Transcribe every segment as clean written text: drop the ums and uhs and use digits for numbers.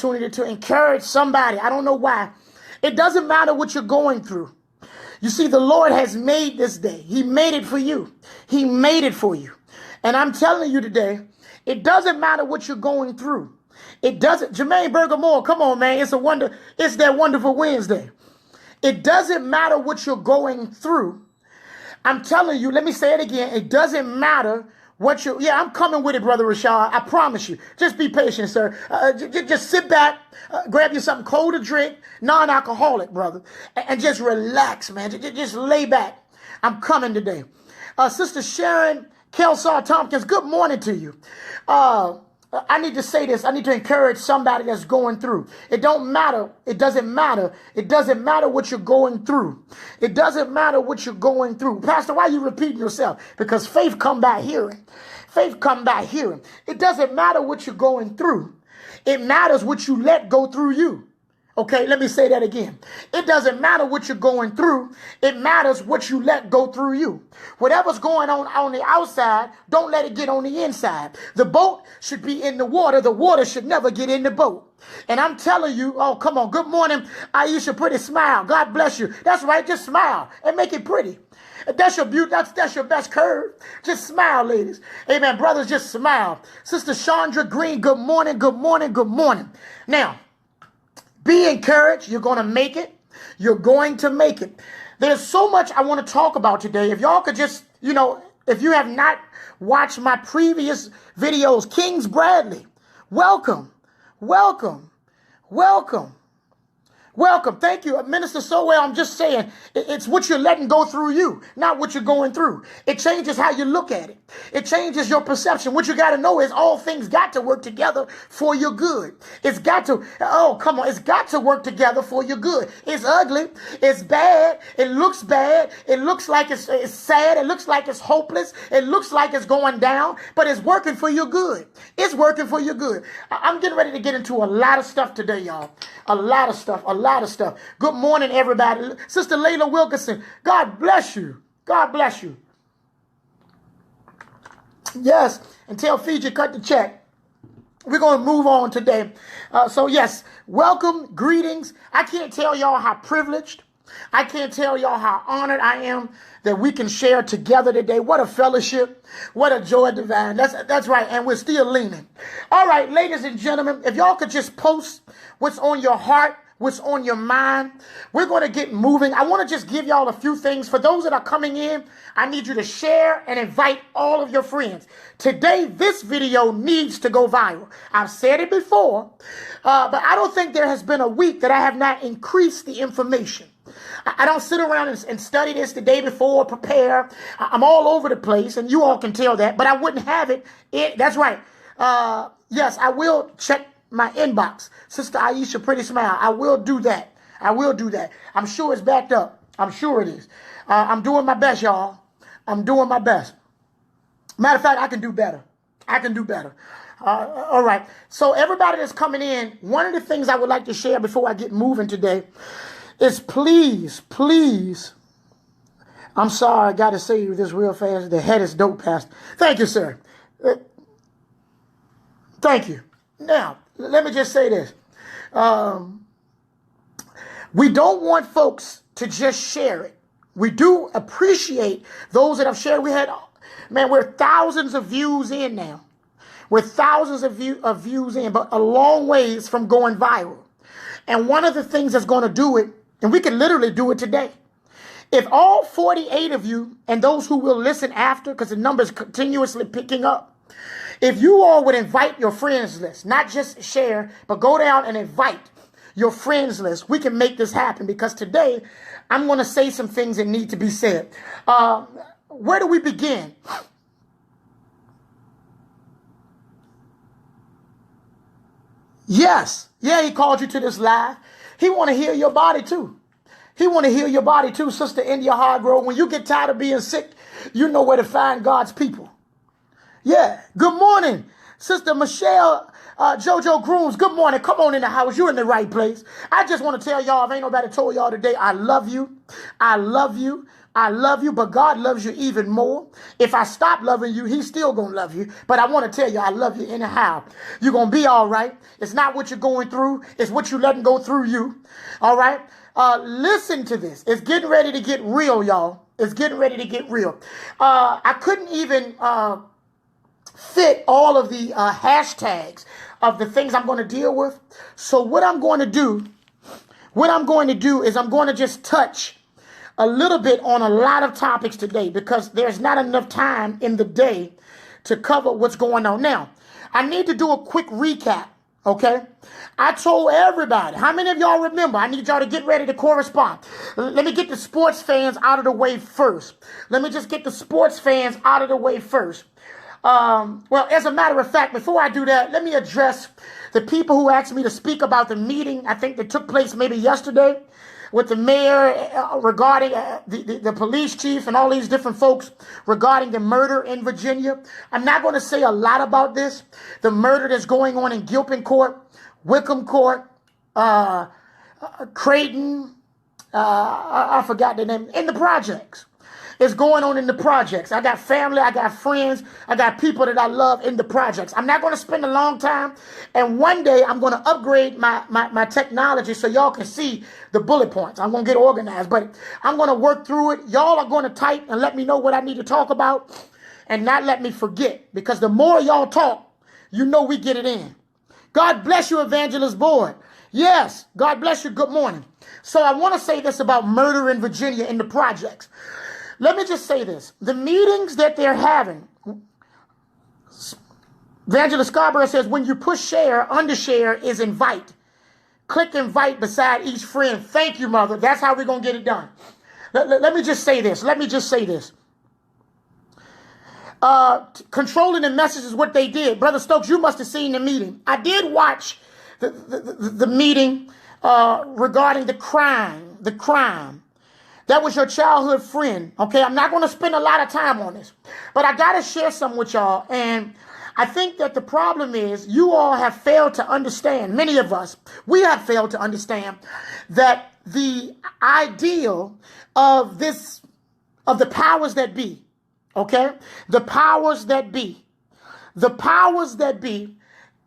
opportunity to encourage somebody. I don't know why. It doesn't matter what you're going through. You see, the Lord has made this day. He made it for you. He made it for you. And I'm telling you today, it doesn't matter what you're going through. It doesn't. Jermaine Bergamore, come on, man. It's a wonder. It's that wonderful Wednesday. It doesn't matter what you're going through. I'm telling you, let me say it again. It doesn't matter what you, yeah, I'm coming with it, Brother Rashad. I promise you. Just be patient, sir. Just sit back, grab you something cold to drink, non-alcoholic, brother, and just relax, man. Just lay back. I'm coming today. Sister Sharon Kelsar Tompkins, good morning to you. I need to say this. I need to encourage somebody that's going through. It don't matter. It doesn't matter. It doesn't matter what you're going through. It doesn't matter what you're going through. Pastor, why are you repeating yourself? Because faith come by hearing. Faith come by hearing. It doesn't matter what you're going through. It matters what you let go through you. Okay, let me say that again. It doesn't matter what you're going through. It matters what you let go through you. Whatever's going on the outside, don't let it get on the inside. The boat should be in the water. The water should never get in the boat. And I'm telling you, oh, come on. Good morning, Aisha. Pretty smile. God bless you. That's right. Just smile and make it pretty. That's your beauty. That's your best curve. Just smile, ladies. Amen. Brothers, just smile. Sister Chandra Green, good morning. Good morning. Good morning. Now, be encouraged. You're going to make it. You're going to make it. There's so much I want to talk about today. If y'all could just, if you have not watched my previous videos, Kings Bradley, welcome, welcome, welcome. Welcome. Thank you. Minister Sowell, I'm just saying, it's what you're letting go through you, not what you're going through. It changes how you look at it. It changes your perception. What you got to know is all things got to work together for your good. It's got to, it's got to work together for your good. It's ugly. It's bad. It looks bad. It looks like it's sad. It looks like it's hopeless. It looks like it's going down, but it's working for your good. It's working for your good. I'm getting ready to get into a lot of stuff today, y'all. A lot of stuff. Good morning, everybody. Sister Layla Wilkinson, God bless you. God bless you. Yes, and tell Fiji cut the check. We're going to move on today. So yes, welcome, greetings. I can't tell y'all how privileged, I can't tell y'all how honored I am that we can share together today. What a fellowship. What a joy divine. That's right. And we're still leaning. All right, ladies and gentlemen, if y'all could just post what's on your heart, what's on your mind. We're going to get moving. I want to just give y'all a few things. For those that are coming in, I need you to share and invite all of your friends. Today, this video needs to go viral. I've said it before, but I don't think there has been a week that I have not increased the information. I don't sit around and study this the day before, prepare. I'm all over the place, and you all can tell that, but I wouldn't have it. That's right. Yes, I will check my inbox. Sister Aisha, pretty smile. I will do that. I'm sure it's backed up. I'm sure it is. I'm doing my best, y'all. I'm doing my best. Matter of fact, I can do better. All right. So everybody that's coming in, one of the things I would like to share before I get moving today is please, I'm sorry, I got to say this real fast. The head is dope, Pastor. Thank you, sir. Thank you. Now, let me just say this. We don't want folks to just share it. We do appreciate those that have shared. We're thousands of views in now. We're thousands of views in, but a long ways from going viral. And one of the things that's going to do it, and we can literally do it today. If all 48 of you and those who will listen after, because the number is continuously picking up, if you all would invite your friends list, not just share, but go down and invite your friends list, we can make this happen, because today I'm going to say some things that need to be said. Where do we begin? Yes. Yeah, he called you to this live. He want to heal your body too. Sister India Hargrove. When you get tired of being sick, you know where to find God's people. Yeah. Good morning, Sister Michelle Jojo Grooms. Good morning. Come on in the house. You're in the right place. I just want to tell y'all, if ain't nobody told y'all today, I love you. I love you, but God loves you even more. If I stop loving you, he's still going to love you. But I want to tell you, I love you anyhow. You're going to be all right. It's not what you're going through. It's what you're letting go through you. All right. Listen to this. It's getting ready to get real, y'all. It's getting ready to get real. I couldn't even fit all of the hashtags of the things I'm going to deal with. So what I'm going to do is I'm going to just touch a little bit on a lot of topics today because there's not enough time in the day to cover what's going on. Now, I need to do a quick recap, okay? I told everybody, how many of y'all remember? I need y'all to get ready to correspond. Let me get the sports fans out of the way first. Let me just get the sports fans out of the way first. Well, as a matter of fact, before I do that, let me address the people who asked me to speak about the meeting, I think that took place maybe yesterday with the mayor regarding the police chief and all these different folks regarding the murder in Virginia. I'm not going to say a lot about this. The murder that's going on in Gilpin Court, Wickham Court, Creighton, I forgot the name, in the projects. It's going on in the projects. I got family, I got friends, I got people that I love in the projects. I'm not going to spend a long time. And one day I'm going to upgrade my technology so y'all can see the bullet points. I'm going to get organized, but I'm going to work through it. Y'all are going to type and let me know what I need to talk about and not let me forget, because the more y'all talk, you know we get it in. God bless you, Evangelist Boyd. Yes, God bless you. Good morning. So I want to say this about murder in Virginia in the projects. Let me just say this. The meetings that they're having, Evangelist Scarborough says, when you push share, undershare is invite. Click invite beside each friend. Thank you, mother. That's how we're going to get it done. Let me just say this. Controlling the message is what they did. Brother Stokes, you must have seen the meeting. I did watch the meeting regarding the crime. That was your childhood friend, okay? I'm not going to spend a lot of time on this, but I got to share some with y'all. And I think that the problem is you all have failed to understand, many of us, we have failed to understand that the ideal of the powers that be, okay? The powers that be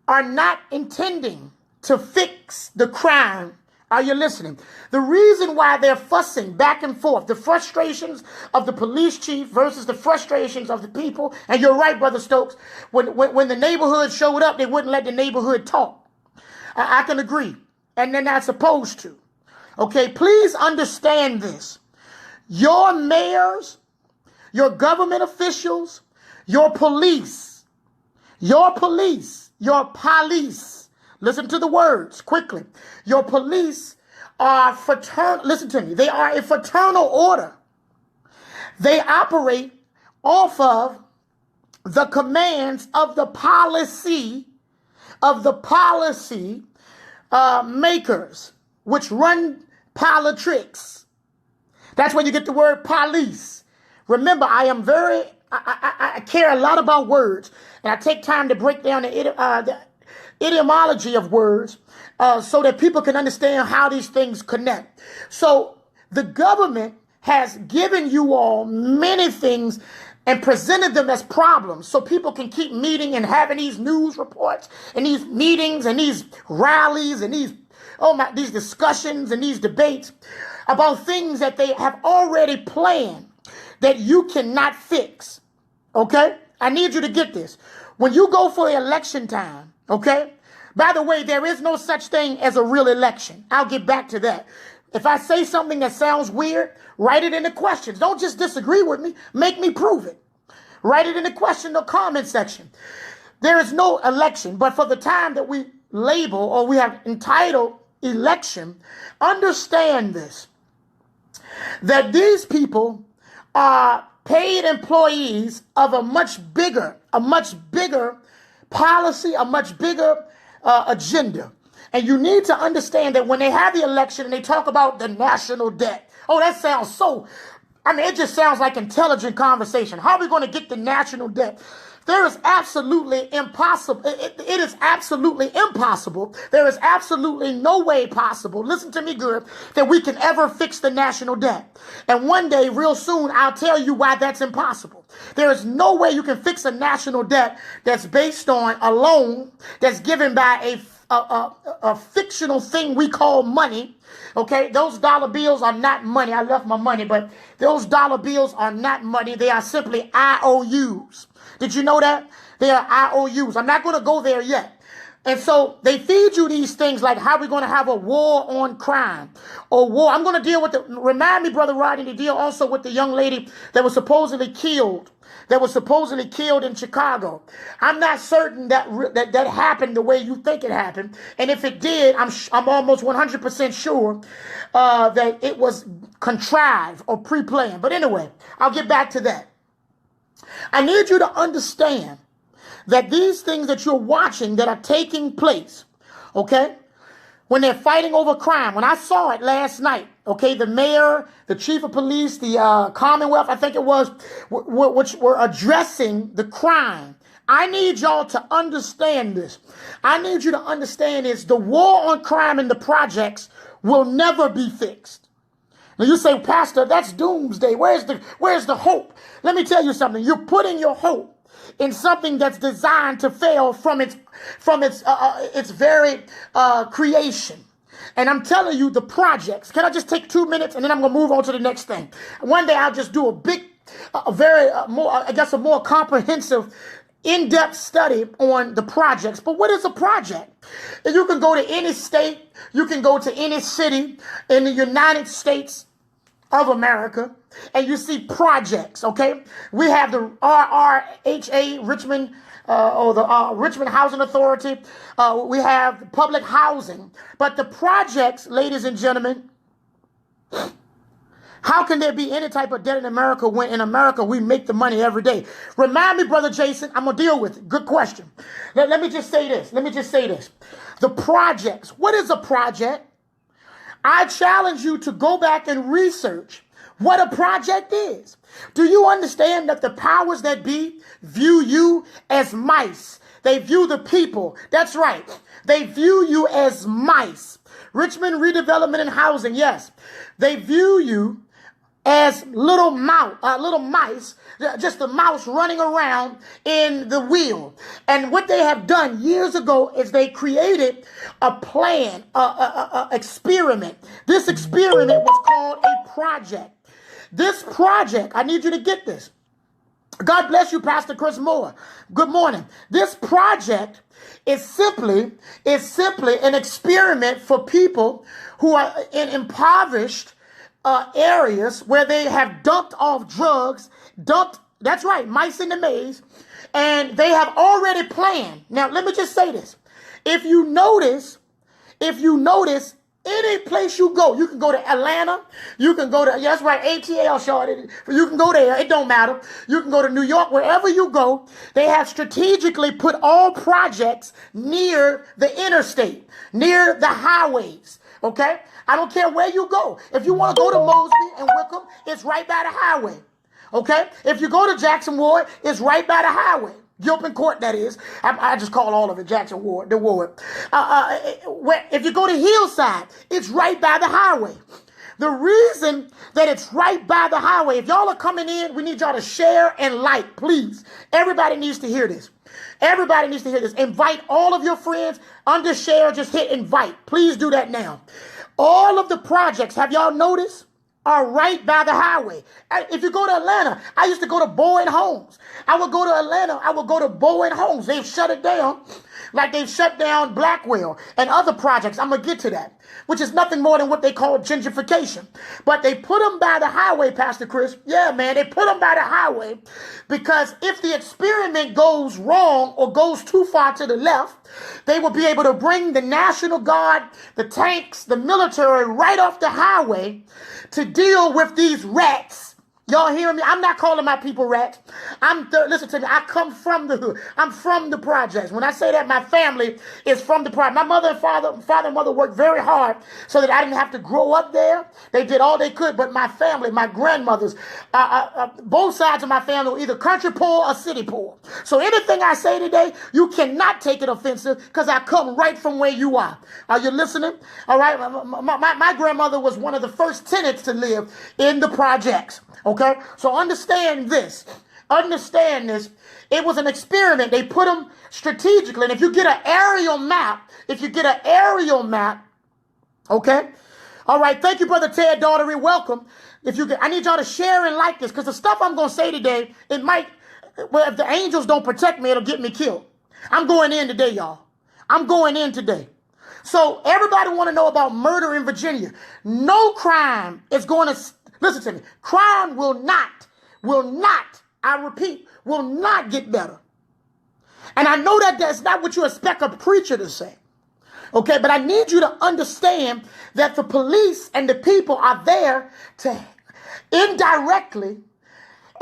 are not intending to fix the crime. Are you listening? The reason why they're fussing back and forth, the frustrations of the police chief versus the frustrations of the people. And you're right, Brother Stokes. When the neighborhood showed up, they wouldn't let the neighborhood talk. I can agree. And they're not supposed to. Okay, please understand this. Your mayors, your government officials, your police, listen to the words quickly. Your police are fraternal. Listen to me. They are a fraternal order. They operate off of the commands of the policy makers, which run politics. That's where you get the word police. Remember, I care a lot about words, and I take time to break down the etymology of words so that people can understand how these things connect. So the government has given you all many things and presented them as problems so people can keep meeting and having these news reports and these meetings and these rallies and these discussions and these debates about things that they have already planned that you cannot fix. Okay? I need you to get this. When you go for election time, okay? By the way, there is no such thing as a real election. I'll get back to that. If I say something that sounds weird, write it in the questions. Don't just disagree with me. Make me prove it. Write it in the question or comment section. There is no election, but for the time that we label or we have entitled election, understand this, that these people are paid employees of a much bigger policy, a much bigger agenda. And you need to understand that when they have the election and they talk about the national debt, that sounds it just sounds like intelligent conversation. How are we going to get the national debt There is absolutely impossible. It is absolutely impossible. There is absolutely no way possible. Listen to me good, that we can ever fix the national debt. And one day, real soon, I'll tell you why that's impossible. There is no way you can fix a national debt that's based on a loan that's given by a fictional thing we call money. Okay, those dollar bills are not money. I left my money, but those dollar bills are not money. They are simply IOUs. Did you know that? They are IOUs. I'm not going to go there yet. And so they feed you these things like how we're going to have a war on crime or war. I'm going to deal with remind me, Brother Rodney, to deal also with the young lady that was supposedly killed. In Chicago. I'm not certain that happened the way you think it happened. And if it did, I'm almost 100% sure that it was contrived or pre-planned. But anyway, I'll get back to that. I need you to understand that these things that you're watching that are taking place, okay, when they're fighting over crime, when I saw it last night, okay, the mayor, the chief of police, the Commonwealth, I think it was, which were addressing the crime. I need y'all to understand this. I need you to understand is the war on crime in the projects will never be fixed. Now you say, Pastor, that's doomsday. Where's the hope? Let me tell you something. You're putting your hope in something that's designed to fail from its very creation. And I'm telling you, the projects. Can I just take 2 minutes and then I'm going to move on to the next thing? One day I'll just do a more comprehensive, in-depth study on the projects. But what is a project? You can go to any state. You can go to any city in the United States of America, and you see projects, okay? We have the RRHA, Richmond, or the Richmond Housing Authority. We have public housing. But the projects, ladies and gentlemen, how can there be any type of debt in America when in America we make the money every day? Remind me, Brother Jason, I'm going to deal with it. Good question. Let me just say this. The projects. What is a project? I challenge you to go back and research what a project is. Do you understand that the powers that be view you as mice? They view the people. That's right. They view you as mice. Richmond Redevelopment and Housing, yes. They view you as little mice, just a mouse running around in the wheel. And what they have done years ago is they created a plan, a experiment. This experiment was called a project. This project, I need you to get this. God bless you, Pastor Chris Moore. Good morning. This project is simply an experiment for people who are in impoverished areas where they have dumped off drugs, that's right, mice in the maze, and they have already planned. Now, let me just say this. If you notice, any place you go, you can go to Atlanta, you can go to, that's right, ATL, Charlotte, you can go there, it don't matter. You can go to New York, wherever you go, they have strategically put all projects near the interstate, near the highways, okay? I don't care where you go. If you want to go to Mosby and Wickham, it's right by the highway, okay? If you go to Jackson Ward, it's right by the highway. Gilpin Court, that is. I just call all of it Jackson Ward, the Ward. If you go to Hillside, it's right by the highway. The reason that it's right by the highway, if y'all are coming in, we need y'all to share and like, please. Everybody needs to hear this. Everybody needs to hear this. Invite all of your friends. Under share, just hit invite. Please do that now. All of the projects, have y'all noticed, are right by the highway. If you go to Atlanta, I used to go to Bowen Homes. I would go to Atlanta. I would go to Bowen Homes. They've shut it down like they've shut down Blackwell and other projects. I'm going to get to that, which is nothing more than what they call gentrification. But they put them by the highway, Pastor Chris. Yeah, man, they put them by the highway because if the experiment goes wrong or goes too far to the left, they will be able to bring the National Guard, the tanks, the military right off the highway to deal with these rats. Y'all hearing me? I'm not calling my people rats. Listen to me. I come from the hood. I'm from the projects. When I say that, my family is from the projects. My mother and father and mother worked very hard so that I didn't have to grow up there. They did all they could, but my family, my grandmothers, both sides of my family were either country poor or city poor. So anything I say today, you cannot take it offensive because I come right from where you are. Are you listening? All right. My grandmother was one of the first tenants to live in the projects. Okay, so understand this. Understand this. It was an experiment. They put them strategically. And if you get an aerial map, okay. All right. Thank you, Brother Ted Daughtery. Welcome. I need y'all to share and like this because the stuff I'm going to say today, it might, well, if the angels don't protect me, it'll get me killed. I'm going in today, y'all. I'm going in today. So everybody want to know about murder in Virginia. No crime is going to, listen to me, crime will not, I repeat, will not get better. And I know that that's not what you expect a preacher to say. Okay, but I need you to understand that the police and the people are there to indirectly,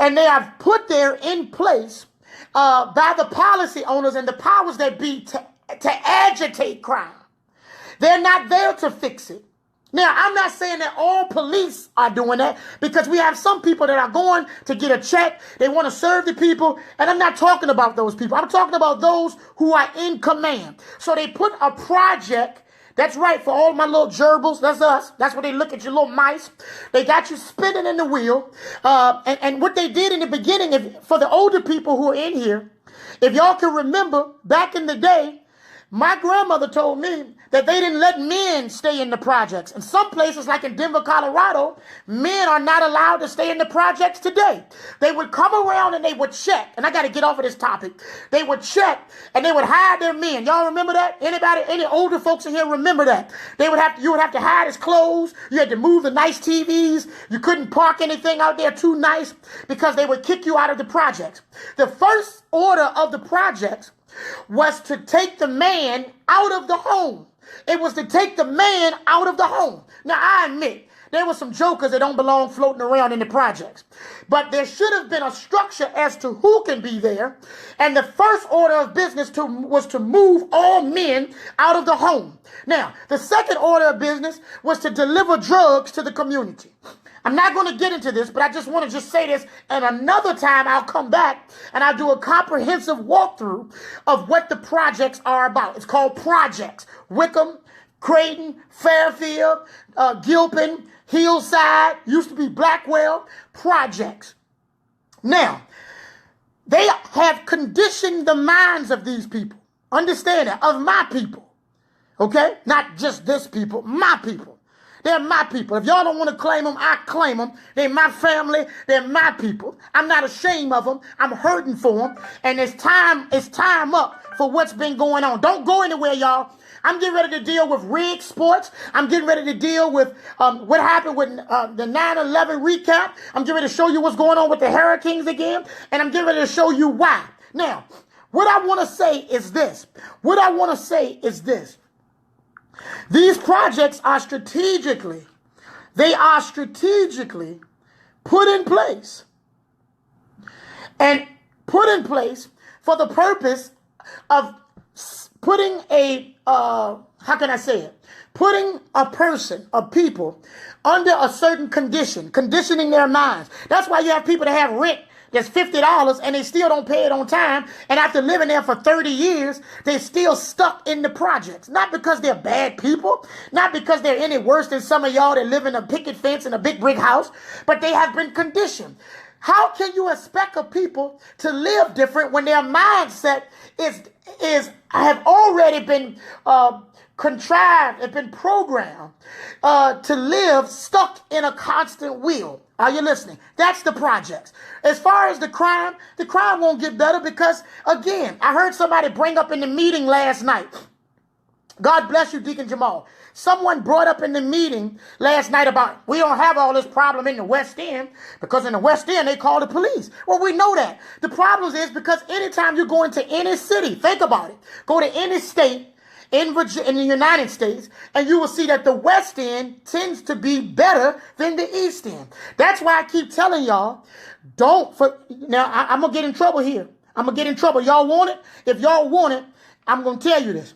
and they are put there in place by the policy owners and the powers that be to agitate crime. They're not there to fix it. Now, I'm not saying that all police are doing that because we have some people that are going to get a check. They want to serve the people. And I'm not talking about those people. I'm talking about those who are in command. So they put a project. That's right. For all my little gerbils, that's us. That's where they look at your little mice. They got you spinning in the wheel. And what they did in the beginning, for the older people who are in here, if y'all can remember back in the day, my grandmother told me that they didn't let men stay in the projects. In some places, like in Denver, Colorado, men are not allowed to stay in the projects today. They would come around and they would check. And I got to get off of this topic. They would check and they would hide their men. Y'all remember that? Any older folks in here remember that? You would have to hide his clothes. You had to move the nice TVs. You couldn't park anything out there too nice because they would kick you out of the projects. The first order of the projects was to take the man out of the home. It was to take the man out of the home. Now, I admit, there were some jokers that don't belong floating around in the projects. But there should have been a structure as to who can be there. And the first order of business was to move all men out of the home. Now, the second order of business was to deliver drugs to the community. I'm not going to get into this, but I just want to say this. And another time I'll come back and I'll do a comprehensive walkthrough of what the projects are about. It's called projects. Wickham, Creighton, Fairfield, Gilpin, Hillside, used to be Blackwell, projects. Now, they have conditioned the minds of these people. Understand that, of my people. Okay? Not just this people, my people. They're my people. If y'all don't want to claim them, I claim them. They're my family. They're my people. I'm not ashamed of them. I'm hurting for them. And it's time up for what's been going on. Don't go anywhere, y'all. I'm getting ready to deal with rig sports. I'm getting ready to deal with what happened with the 9/11 recap. I'm getting ready to show you what's going on with the Hurricanes again. And I'm getting ready to show you why. Now, what I want to say is this. These projects are strategically put in place for the purpose of putting putting a people under a certain conditioning their minds. That's why you have people that have rent that's $50 and they still don't pay it on time. And after living there for 30 years, they're still stuck in the projects. Not because they're bad people, not because they're any worse than some of y'all that live in a picket fence in a big brick house, but they have been conditioned. How can you expect a people to live different when their mindset have already been contrived, have been programmed to live stuck in a constant wheel? Are you listening? That's the projects. As far as the crime won't get better because, again, I heard somebody bring up in the meeting last night. God bless you, Deacon Jamal. Someone brought up in the meeting last night about we don't have all this problem in the West End because in the West End they call the police. Well, we know that. The problem is because anytime you go into any city, think about it, go to any state, in Virginia, in the United States, and you will see that the West End tends to be better than the East End. That's why I keep telling y'all, I'm going to get in trouble here. I'm going to get in trouble. Y'all want it? If y'all want it, I'm going to tell you this.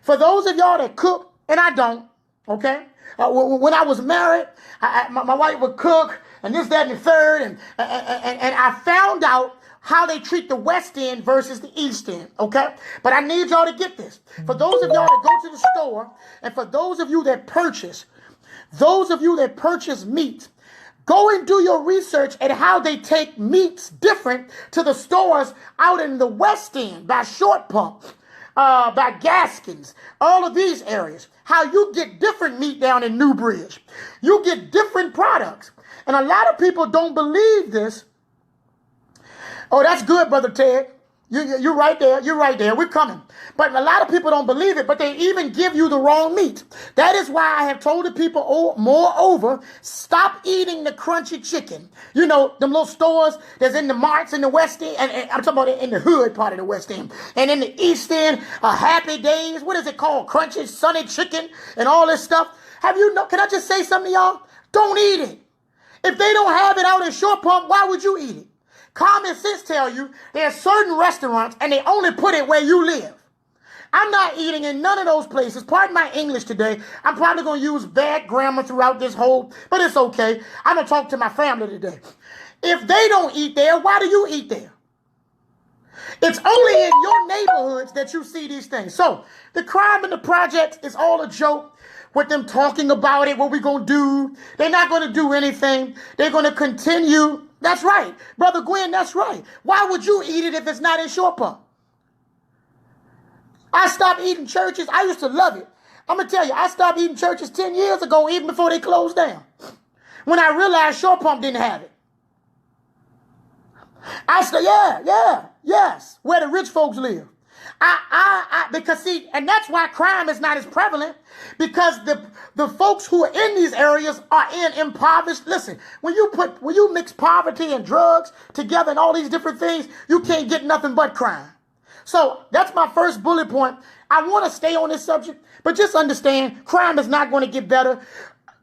For those of y'all that cook, and I don't, okay? When I was married, my wife would cook, and this, that, and the third, and I found out how they treat the West End versus the East End, okay? But I need y'all to get this. For those of y'all that go to the store, and for those of you that purchase meat, go and do your research at how they take meats different to the stores out in the West End, by Short Pump, by Gaskins, all of these areas. How you get different meat down in Newbridge. You get different products. And a lot of people don't believe this. Oh, that's good, Brother Ted. You're right there. You're right there. We're coming. But a lot of people don't believe it, but they even give you the wrong meat. That is why I have told the people, moreover, stop eating the crunchy chicken. You know, them little stores that's in the marts in the West End, and I'm talking about in the hood part of the West End. And in the East End, Happy Days, what is it called? Crunchy, sunny chicken and all this stuff. Can I just say something to y'all? Don't eat it. If they don't have it out in Short Pump, why would you eat it? Common sense tell you there are certain restaurants and they only put it where you live. I'm not eating in none of those places. Pardon my English today. I'm probably going to use bad grammar throughout this whole, but it's okay. I'm going to talk to my family today. If they don't eat there, why do you eat there? It's only in your neighborhoods that you see these things. So the crime in the projects is all a joke. With them talking about it, what we going to do. They're not going to do anything. They're going to continue. That's right. Brother Gwen, that's right. Why would you eat it if it's not in Short Pump? I stopped eating churches. I used to love it. I'm going to tell you, I stopped eating churches 10 years ago, even before they closed down. When I realized Short Pump didn't have it. I said, yes, where the rich folks live. Because see, and that's why crime is not as prevalent, because the folks who are in these areas are in impoverished. Listen, when you mix poverty and drugs together and all these different things, you can't get nothing but crime. So that's my first bullet point. I want to stay on this subject, but just understand crime is not going to get better.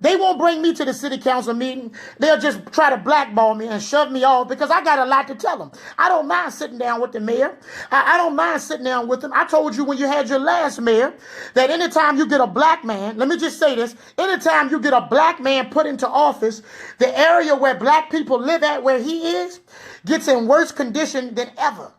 They won't bring me to the city council meeting. They'll just try to blackball me and shove me off because I got a lot to tell them. I don't mind sitting down with the mayor. I don't mind sitting down with them. I told you when you had your last mayor that anytime you get a black man, let me just say this, anytime you get a black man put into office, the area where black people live at, where he is, gets in worse condition than ever.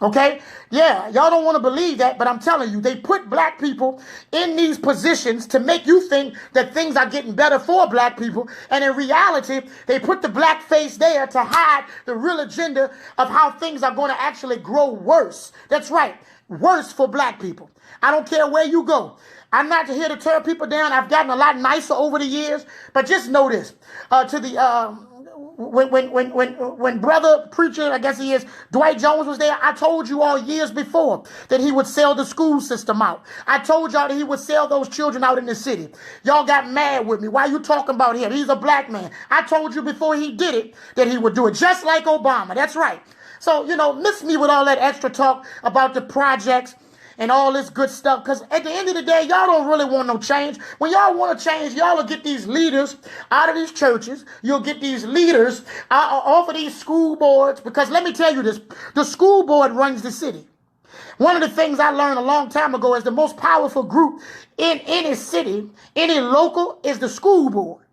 Okay? Yeah, y'all don't want to believe that, but I'm telling you, they put black people in these positions to make you think that things are getting better for black people. And in reality, they put the black face there to hide the real agenda of how things are going to actually grow worse. That's right. Worse for black people. I don't care where you go. I'm not here to tear people down. I've gotten a lot nicer over the years, but just know this, when brother preacher, I guess he is, Dwight Jones was there, I told you all years before that he would sell the school system out. I told y'all that he would sell those children out in the city. Y'all got mad with me. Why you talking about him? He's a black man. I told you before he did it that he would do it just like Obama. That's right. So, miss me with all that extra talk about the projects and all this good stuff, because at the end of the day, y'all don't really want no change. When y'all want to change, y'all will get these leaders out of these churches. You'll get these leaders off of these school boards, because let me tell you this, the school board runs the city. One of the things I learned a long time ago is the most powerful group in any city, any local, is the school board.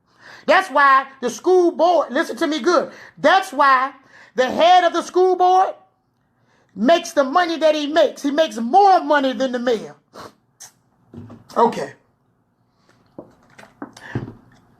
That's why the school board, listen to me good, that's why the head of the school board makes the money that he makes. He makes more money than the mayor. Okay.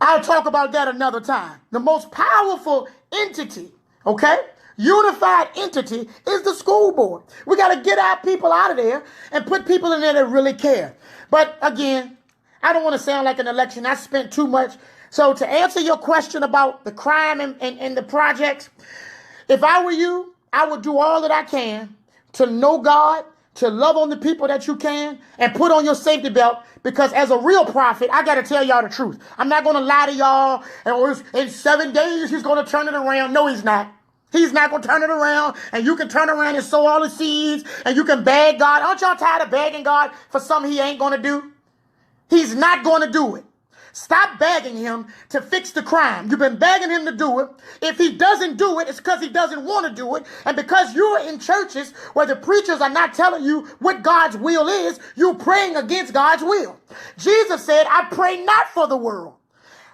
I'll talk about that another time. The most powerful entity, okay, unified entity is the school board. We got to get our people out of there and put people in there that really care. But again, I don't want to sound like an election. I spent too much. So to answer your question about the crime and the projects, if I were you, I would do all that I can to know God, to love on the people that you can, and put on your safety belt, because as a real prophet, I got to tell y'all the truth. I'm not going to lie to y'all, and in 7 days, he's going to turn it around. No, he's not. He's not going to turn it around, and you can turn around and sow all the seeds, and you can beg God. Aren't y'all tired of begging God for something he ain't going to do? He's not going to do it. Stop begging him to fix the crime. You've been begging him to do it. If he doesn't do it, it's because he doesn't want to do it. And because you're in churches where the preachers are not telling you what God's will is, you're praying against God's will. Jesus said, I pray not for the world.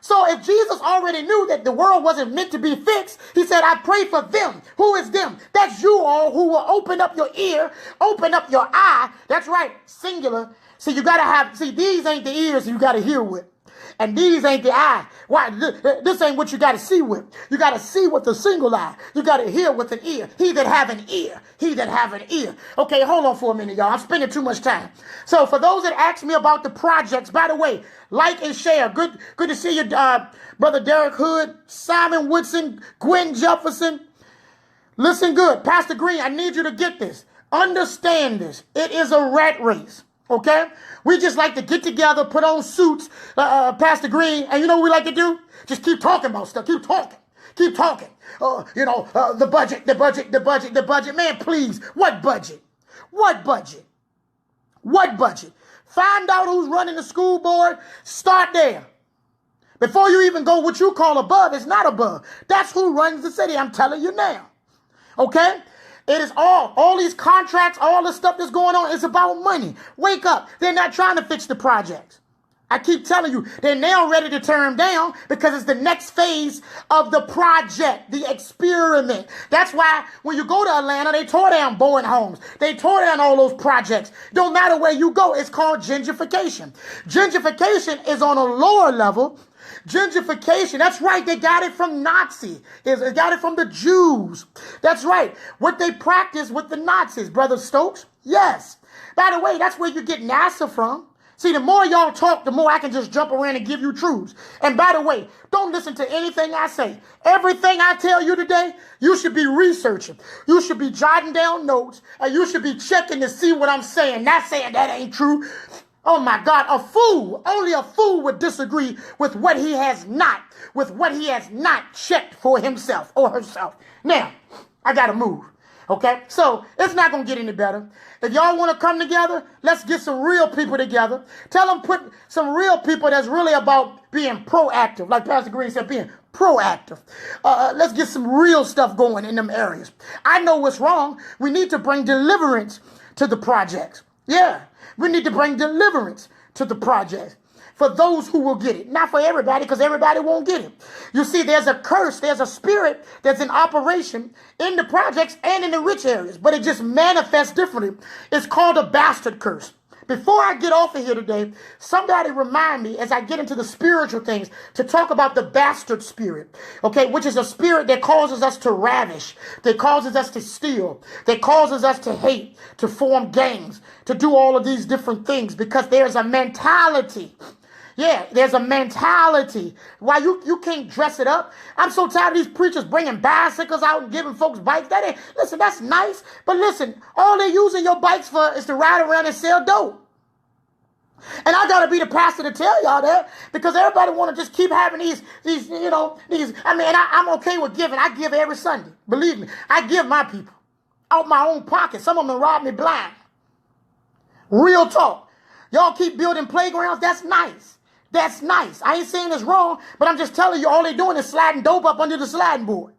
So if Jesus already knew that the world wasn't meant to be fixed, he said, I pray for them. Who is them? That's you all who will open up your ear, open up your eye. That's right, singular. See, you got to have, these ain't the ears you got to hear with. And these ain't the eye. Why? This ain't what you got to see with. You got to see with the single eye. You got to hear with an ear. He that have an ear. He that have an ear. Okay, hold on for a minute, y'all. I'm spending too much time. So for those that ask me about the projects, by the way, like and share. Good to see you, Brother Derek Hood, Simon Woodson, Gwen Jefferson. Listen good. Pastor Green, I need you to get this. Understand this. It is a rat race. Okay? We just like to get together, put on suits, Pastor Green, and you know what we like to do? Just keep talking about stuff. Keep talking. Keep talking. The budget. Man, please. What budget? What budget? What budget? Find out who's running the school board. Start there. Before you even go what you call above, it's not above. That's who runs the city. I'm telling you now. Okay? It is all these contracts, all the stuff that's going on is about money. Wake up. They're not trying to fix the projects. I keep telling you, they're now ready to turn them down because it's the next phase of the project, the experiment. That's why when you go to Atlanta, they tore down Bowen Homes. They tore down all those projects. Don't matter where you go, it's called gentrification. Gentrification is on a lower level. Gentrification, that's right, they got it from Nazi. They got it from the Jews. That's right, what they practiced with the Nazis, Brother Stokes. Yes. By the way, that's where you get NASA from. See, the more y'all talk, the more I can just jump around and give you truths. And by the way, don't listen to anything I say. Everything I tell you today, you should be researching. You should be jotting down notes, and you should be checking to see what I'm saying. Not saying that ain't true. Oh my God, a fool, only a fool would disagree with what he has not checked for himself or herself. Now, I got to move, okay? So it's not going to get any better. If y'all want to come together, let's get some real people together. Tell them put some real people that's really about being proactive, like Pastor Green said, being proactive. Let's get some real stuff going in them areas. I know what's wrong. We need to bring deliverance to the projects. Yeah. We need to bring deliverance to the project for those who will get it. Not for everybody, because everybody won't get it. You see, there's a curse, there's a spirit that's in operation in the projects and in the rich areas, but it just manifests differently. It's called a bastard curse. Before I get off of here today, somebody remind me as I get into the spiritual things to talk about the bastard spirit, okay, which is a spirit that causes us to ravish, that causes us to steal, that causes us to hate, to form gangs, to do all of these different things because there's a mentality. Yeah, there's a mentality. Why you can't dress it up? I'm so tired of these preachers bringing bicycles out and giving folks bikes. Listen, that's nice. But listen, all they're using your bikes for is to ride around and sell dope. And I got to be the pastor to tell y'all that because everybody want to just keep having these, I'm okay with giving. I give every Sunday. Believe me, I give my people out my own pocket. Some of them rob me blind. Real talk. Y'all keep building playgrounds. That's nice. That's nice. I ain't saying it's wrong, but I'm just telling you all they're doing is sliding dope up under the sliding board.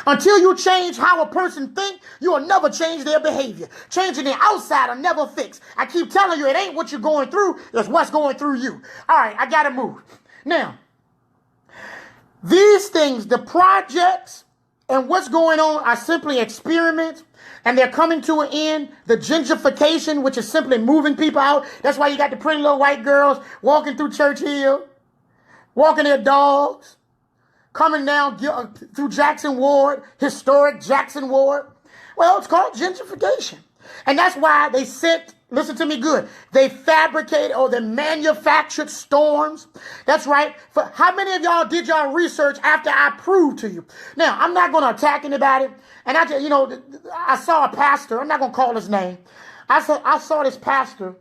Until you change how a person think, you will never change their behavior. Changing the outside will never fix. I keep telling you, it ain't what you're going through, it's what's going through you. All right, I got to move. Now, these things, the projects and what's going on are simply experiments, and they're coming to an end. The gentrification, which is simply moving people out. That's why you got the pretty little white girls walking through Church Hill, walking their dogs, coming down through Jackson Ward, historic Jackson Ward. Well, it's called gentrification. And that's why they sent, listen to me good, they fabricated or they manufactured storms. That's right. For how many of y'all did y'all research after I proved to you? Now, I'm not going to attack anybody. And I saw a pastor. I'm not going to call his name. I saw this pastor.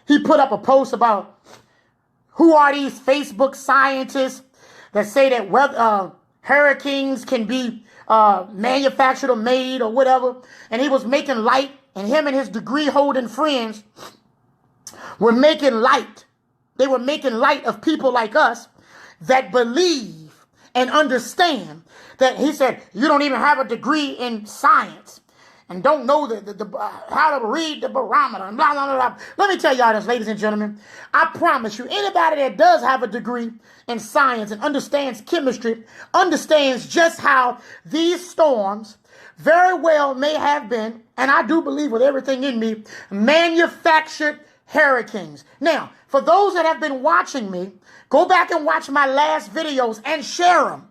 He put up a post about who are these Facebook scientists that say that hurricanes can be manufactured or made or whatever. And he was making light, and him and his degree holding friends were making light. They were making light of people like us that believe and understand that, he said, you don't even have a degree in science and don't know how to read the barometer and blah, blah, blah, blah. Let me tell y'all this, ladies and gentlemen. I promise you, anybody that does have a degree in science and understands chemistry understands just how these storms very well may have been, and I do believe with everything in me, manufactured hurricanes. Now, for those that have been watching me, go back and watch my last videos and share them.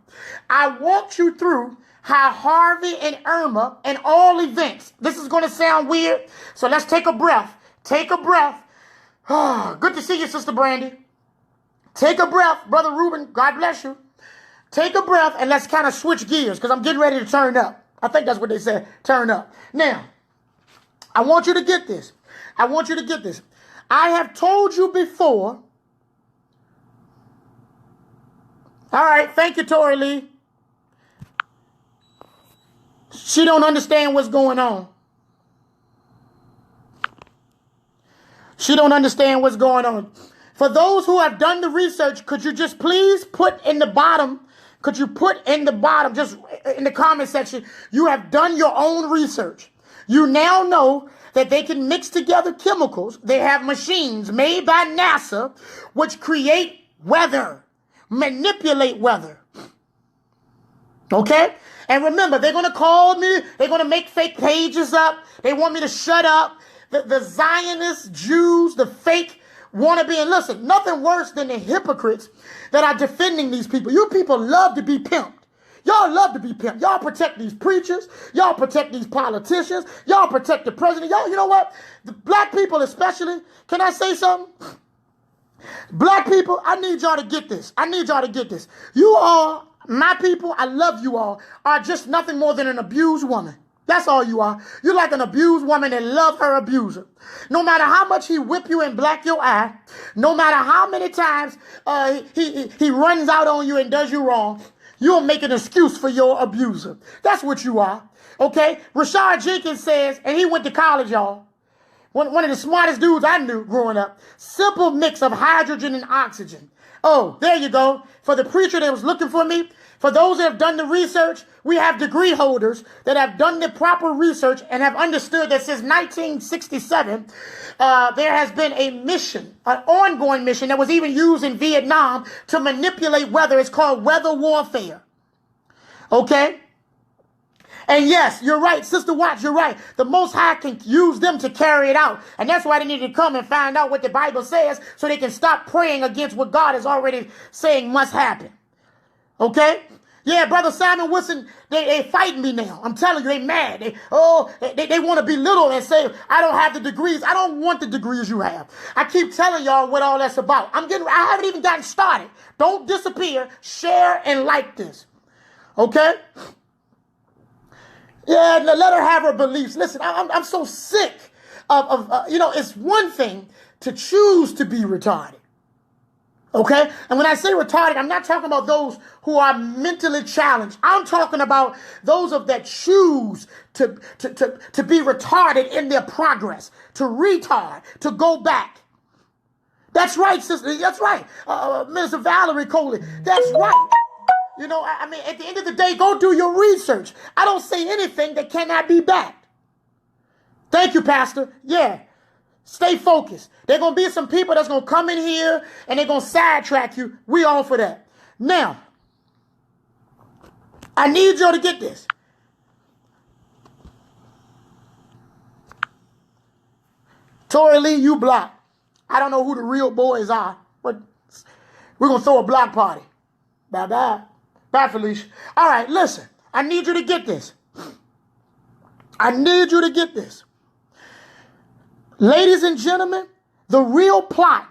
I walked you through how Harvey and Irma and all events. This is going to sound weird, so let's take a breath. Take a breath. Oh, good to see you, Sister Brandy. Take a breath, Brother Reuben. God bless you. Take a breath and let's kind of switch gears because I'm getting ready to turn up. I think that's what they said, turn up. Now, I want you to get this. I want you to get this. I have told you before. All right, thank you, Tori Lee. She don't understand what's going on. She don't understand what's going on. For those who have done the research, could you just please put in the bottom, could you put in the bottom, just in the comment section, you have done your own research. You now know that they can mix together chemicals. They have machines made by NASA which create weather, manipulate weather. Okay? And remember, they're going to call me. They're going to make fake pages up. They want me to shut up. The Zionist Jews, the fake wannabe. And listen, nothing worse than the hypocrites that are defending these people. You people love to be pimped. Y'all love to be pimped. Y'all protect these preachers. Y'all protect these politicians. Y'all protect the president. Y'all, you know what? The black people especially. Can I say something? Black people, I need y'all to get this. I need y'all to get this. You all, my people, I love you all, are just nothing more than an abused woman. That's all you are. You're like an abused woman that love her abuser. No matter how much he whip you and black your eye, no matter how many times he runs out on you and does you wrong, you'll make an excuse for your abuser. That's what you are. Okay? Rashard Jenkins says, and he went to college, y'all. One of the smartest dudes I knew growing up. Simple mix of hydrogen and oxygen. Oh, there you go. For the preacher that was looking for me, for those that have done the research, we have degree holders that have done the proper research and have understood that since 1967, there has been a mission, an ongoing mission that was even used in Vietnam to manipulate weather. It's called weather warfare. Okay? And yes, you're right, Sister Watts, you're right. The Most High can use them to carry it out. And that's why they need to come and find out what the Bible says so they can stop praying against what God is already saying must happen. Okay? Yeah, Brother Simon Wilson, they fighting me now. I'm telling you, they mad. They want to belittle and say, I don't have the degrees. I don't want the degrees you have. I keep telling y'all what all that's about. I haven't even gotten started. Don't disappear. Share and like this. Okay? Yeah, let her have her beliefs. Listen, I'm so sick of it's one thing to choose to be retarded. Okay? And when I say retarded, I'm not talking about those who are mentally challenged. I'm talking about those that choose to be retarded in their progress, to retard, to go back. That's right, sister. That's right. Minister Valerie Coley. That's right. You know, I mean, at the end of the day, go do your research. I don't say anything that cannot be backed. Thank you, Pastor. Yeah. Stay focused. There are going to be some people that's going to come in here and they're going to sidetrack you. We all for that. Now, I need you to get this. Tori Lee, you blocked. I don't know who the real boys are, but we're going to throw a block party. Bye-bye. Bye, Felicia. All right, listen. I need you to get this. I need you to get this. Ladies and gentlemen, the real plot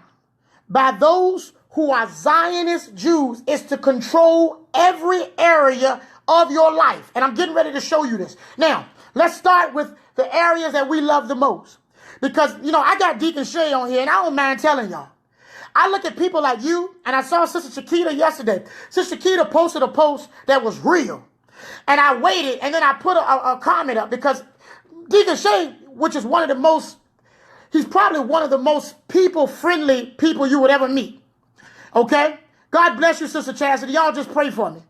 by those who are Zionist Jews is to control every area of your life. And I'm getting ready to show you this. Now, let's start with the areas that we love the most. Because, I got Deacon Shay on here, and I don't mind telling y'all. I look at people like you, and I saw Sister Chiquita yesterday. Sister Chiquita posted a post that was real. And I waited, and then I put a comment up because Deacon Shay, which is one of the most, he's probably one of the most people-friendly people you would ever meet. Okay? God bless you, Sister Chastity. Y'all just pray for me.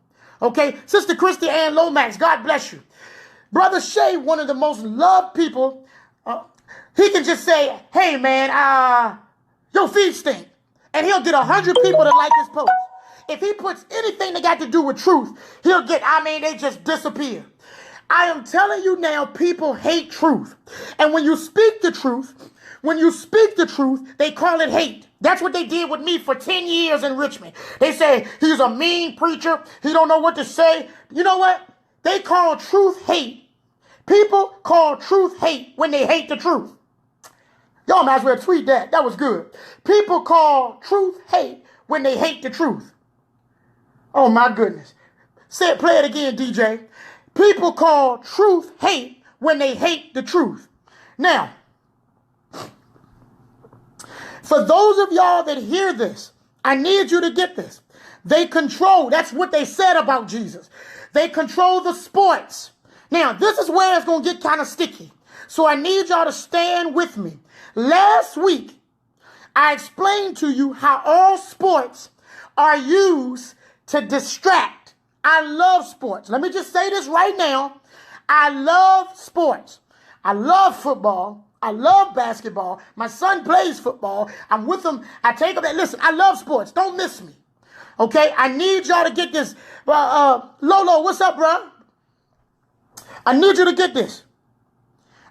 Okay? Sister Christy Ann Lomax, God bless you. Brother Shay, one of the most loved people, he can just say, hey, man, your feet stink. And he'll get 100 people to like his post. If he puts anything that got to do with truth, he'll get, they just disappear. I am telling you now, people hate truth. And when you speak the truth, they call it hate. That's what they did with me for 10 years in Richmond. They say, he's a mean preacher. He don't know what to say. You know what? They call truth hate. People call truth hate when they hate the truth. Y'all might as well tweet that. That was good. People call truth hate when they hate the truth. Oh, my goodness. Play it again, DJ. People call truth hate when they hate the truth. Now, for those of y'all that hear this, I need you to get this. They control, that's what they said about Jesus. They control the sports. Now, this is where it's going to get kind of sticky. So I need y'all to stand with me. Last week, I explained to you how all sports are used to distract. I love sports. Let me just say this right now. I love sports. I love football. I love basketball. My son plays football. I'm with him. I take him. Listen, I love sports. Don't miss me. Okay? I need y'all to get this. Lolo, what's up, bro? I need you to get this.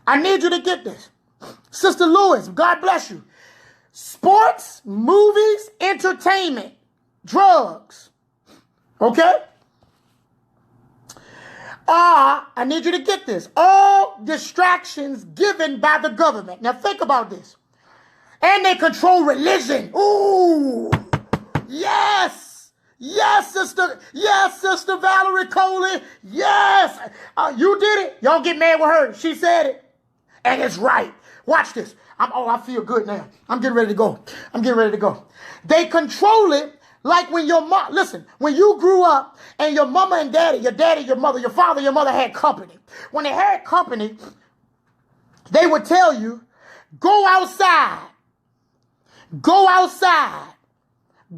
I need you to get this. Sister Lewis, God bless you. Sports, movies, entertainment, drugs. Okay? I need you to get this. All distractions given by the government. Now think about this. And they control religion. Ooh. Yes. Yes, sister. Yes, Sister Valerie Coley. Yes. You did it. Y'all get mad with her. She said it. And it's right. Watch this. I feel good now. I'm getting ready to go. They control it. Like when your mom, listen, when you grew up and your mama and daddy, your mother, your father, your mother had company. When they had company, they would tell you, go outside. Go outside.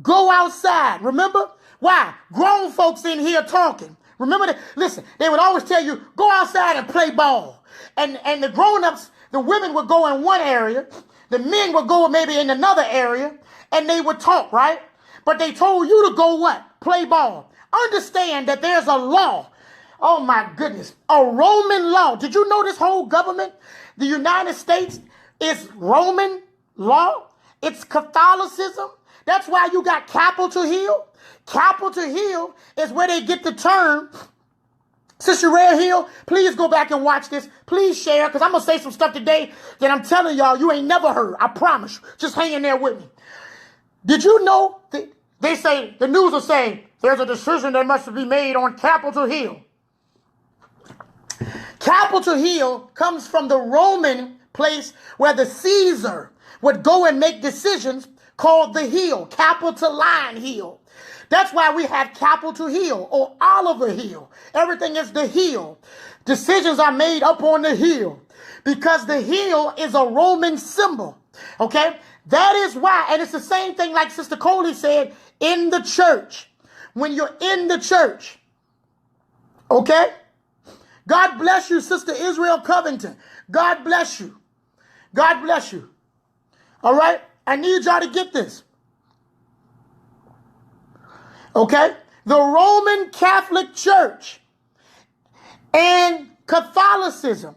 Go outside. Remember? Why? Grown folks in here talking. Remember that? Listen, they would always tell you, go outside and play ball. And the grown-ups, the women would go in one area. The men would go maybe in another area. And they would talk, right? But they told you to go what? Play ball. Understand that there's a law. Oh my goodness. A Roman law. Did you know this whole government, the United States, is Roman law? It's Catholicism. That's why you got Capitol Hill. Capitol Hill is where they get the term. Sister Red Hill, please go back and watch this. Please share, because I'm going to say some stuff today that I'm telling y'all you ain't never heard. I promise. Just hang in there with me. Did you know that they say, the news will say, there's a decision that must be made on Capitol Hill. Capitol Hill comes from the Roman place where the Caesar would go and make decisions called the Hill, Capitoline Hill. That's why we have Capitol Hill or Oliver Hill. Everything is the hill. Decisions are made up on the hill because the hill is a Roman symbol. Okay? That is why, and it's the same thing like Sister Coley said, in the church. When you're in the church. Okay? God bless you, Sister Israel Covington. God bless you. God bless you. All right? I need y'all to get this. Okay? The Roman Catholic Church and Catholicism.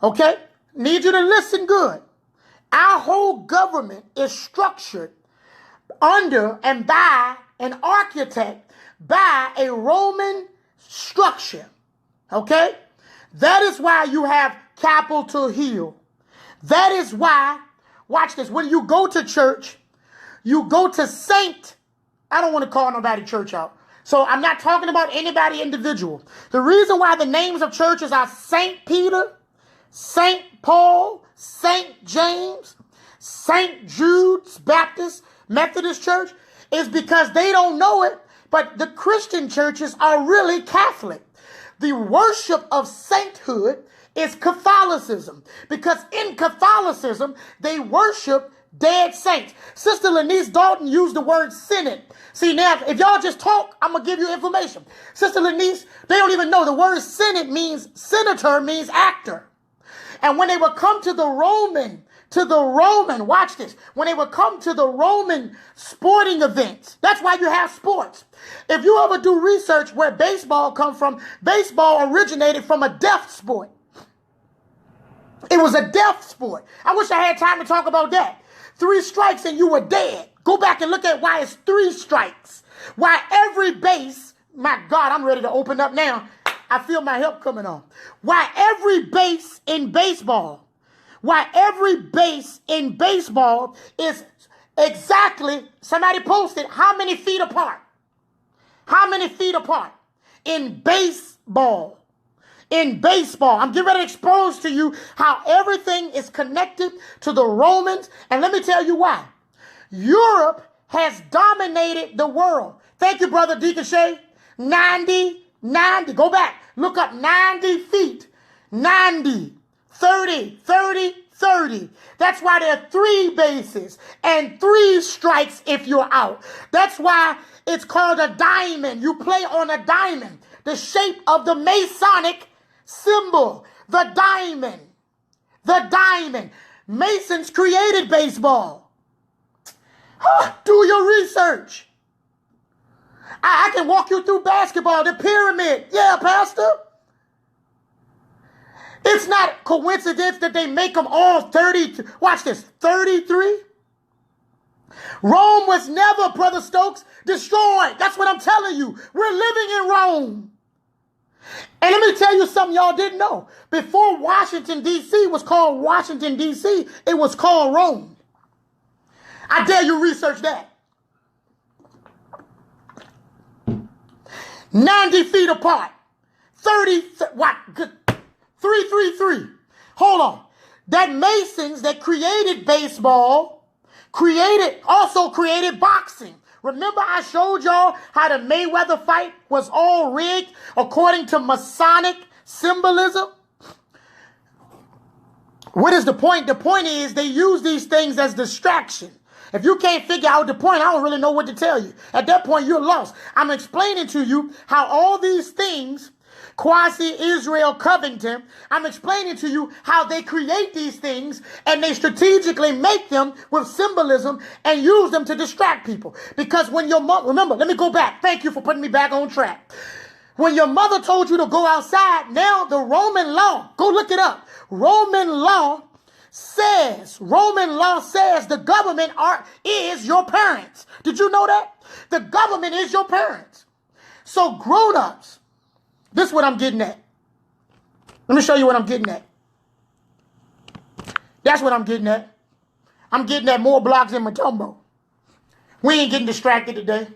Okay? Need you to listen good. Our whole government is structured under and by an architect, by a Roman structure. Okay? That is why you have Capitol Hill. That is why, watch this, when you go to church, you go to Saint, I don't want to call nobody church out. So I'm not talking about anybody individual. The reason why the names of churches are St. Peter, St. Paul, St. James, St. Jude's Baptist, Methodist Church, is because they don't know it, but the Christian churches are really Catholic. The worship of sainthood is Catholicism, because in Catholicism, they worship dead saints. Sister Lanice Dalton used the word synod. See, now, if y'all just talk, I'm going to give you information. Sister Lanice, they don't even know the word synod means, senator means actor. And when they would come to the Roman, watch this, when they would come to the Roman sporting events, that's why you have sports. If you ever do research where baseball comes from, baseball originated from a deaf sport. It was a deaf sport. I wish I had time to talk about that. 3 strikes and you were dead. Go back and look at why it's 3 strikes. Why every base, my God, I'm ready to open up now. I feel my help coming on. Why every base in baseball is exactly, somebody posted, how many feet apart? How many feet apart? In baseball. In baseball. I'm getting ready to expose to you how everything is connected to the Romans. And let me tell you why. Europe has dominated the world. Thank you, Brother Deacon Shay. 90. Go back. Look up 90 feet. 90. 30. 30. 30. That's why there are 3 bases and 3 strikes if you're out. That's why it's called a diamond. You play on a diamond. The shape of the Masonic symbol. The diamond. The diamond. Masons created baseball. Do your research. I can walk you through basketball, the pyramid. Yeah, Pastor. It's not coincidence that they make them all 30. Watch this. 33. Rome was never, Brother Stokes, destroyed. That's what I'm telling you. We're living in Rome. And let me tell you something y'all didn't know. Before Washington, D.C. was called Washington, D.C., it was called Rome. I dare you research that. 90 feet apart. 30, what? 333. Hold on. That Masons that created baseball also created boxing. Remember I showed y'all how the Mayweather fight was all rigged according to Masonic symbolism? What is the point? The point is they use these things as distraction. If you can't figure out the point, I don't really know what to tell you. At that point, you're lost. I'm explaining to you how all these things, quasi-Israel Covington, I'm explaining to you how they create these things and they strategically make them with symbolism and use them to distract people. Because when your mom, remember, let me go back. Thank you for putting me back on track. When your mother told you to go outside, now the Roman law, go look it up. Roman law says the government is your parents. Did you know that? The government is your parents. So grown-ups, this is what I'm getting at. Let me show you what I'm getting at. That's what I'm getting at. I'm getting at more blocks in Matumbo. We ain't getting distracted today.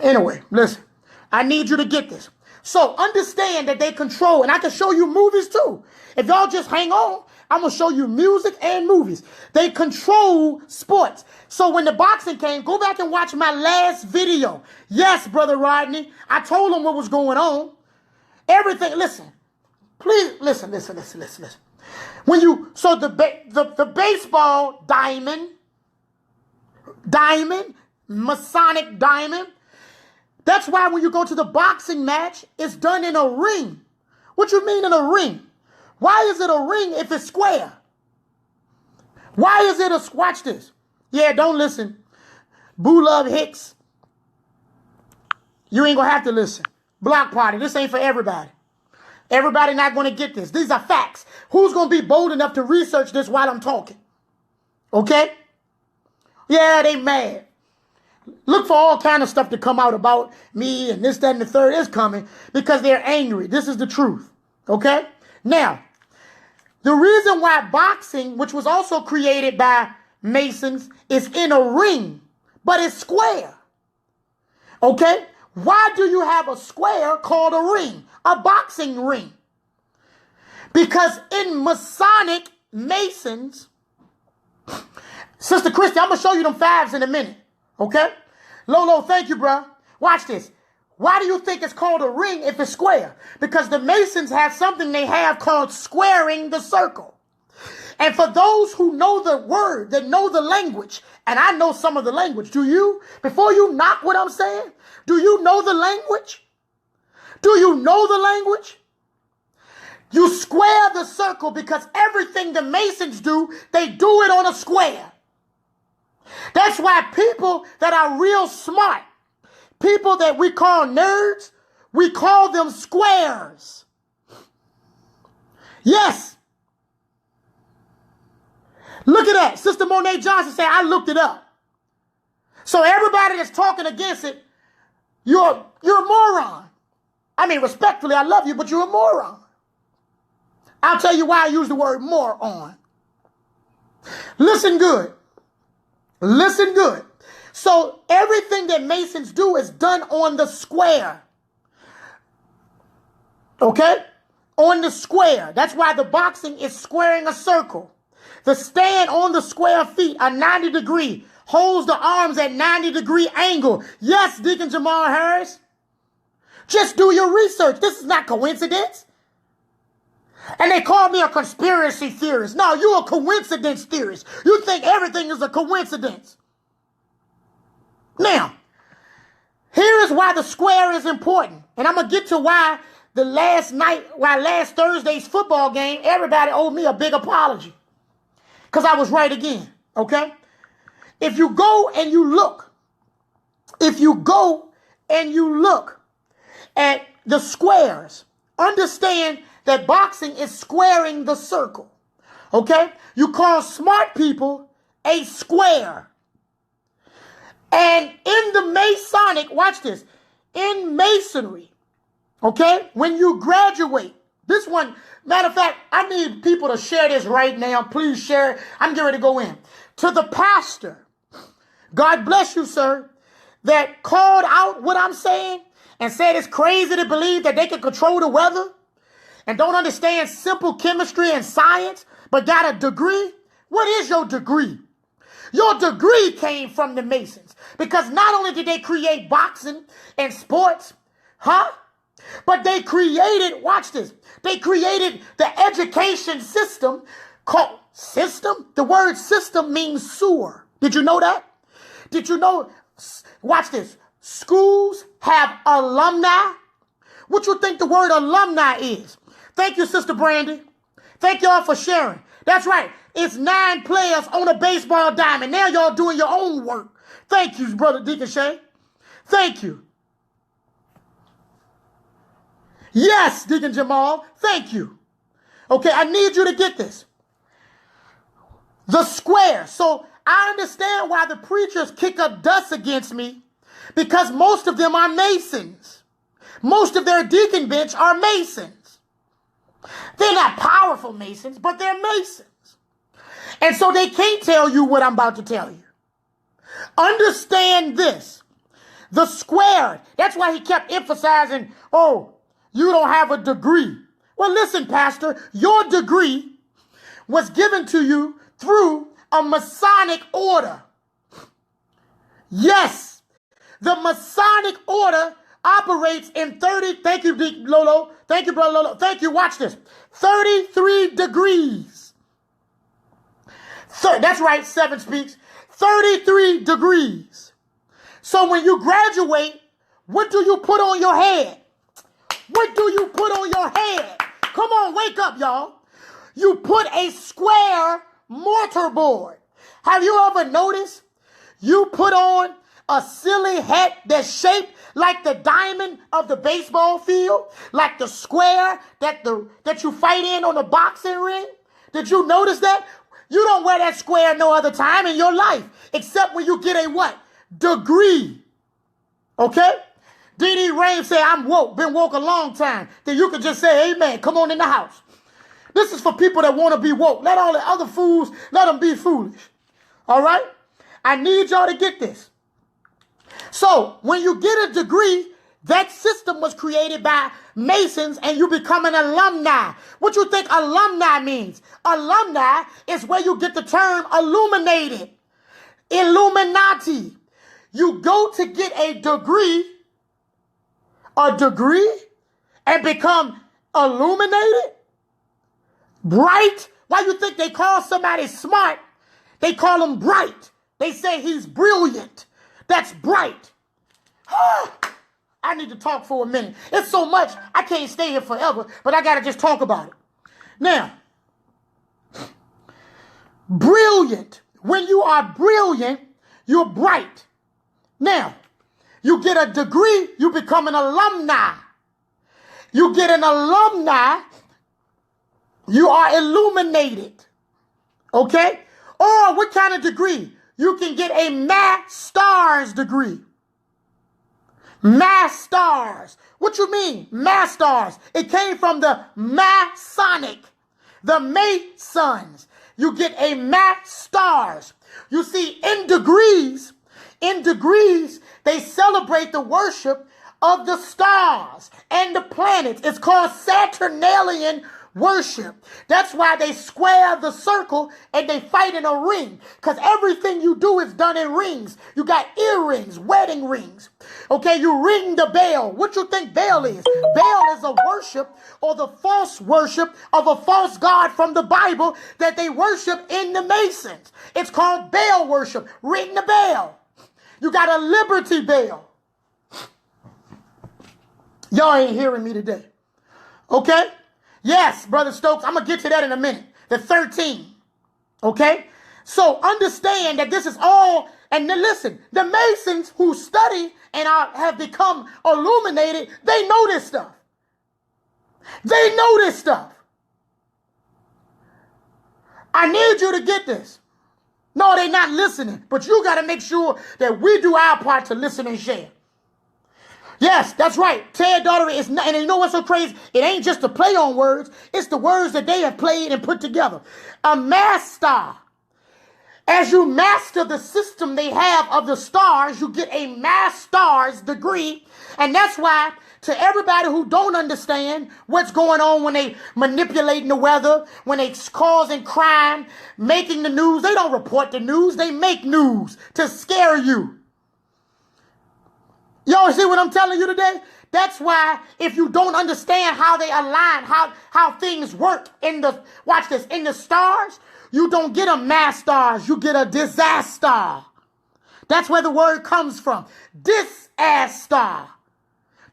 Anyway, listen. I need you to get this. So understand that they control, and I can show you movies too. If y'all just hang on, I'm going to show you music and movies. They control sports. So when the boxing came, go back and watch my last video. Yes, Brother Rodney, I told him what was going on. Everything, listen. Please, listen. So the baseball diamond, Masonic diamond, that's why when you go to the boxing match, it's done in a ring. What you mean in a ring? Why is it a ring if it's square? Why is it watch this. Yeah, don't listen. Boo Love Hicks. You ain't going to have to listen. Block party. This ain't for everybody. Everybody not going to get this. These are facts. Who's going to be bold enough to research this while I'm talking? Okay? Yeah, they mad. Look for all kind of stuff to come out about me and this, that, and the third is coming because they're angry. This is the truth. Okay? Now, the reason why boxing, which was also created by Masons, is in a ring, but it's square. Okay? Why do you have a square called a ring? A boxing ring. Because in Masonic Masons, Sister Christy, I'm going to show you them fives in a minute. Okay? Lolo, thank you, bro. Watch this. Why do you think it's called a ring if it's square? Because the Masons have something they have called squaring the circle. And for those who know the word, that know the language, and I know some of the language, do you? Before you knock what I'm saying, do you know the language? Do you know the language? You square the circle because everything the Masons do, they do it on a square. That's why people that are real smart, people that we call nerds, we call them squares. Yes. Look at that. Sister Monet Johnson said, I looked it up. So everybody that's talking against it, you're a moron. I mean, respectfully, I love you, but you're a moron. I'll tell you why I use the word moron. Listen good. Listen good. So everything that Masons do is done on the square. Okay? On the square. That's why the boxing is squaring a circle. The stand on the square feet are 90 degree, holds the arms at 90-degree angle. Yes, Deacon Jamal Harris. Just do your research. This is not coincidence. And they call me a conspiracy theorist. No, you're a coincidence theorist. You think everything is a coincidence. Now, here is why the square is important. And I'm going to get to why last Thursday's football game, everybody owed me a big apology. Because I was right again, okay? If you go and you look at the squares, understand that boxing is squaring the circle, okay? You call smart people a square. And in the Masonic, watch this, in Masonry, okay, when you graduate, this one, matter of fact, I need people to share this right now. Please share it. I'm getting ready to go in. To the pastor, God bless you, sir, that called out what I'm saying and said it's crazy to believe that they can control the weather and don't understand simple chemistry and science, but got a degree. What is your degree? Your degree came from the Masons because not only did they create boxing and sports, but they created, watch this, they created the education system called system. The word system means sewer. Did you know that? Did you know, watch this, schools have alumni? What you think the word alumni is? Thank you, Sister Brandy. Thank y'all for sharing. That's right. It's 9 players on a baseball diamond. Now y'all doing your own work. Thank you, Brother Deacon Shay. Thank you. Yes, Deacon Jamal, thank you. Okay, I need you to get this. The square. So I understand why the preachers kick up dust against me because most of them are Masons. Most of their deacon bench are Masons. They're not powerful Masons, but they're Masons. And so they can't tell you what I'm about to tell you. Understand this. The square. That's why he kept emphasizing, oh, you don't have a degree. Well, listen, Pastor, your degree was given to you through a Masonic order. Yes, the Masonic order operates in 30, thank you, Lolo, thank you, Brother Lolo, thank you, watch this, 33 degrees. That's right, 7 speaks, 33 degrees. So when you graduate, what do you put on your head? What do you put on your head? Come on, wake up, y'all. You put a square mortarboard. Have you ever noticed you put on a silly hat that's shaped like the diamond of the baseball field, like the square that you fight in on the boxing ring? Did you notice that? You don't wear that square no other time in your life, except when you get a what? Degree. Okay? D.D. Rames said, I'm woke, been woke a long time. Then you can just say, amen, come on in the house. This is for people that want to be woke. Let all the other fools, let them be foolish. All right? I need y'all to get this. So when you get a degree, That system was created by Masons, and you become an alumni. What you think alumni means? Alumni is where you get the term illuminated. Illuminati. You go to get a degree, and become illuminated, bright. Why you think they call somebody smart? They call him bright. They say he's brilliant. That's bright. I need to talk for a minute. It's so much, I can't stay here forever, but I got to just talk about it. Now, brilliant. When you are brilliant, you're bright. Now, you get a degree, you become an alumni. You get an alumni, you are illuminated. Okay? Or what kind of degree? You can get a master's degree. Masters. What you mean? Masters. It came from the Masonic, the Masons. You get a masters. You see, in degrees, they celebrate the worship of the stars and the planets. It's called Saturnalian worship. That's why they square the circle and they fight in a ring, because everything you do is done in rings. You got earrings, wedding rings. Okay, you ring the bell. What you think Baal is? Baal is a worship, or the false worship of a false god from the Bible that they worship in the Masons. It's called Baal worship. Ring the bell. You got a Liberty Bell. Y'all ain't hearing me today. Okay? Yes, Brother Stokes, I'm going to get to that in a minute. The 13. Okay? So understand that this is all, and then listen, the Masons who study and have become illuminated, they know this stuff. They know this stuff. I need you to get this. No, they're not listening, but you got to make sure that we do our part to listen and share. Yes, that's right. Ted Daughtery is not, and you know what's so crazy? It ain't just a play on words. It's the words that they have played and put together. A master. As you master the system they have of the stars, you get a master's degree. And that's why, to everybody who don't understand what's going on when they manipulating the weather, when they causing crime, making the news, they don't report the news. They make news to scare you. Y'all see what I'm telling you today? That's why if you don't understand how they align, how things work in the, watch this, in the stars, you don't get a masters, you get a disaster. That's where the word comes from. Disaster.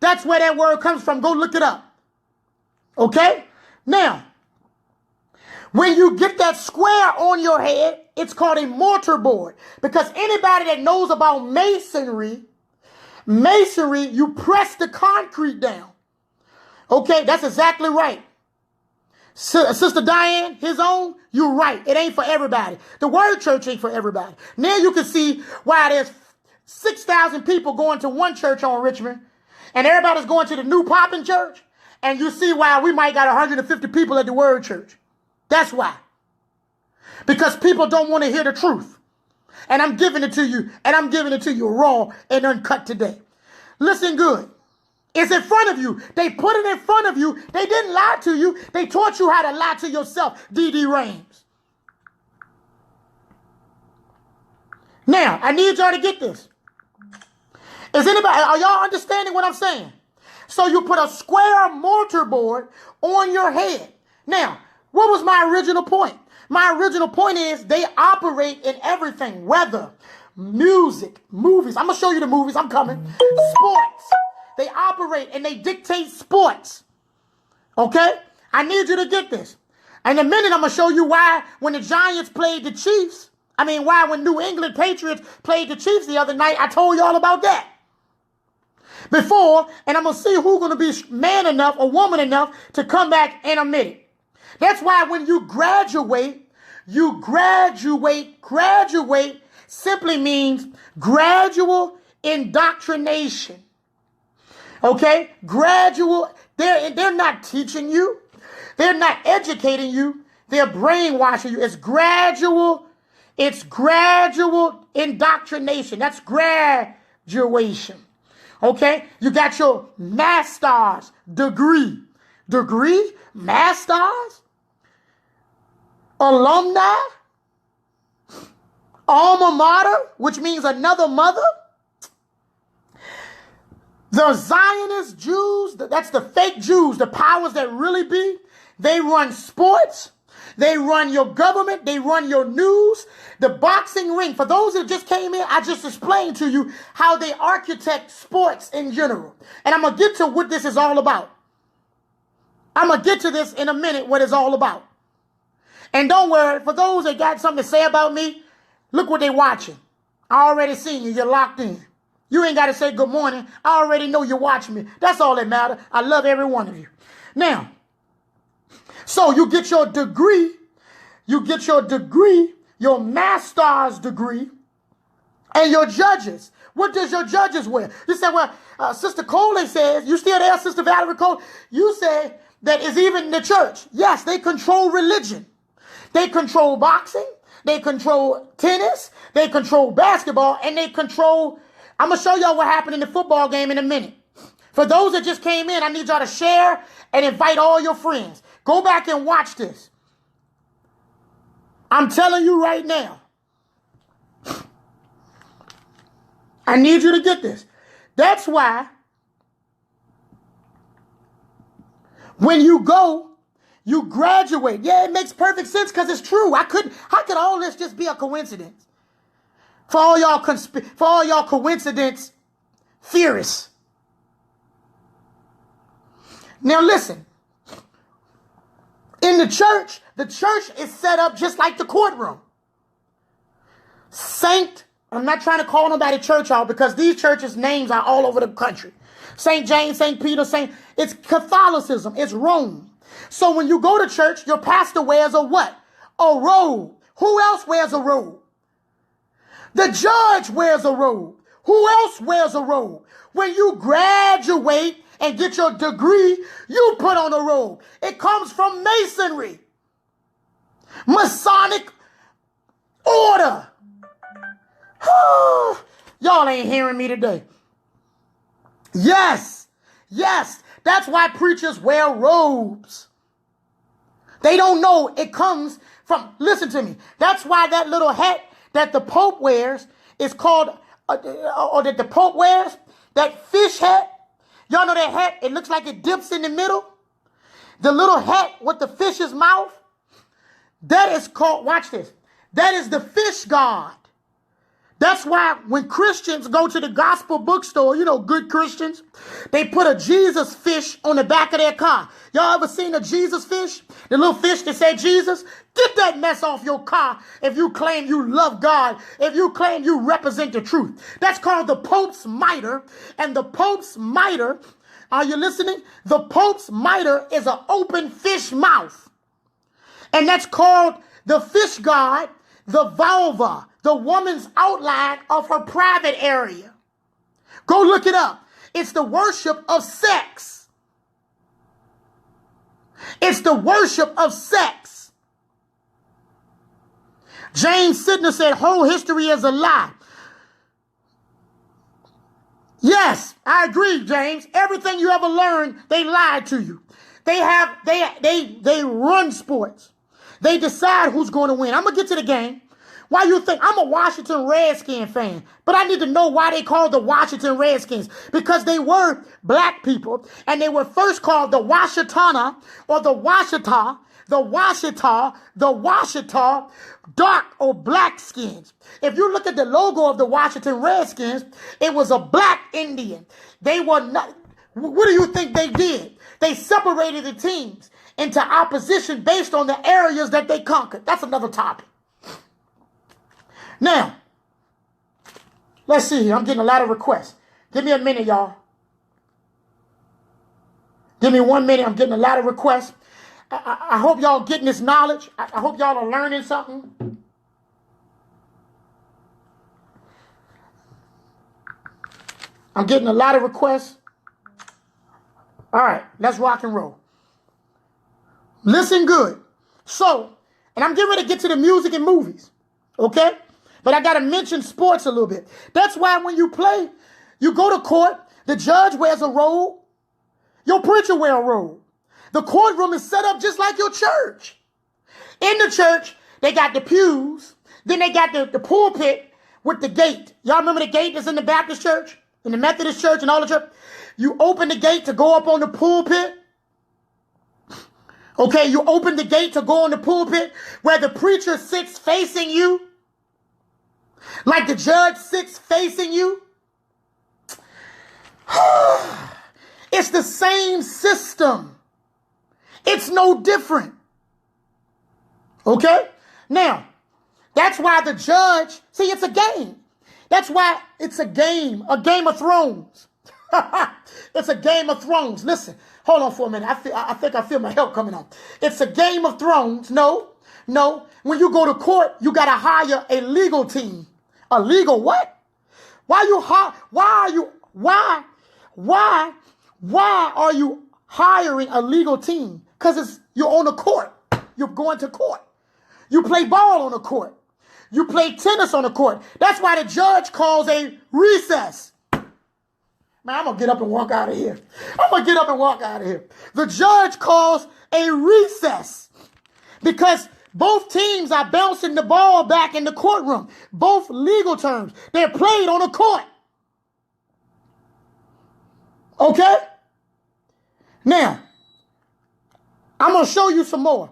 That's where that word comes from. Go look it up. Okay? Now, when you get that square on your head, it's called a mortar board. Because anybody that knows about masonry, you press the concrete down. Okay, that's exactly right. Sister Diane, his own, you're right. It ain't for everybody. The word church ain't for everybody. Now you can see why there's 6,000 people going to one church on Richmond, and everybody's going to the new popping church, and you see why we might got 150 people at the word church. That's why. Because people don't want to hear the truth. And I'm giving it to you, and I'm giving it to you raw and uncut today. Listen good. It's in front of you. They put it in front of you. They didn't lie to you. They taught you how to lie to yourself, D.D. Rames. Now, I need y'all to get this. Are y'all understanding what I'm saying? So you put a square mortar board on your head. Now, what was my original point? My original point is they operate in everything. Weather, music, movies. I'm going to show you the movies. I'm coming. Sports. They operate and they dictate sports. Okay? I need you to get this. In a minute, I'm going to show you why when the Giants played the Chiefs, why when New England Patriots played the Chiefs the other night, I told you all about that. Before, and I'm going to see who's going to be man enough or woman enough to come back in a minute. That's why when you graduate simply means gradual indoctrination. Okay? Gradual, they're not teaching you. They're not educating you. They're brainwashing you. It's gradual indoctrination. That's graduation. Okay? You got your master's degree. Degree? Master's? Alumni? Alma mater, which means another mother? The Zionist Jews, that's the fake Jews, the powers that really be, they run sports, they run your government, they run your news, the boxing ring. For those that just came in, I just explained to you how they architect sports in general. And I'm going to get to what this is all about. I'm going to get to this in a minute, what it's all about. And don't worry, for those that got something to say about me, look what they're watching. I already seen you. You're locked in. You ain't got to say good morning. I already know you're watching me. That's all that matters. I love every one of you. Now, so you get your degree. You get your degree, your master's degree, and your judges. What does your judges wear? You say, well, Sister Coley says, you still there, Sister Valerie Cole? You say that is even the church. Yes, they control religion. They control boxing. They control tennis. They control basketball. And they control... I'm going to show y'all what happened in the football game in a minute. For those that just came in, I need y'all to share and invite all your friends. Go back and watch this. I'm telling you right now. I need you to get this. That's why when you go, you graduate. Yeah, it makes perfect sense because it's true. How could all this just be a coincidence? For all y'all coincidence theorists. Now listen. In the church is set up just like the courtroom. I'm not trying to call nobody church out because these churches' names are all over the country. St. James, St. Peter, it's Catholicism. It's Rome. So when you go to church, your pastor wears a what? A robe. Who else wears a robe? The judge wears a robe. Who else wears a robe? When you graduate and get your degree, you put on a robe. It comes from Masonry. Masonic order. Y'all ain't hearing me today. Yes. That's why preachers wear robes. They don't know it comes from, listen to me. That's why that little hat that the Pope wears is called, or that the Pope wears, that fish hat. Y'all know that hat? It looks like it dips in the middle. The little hat with the fish's mouth. That is called, watch this. That is the fish god. That's why when Christians go to the gospel bookstore, good Christians, they put a Jesus fish on the back of their car. Y'all ever seen a Jesus fish? The little fish that say Jesus? Get that mess off your car if you claim you love God, if you claim you represent the truth. That's called the Pope's mitre. And the Pope's mitre, are you listening? The Pope's mitre is an open fish mouth. And that's called the fish god, the vulva, the woman's outline of her private area. Go look it up. It's the worship of sex. It's the worship of sex. James Sidner said whole history is a lie. Yes, I agree, James. Everything you ever learned, they lied to you. They run sports. They decide who's going to win. I'm going to get to the game. Why you think I'm a Washington Redskin fan, but I need to know why they called the Washington Redskins, because they were black people and they were first called the Washitana or the Washita, dark or black skins. If you look at the logo of the Washington Redskins, it was a black Indian. They were not. What do you think they did? They separated the teams into opposition based on the areas that they conquered. That's another topic. Now, let's see here. I'm getting a lot of requests. Give me a minute, y'all. Give me 1 minute. I'm getting a lot of requests. I hope y'all getting this knowledge. I hope y'all are learning something. I'm getting a lot of requests. All right, let's rock and roll. Listen good. So, and I'm getting ready to get to the music and movies. Okay? But I got to mention sports a little bit. That's why when you play, you go to court, The judge wears a robe. Your preacher wears a robe. The courtroom is set up just like your church. In the church, they got the pews. Then they got the pulpit with the gate. Y'all remember the gate that's in the Baptist church, in the Methodist church, and all the church? You open the gate to go up on the pulpit. Okay, you open the gate to go on the pulpit where the preacher sits facing you. Like the judge sits facing you. It's the same system. It's no different. Okay? Now, that's why the judge, see, it's a game. That's why it's a game of Thrones. It's a Game of Thrones. Listen, hold on for a minute. I think I feel my help coming on. It's a Game of Thrones. No. When you go to court, you got to hire a legal team. A legal what? Why are you hiring a legal team? Because you're on a court. You're going to court. You play ball on a court. You play tennis on a court. That's why the judge calls a recess. Man, I'm going to get up and walk out of here. The judge calls a recess because both teams are bouncing the ball back in the courtroom. Both legal terms. They're played on a court. Okay? Now, I'm going to show you some more.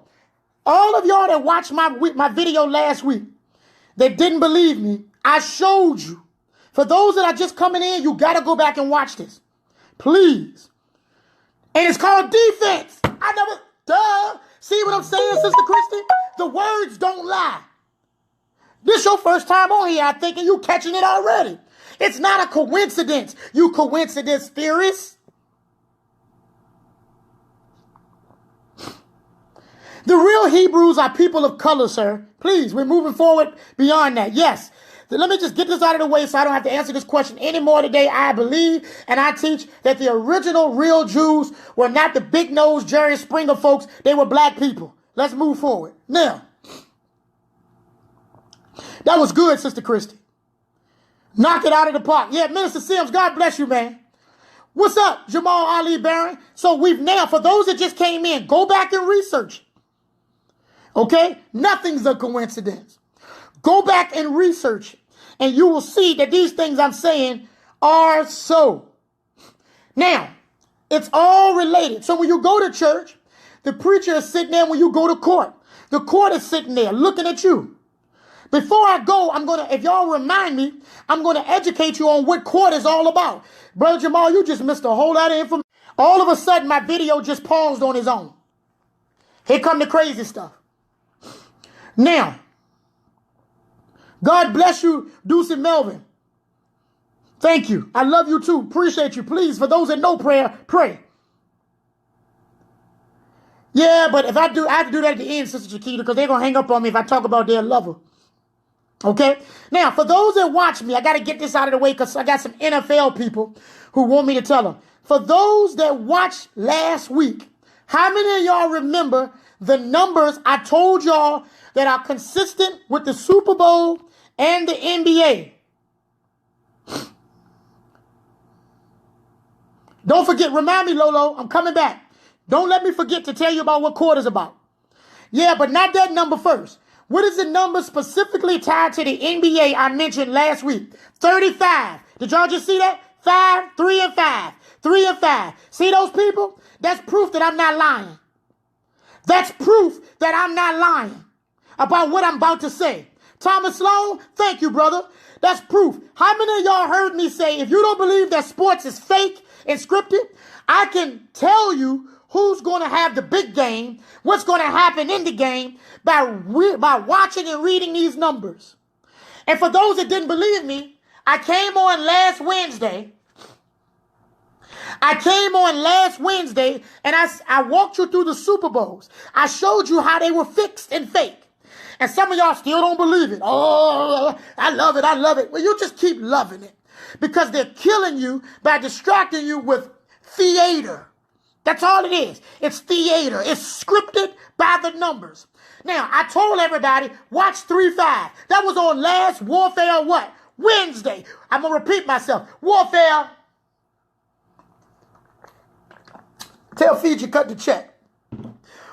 All of y'all that watched my video last week that didn't believe me, I showed you. For those that are just coming in, you got to go back and watch this. Please. And it's called defense. See what I'm saying, Sister Christy? The words don't lie. This your first time on here, I think, and you catching it already. It's not a coincidence, you coincidence theorists. The real Hebrews are people of color, sir. Please, we're moving forward beyond that. Yes. Let me just get this out of the way so I don't have to answer this question anymore today. I believe and I teach that the original real Jews were not the big-nosed Jerry Springer folks. They were black people. Let's move forward. Now, that was good, Sister Christy. Knock it out of the park. Yeah, Minister Sims, God bless you, man. What's up, Jamal Ali Barron? So we've now, for those that just came in, go back and research. Okay? Nothing's a coincidence. Go back and research it. And you will see that these things I'm saying are so. Now, it's all related. So when you go to church, the preacher is sitting there. When you go to court, the court is sitting there looking at you. Before I go, if y'all remind me, I'm going to educate you on what court is all about. Brother Jamal, you just missed a whole lot of information. All of a sudden, my video just paused on its own. Here come the crazy stuff. Now, God bless you, Deuce Melvin. Thank you. I love you too. Appreciate you. Please, for those that know prayer, pray. Yeah, but if I have to do that at the end, Sister Chiquita, because they're going to hang up on me if I talk about their lover. Okay? Now, for those that watch me, I got to get this out of the way because I got some NFL people who want me to tell them. For those that watched last week, how many of y'all remember the numbers I told y'all that are consistent with the Super Bowl and the NBA? Don't forget, remind me, Lolo, I'm coming back. Don't let me forget to tell you about what court is about. Yeah, but not that number first. What is the number specifically tied to the NBA I mentioned last week? 35. Did y'all just see that? 5, 3, and 5. 3 and 5. See those people? That's proof that I'm not lying. That's proof that I'm not lying about what I'm about to say. Thomas Sloan, thank you, brother. That's proof. How many of y'all heard me say, if you don't believe that sports is fake and scripted, I can tell you who's going to have the big game, what's going to happen in the game by watching and reading these numbers. And for those that didn't believe me, I came on last Wednesday and I walked you through the Super Bowls. I showed you how they were fixed and fake. And some of y'all still don't believe it. Oh, I love it. Well, you just keep loving it because they're killing you by distracting you with theater. That's all it is. It's theater. It's scripted by the numbers. Now, I told everybody, watch 3-5. That was on last Warfare what? Wednesday. I'm going to repeat myself. Warfare Tell Fiji cut the check.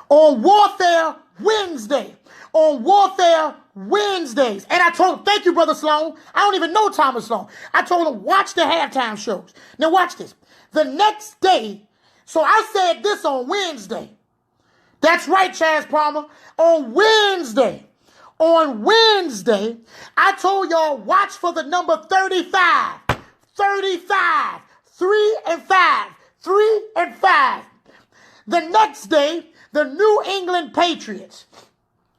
On Warfare Wednesday. On Warfare Wednesdays. And I told him, thank you, Brother Sloan. I don't even know Thomas Sloan. I told him, watch the halftime shows. Now watch this. The next day, so I said this on Wednesday. That's right, Chaz Palmer. On Wednesday, I told y'all, watch for the number 35. 35. 3 and 5. 3 and 5. The next day, the New England Patriots.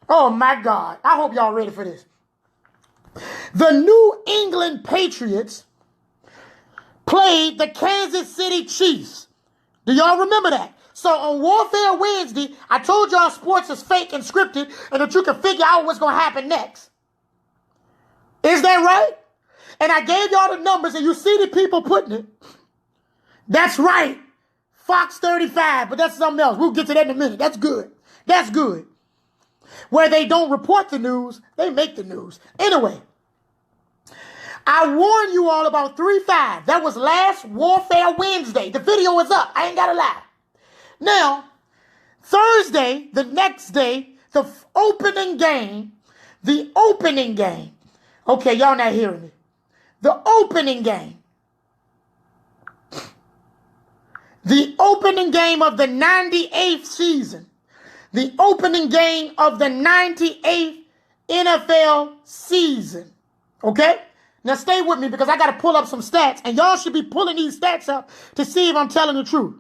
Oh, my God. I hope y'all ready for this. The New England Patriots played the Kansas City Chiefs. Do y'all remember that? So on Warfare Wednesday, I told y'all sports is fake and scripted and that you can figure out what's going to happen next. Is that right? And I gave y'all the numbers and you see the people putting it. That's right. Fox 35, but that's something else. We'll get to that in a minute. That's good. That's good. Where they don't report the news, they make the news. Anyway, I warned you all about 3-5. That was last Warfare Wednesday. The video is up. I ain't got to lie. Now, Thursday, the next day, the opening game. Okay, y'all not hearing me. The opening game. The opening game of the 98th season. The opening game of the 98th NFL season. Okay? Now stay with me because I got to pull up some stats. And y'all should be pulling these stats up to see if I'm telling the truth.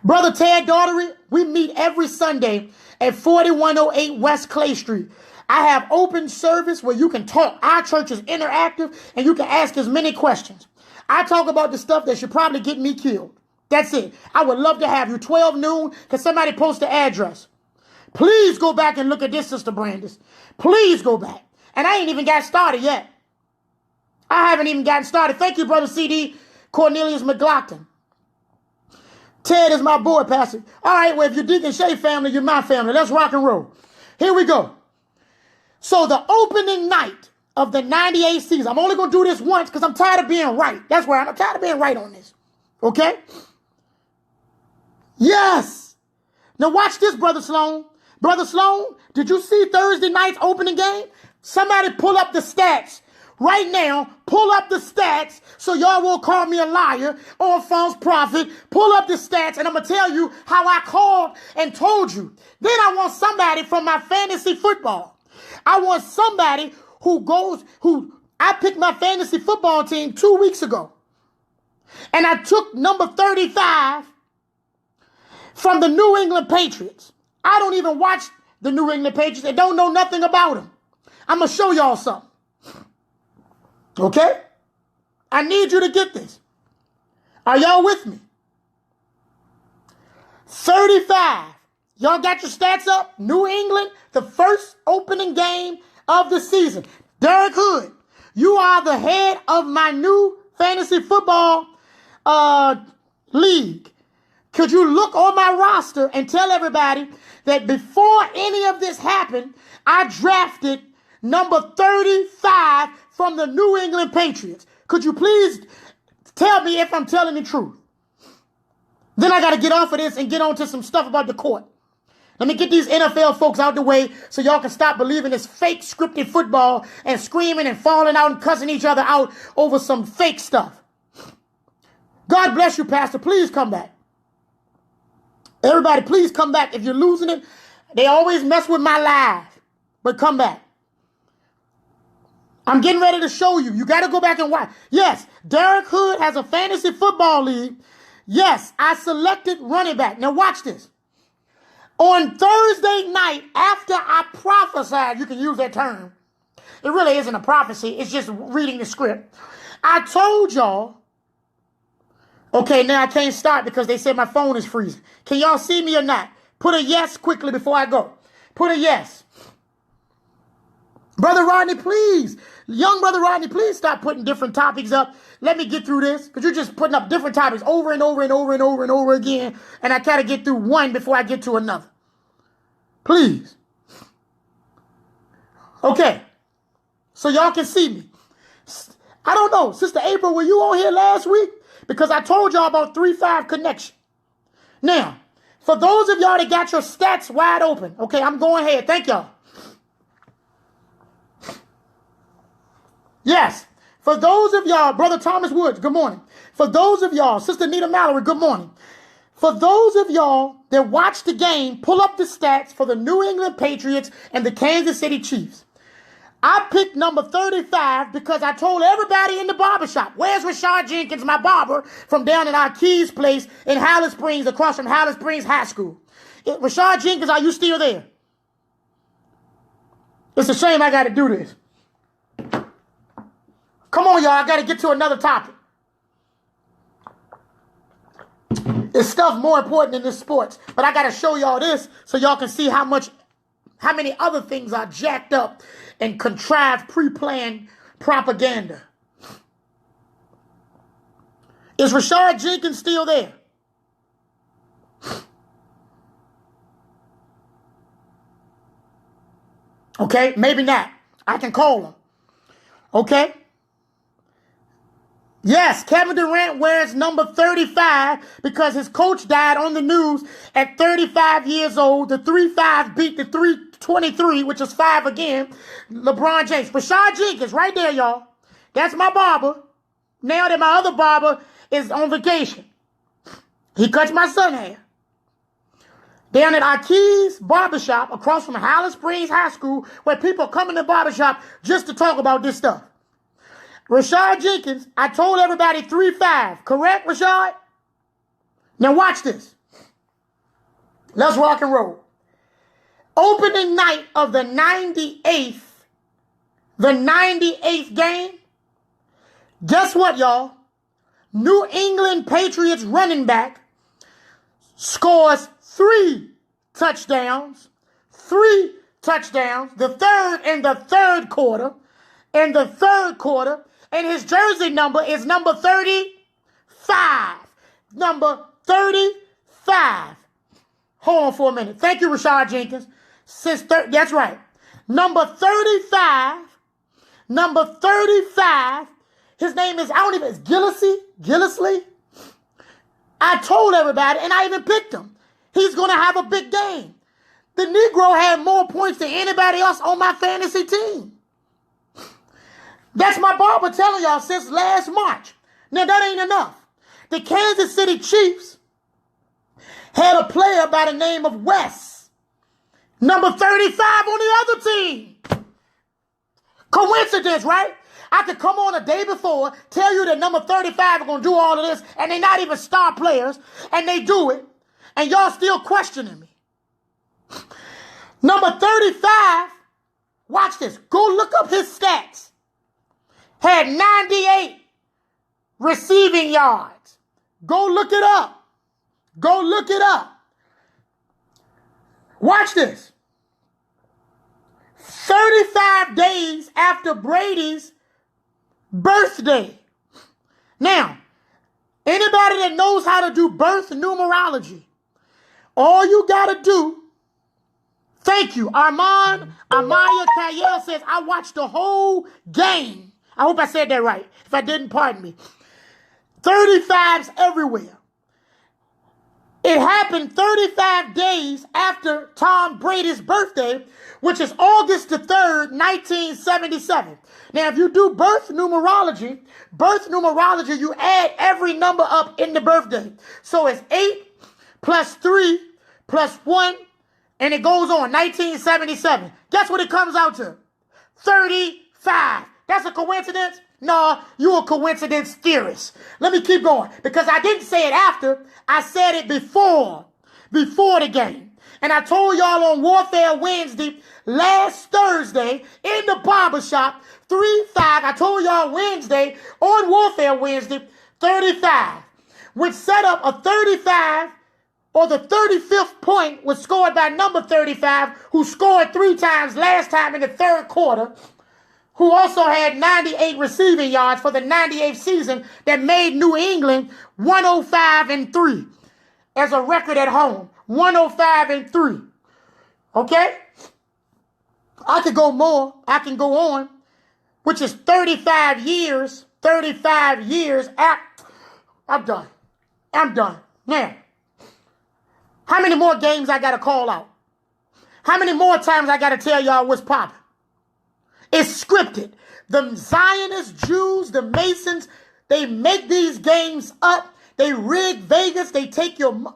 Brother Ted Daughtery, we meet every Sunday at 4108 West Clay Street. I have open service where you can talk. Our church is interactive and you can ask as many questions. I talk about the stuff that should probably get me killed. That's it. I would love to have you 12 noon. Can somebody post the address? Please go back and look at this, Sister Brandis. Please go back. And I ain't even got started yet. I haven't even gotten started. Thank you, Brother CD Cornelius McLaughlin. Ted is my boy, Pastor. All right, well, if you're Deacon Shea family, you're my family. Let's rock and roll. Here we go. So the opening night of the 98 season, I'm only going to do this once because I'm tired of being right. That's where I'm tired of being right on this. Okay? Yes. Now watch this, Brother Sloan. Brother Sloan, did you see Thursday night's opening game? Somebody pull up the stats. Right now, pull up the stats so y'all won't call me a liar or a false prophet. Pull up the stats and I'm going to tell you how I called and told you. Then I want somebody from my fantasy football. I want somebody I picked my fantasy football team 2 weeks ago. And I took number 35 from the New England Patriots. I don't even watch the New England Patriots and don't know nothing about them. I'm going to show y'all something. Okay? I need you to get this. Are y'all with me? 35. Y'all got your stats up? New England, the first opening game of the season. Derek Hood, you are the head of my new fantasy football league. Could you look on my roster and tell everybody that before any of this happened, I drafted number 35 from the New England Patriots. Could you please tell me if I'm telling the truth? Then I got to get off of this and get on to some stuff about the court. Let me get these NFL folks out the way so y'all can stop believing this fake scripted football and screaming and falling out and cussing each other out over some fake stuff. God bless you, Pastor. Please come back. Everybody, please come back. If you're losing it, they always mess with my live. But come back. I'm getting ready to show you. You got to go back and watch. Yes, Derek Hood has a fantasy football league. Yes, I selected running back. Now watch this. On Thursday night, after I prophesied, you can use that term. It really isn't a prophecy. It's just reading the script. I told y'all. Okay, now I can't start because they said my phone is freezing. Can y'all see me or not? Put a yes quickly before I go. Put a yes. Brother Rodney, please. Young Brother Rodney, please stop putting different topics up. Let me get through this. Because you're just putting up different topics over and over and over and over and over again. And I try to get through one before I get to another. Please. Okay. So y'all can see me. I don't know. Sister April, were you on here last week? Because I told y'all about 3-5 connection. Now, for those of y'all that got your stats wide open, okay, I'm going ahead. Thank y'all. Yes. For those of y'all, Brother Thomas Woods, good morning. For those of y'all, Sister Nita Mallory, good morning. For those of y'all that watch the game, pull up the stats for the New England Patriots and the Kansas City Chiefs. I picked number 35 because I told everybody in the barbershop, where's Rashard Jenkins, my barber, from down at our Keys place in Howard Springs, across from Howard Springs High School. Rashard Jenkins, are you still there? It's a shame I got to do this. Come on, y'all, I got to get to another topic. It's stuff more important than this sports, but I got to show y'all this so y'all can see how many other things are jacked up and contrived, pre-planned propaganda. Is Rashard Jenkins still there? Okay, maybe not. I can call him. Okay? Yes, Kevin Durant wears number 35 because his coach died on the news at 35 years old. The 3-5 beat the 3-23, which is 5 again. LeBron James. Rashard Jenkins, right there, y'all. That's my barber. Now that my other barber is on vacation. He cuts my son hair. Down at our Keys barbershop across from Howard Springs High School, where people come in the barbershop just to talk about this stuff. Rashard Jenkins, I told everybody 3-5. Correct, Rashard? Now watch this. Let's rock and roll. Opening night of the 98th game. Guess what, y'all? New England Patriots running back scores 3 touchdowns. 3 touchdowns. The third in the third quarter. And his jersey number is number 35. Number 35. Hold on for a minute. Thank you, Rashard Jenkins. That's right. Number 35. Number 35. His name is, it's Gillisley. I told everybody, and I even picked him. He's going to have a big game. The Negro had more points than anybody else on my fantasy team. That's my barber telling y'all since last March. Now, that ain't enough. The Kansas City Chiefs had a player by the name of Wes, number 35 on the other team. Coincidence, right? I could come on a day before, tell you that number 35 are going to do all of this, and they're not even star players, and they do it, and y'all still questioning me. Number 35, watch this. Go look up his stats. Had 98 receiving yards. Go look it up. Go look it up. Watch this. 35 days after Brady's birthday. Now, anybody that knows how to do birth numerology, all you got to do, thank you, Amaya Kayel says, I watched the whole game. I hope I said that right. If I didn't, pardon me. 35s everywhere. It happened 35 days after Tom Brady's birthday, which is August the 3rd, 1977. Now, if you do birth numerology, you add every number up in the birthday. So it's 8 plus 3 plus 1, and it goes on, 1977. Guess what it comes out to? 35. That's a coincidence? No, you're a coincidence theorist. Let me keep going, because I didn't say it after. I said it before the game. And I told y'all on Warfare Wednesday, last Thursday, in the barbershop, 3-5. I told y'all Wednesday, on Warfare Wednesday, 35. Which set up a 35, or the 35th point was scored by number 35, who scored 3 times last time in the third quarter, who also had 98 receiving yards for the 98th season that made New England 105-3 as a record at home. 105-3. Okay? I could go more. I can go on, which is 35 years. 35 years. I'm done. Now, How many more games I got to call out? How many more times I got to tell y'all what's popping? It's scripted. The Zionists, Jews, the Masons, they make these games up. They rig Vegas. They take your...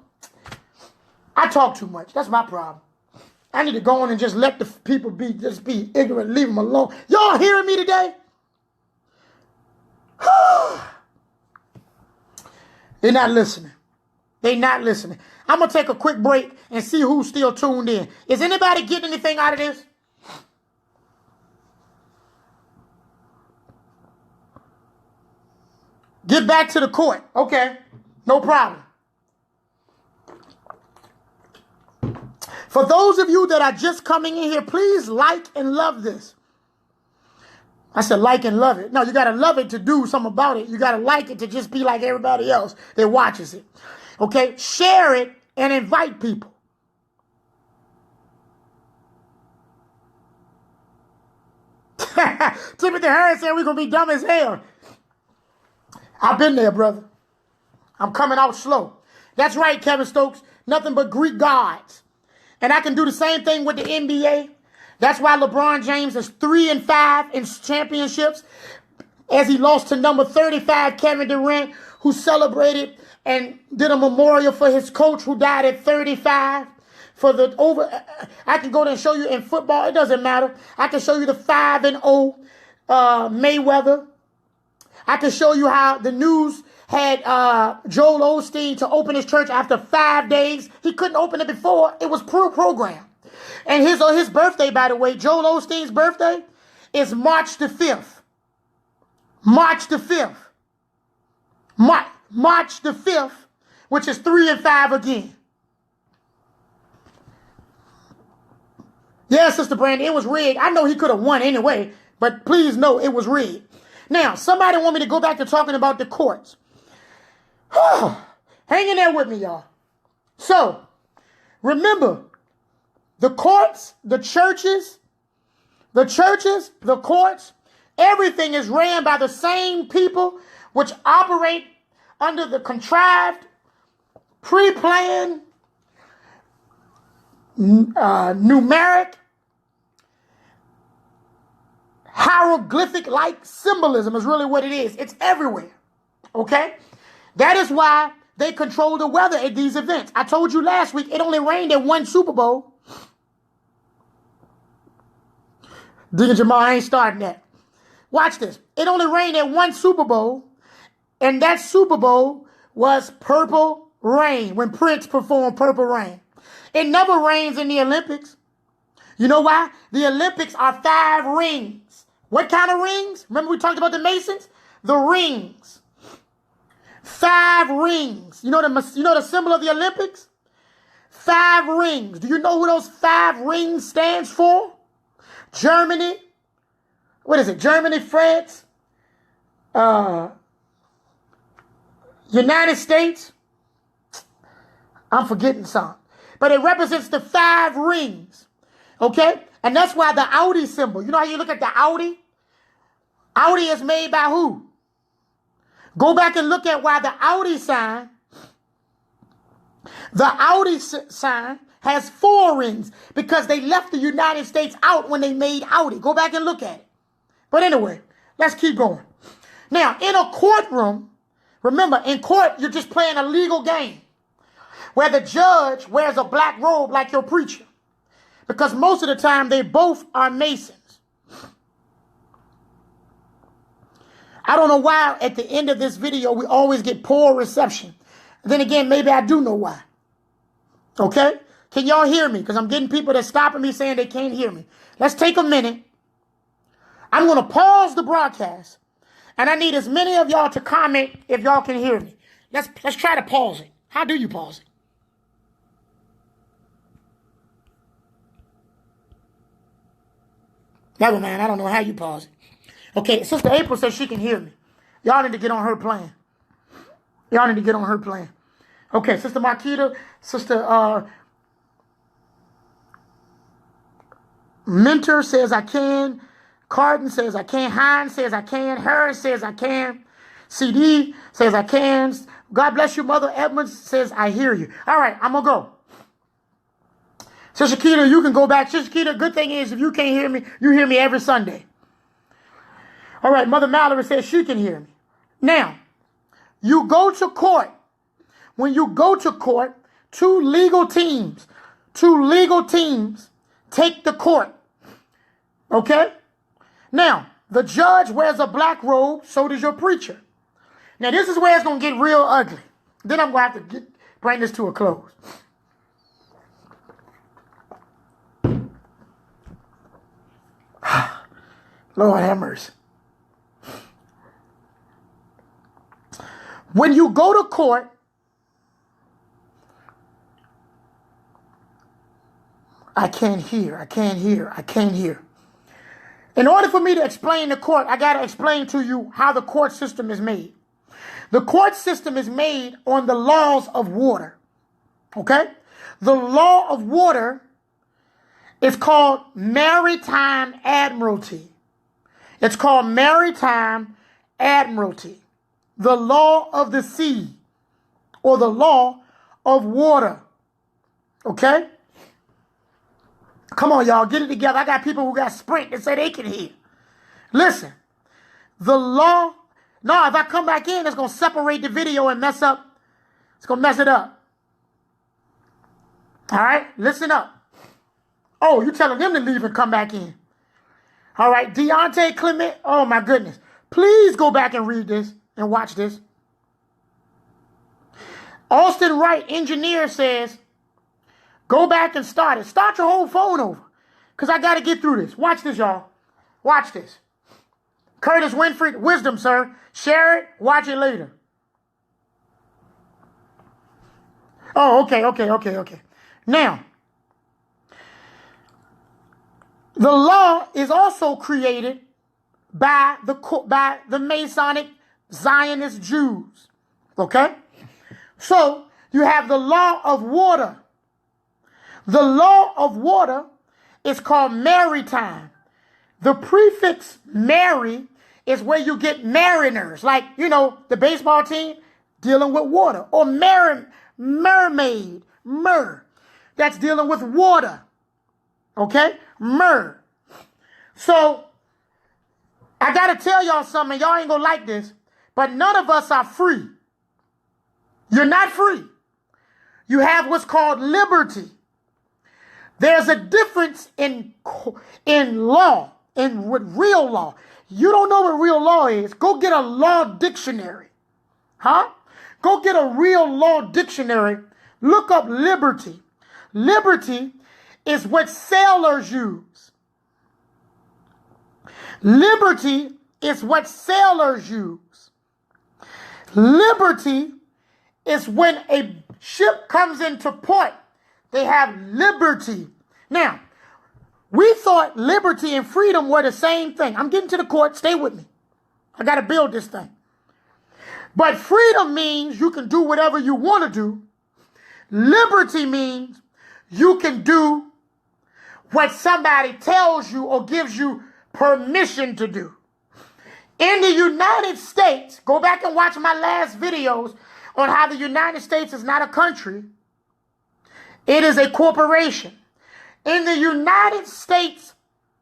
I talk too much. That's my problem. I need to go on and just let the people be ignorant. Leave them alone. Y'all hearing me today? They're not listening. They're not listening. I'm going to take a quick break and see who's still tuned in. Is anybody getting anything out of this? Get back to the court. Okay. No problem. For those of you that are just coming in here, please like and love this. I said like and love it. No, you got to love it to do something about it. You got to like it to just be like everybody else that watches it. Okay? Share it and invite people. Timothy Harris said we're going to be dumb as hell. I've been there, brother. I'm coming out slow. That's right, Kevin Stokes. Nothing but Greek gods. And I can do the same thing with the NBA. That's why LeBron James is 3-5 in championships, as he lost to number 35, Kevin Durant, who celebrated and did a memorial for his coach who died at 35. I can go there and show you in football. It doesn't matter. I can show you the 5-0 Mayweather. I can show you how the news had Joel Osteen to open his church after 5 days. He couldn't open it before. It was programmed. And his birthday, by the way, Joel Osteen's birthday is March the 5th. March the 5th. March the 5th, which is 3-5 again. Yeah, Sister Brandy, it was rigged. I know he could have won anyway, but please know it was rigged. Now, somebody want me to go back to talking about the courts. Hang in there with me, y'all. So, remember, the courts, the churches, the courts, everything is ran by the same people which operate under the contrived, pre-planned, numeric, hieroglyphic-like symbolism is really what it is. It's everywhere. Okay? That is why they control the weather at these events. I told you last week it only rained at one Super Bowl. Deacon Jamal, I ain't starting that. Watch this. It only rained at one Super Bowl, and that Super Bowl was Purple Rain, when Prince performed Purple Rain. It never rains in the Olympics. You know why? The Olympics are 5 rings. What kind of rings? Remember we talked about the Masons? The rings. 5 rings. You know the symbol of the Olympics? 5 rings. Do you know who those 5 rings stands for? Germany. What is it? Germany, France, United States. I'm forgetting some. But it represents the 5 rings. Okay? And that's why the Audi symbol. You know how you look at the Audi? Audi is made by who? Go back and look at why the Audi sign has 4 rings, because they left the United States out when they made Audi. Go back and look at it. But anyway, let's keep going. Now, in a courtroom, remember, in court, you're just playing a legal game where the judge wears a black robe like your preacher, because most of the time they both are Masons. I don't know why at the end of this video we always get poor reception. Then again, maybe I do know why. Okay? Can y'all hear me? Because I'm getting people that's stopping me saying they can't hear me. Let's take a minute. I'm going to pause the broadcast, and I need as many of y'all to comment if y'all can hear me. Let's try to pause it. How do you pause it? Never mind. I don't know how you pause it. Okay, Sister April says she can hear me. Y'all need to get on her plan. Y'all need to get on her plan. Okay, Sister Marquita, Sister Mentor says I can. Carden says I can. Hines says I can. Harris says I can. CD says I can. God bless you, Mother Edmonds says I hear you. All right, I'm going to go. Sister Keita, you can go back. Sister Keita, good thing is if you can't hear me, you hear me every Sunday. All right, Mother Mallory says she can hear me. Now, you go to court. When you go to court, two legal teams take the court. Okay? Now, the judge wears a black robe, so does your preacher. Now, this is where it's going to get real ugly. Then I'm going to have to bring this to a close. Lord have mercy. When you go to court, I can't hear. In order for me to explain the court, I got to explain to you how the court system is made. The court system is made on the laws of water. Okay? The law of water is called maritime admiralty. It's called maritime admiralty. The law of the sea or the law of water. Okay? Come on, y'all, get it together. I got people who got Sprint that say they can hear. Listen, the law, no, if I come back in, it's going to separate the video and mess up. It's going to mess it up. All right, listen up. Oh, you telling them to leave and come back in. All right, Deontay Clement, oh my goodness. Please go back and read this and watch this. Austin Wright, engineer, says, go back and start it. Start your whole phone over. Because I got to get through this. Watch this, y'all. Watch this. Curtis Winfrey, wisdom, sir. Share it. Watch it later. Oh, okay. Now, the law is also created by the Masonic Zionist Jews. Okay? So, you have the law of water. The law of water is called maritime. The prefix Mary is where you get mariners, like, you know, the baseball team dealing with water. Or mermaid, that's dealing with water. Okay? So, I got to tell y'all something. Y'all ain't going to like this, but none of us are free. You're not free. You have what's called liberty. There's a difference in law, with real law. You don't know what real law is. Go get a law dictionary. Go get a real law dictionary. Look up liberty. Liberty is what sailors use. Liberty is what sailors use. Liberty is when a ship comes into port. They have liberty. Now, we thought liberty and freedom were the same thing. I'm getting to the court. Stay with me. I got to build this thing. But freedom means you can do whatever you want to do. Liberty means you can do what somebody tells you or gives you permission to do. In the United States, go back and watch my last videos on how the United States is not a country. It is a corporation. In the United States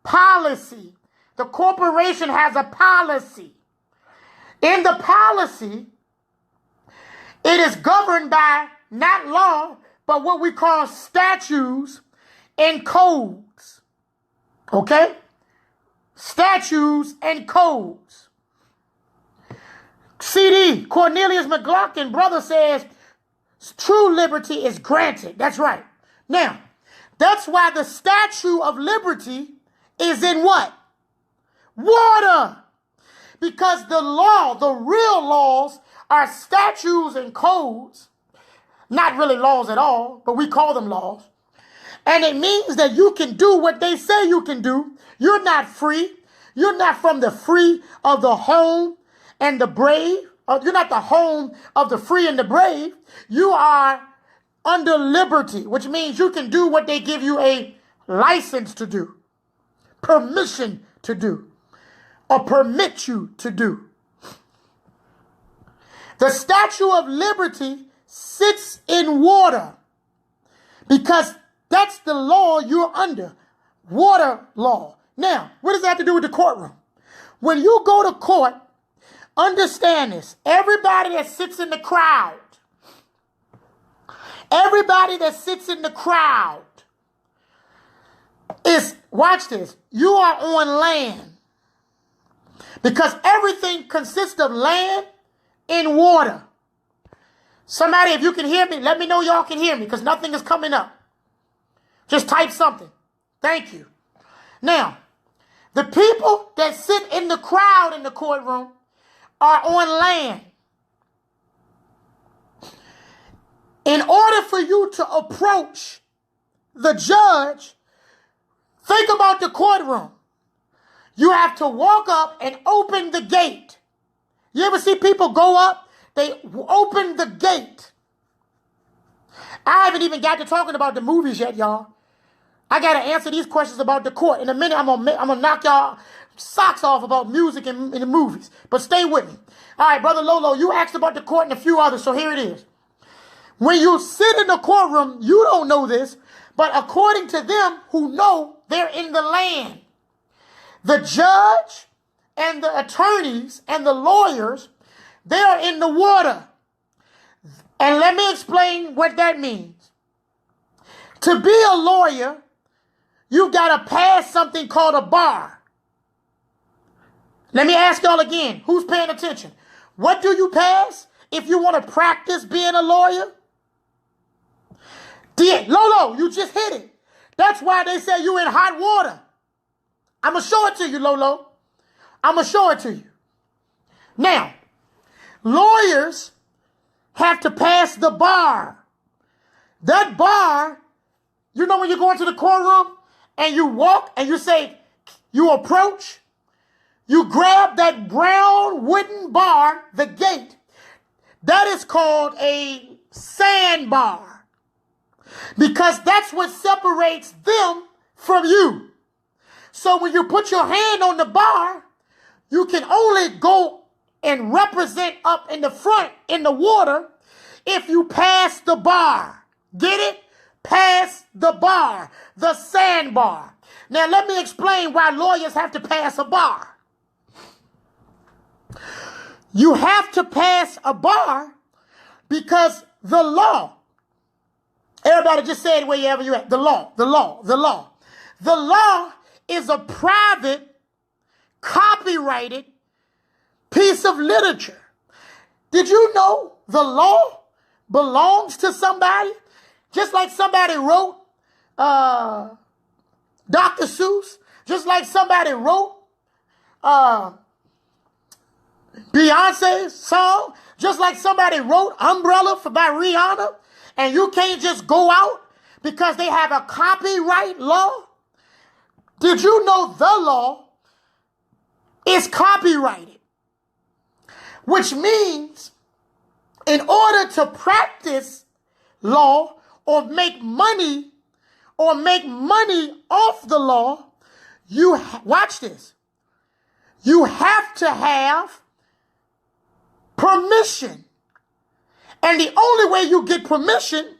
policy, the corporation has a policy. In the policy, it is governed by not law, but what we call statutes and codes. Okay? Statutes and codes. CD, Cornelius McLaughlin, brother, says, true liberty is granted. That's right. Now, that's why the Statue of Liberty is in what? Water. Because the law, the real laws, are statutes and codes. Not really laws at all, but we call them laws. And it means that you can do what they say you can do. You're not free. You're not from the free of the home and the brave. You're not the home of the free and the brave. You are under liberty, which means you can do what they give you a license to do, permission to do, or permit you to do. The Statue of Liberty sits in water because That's the law you're under. Water law. Now, what does that have to do with the courtroom? When you go to court, understand this. Everybody that sits in the crowd, is, watch this, you are on land. Because everything consists of land and water. Somebody, if you can hear me, let me know y'all can hear me, because nothing is coming up. Just type something. Thank you. Now, the people that sit in the crowd in the courtroom are on land. In order for you to approach the judge, think about the courtroom. You have to walk up and open the gate. You ever see people go up? They open the gate. I haven't even got to talking about the movies yet, y'all. I got to answer these questions about the court. In a minute, I'm gonna knock y'all socks off about music in the movies. But stay with me. All right, Brother Lolo, you asked about the court and a few others, so here it is. When you sit in the courtroom, you don't know this, but according to them who know, they're in the land. The judge and the attorneys and the lawyers, they are in the water. And let me explain what that means. To be a lawyer, you got to pass something called a bar. Let me ask y'all again, who's paying attention? What do you pass if you want to practice being a lawyer? Lolo, you just hit it. That's why they say you in hot water. I'm going to show it to you, Lolo. I'm going to show it to you. Now, lawyers have to pass the bar. That bar, you know when you go into the courtroom and you walk and you say, you approach, you grab that brown wooden bar, the gate. That is called a sandbar. Because that's what separates them from you. So when you put your hand on the bar, you can only go and represent up in the front in the water if you pass the bar. Get it? Pass the bar, the sandbar. Now let me explain why lawyers have to pass a bar. You have to pass a bar because the law, everybody just say it wherever you're at, the law. The law is a private, copyrighted piece of literature. Did you know the law belongs to somebody? Just like somebody wrote Dr. Seuss, just like somebody wrote Beyonce's song, just like somebody wrote Umbrella by Rihanna, and you can't just go out because they have a copyright law. Did you know the law is copyrighted? Which means in order to practice law or make money off the law, watch this. You have to have permission. And the only way you get permission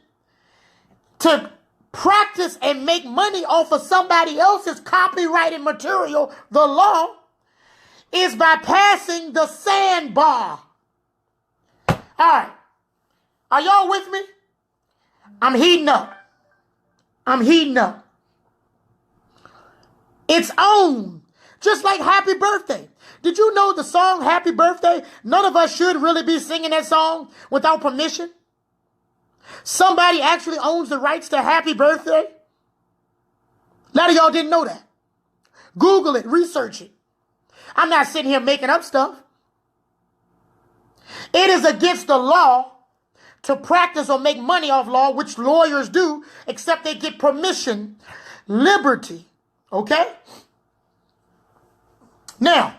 to practice and make money off of somebody else's copyrighted material, the law, is by passing the sandbar. All right. Are y'all with me? I'm heating up. It's on. Just like Happy Birthday. Did you know the song Happy Birthday? None of us should really be singing that song without permission. Somebody actually owns the rights to Happy Birthday. A lot of y'all didn't know that. Google it, research it. I'm not sitting here making up stuff. It is against the law to practice or make money off law, which lawyers do, except they get permission, liberty. Okay? Now,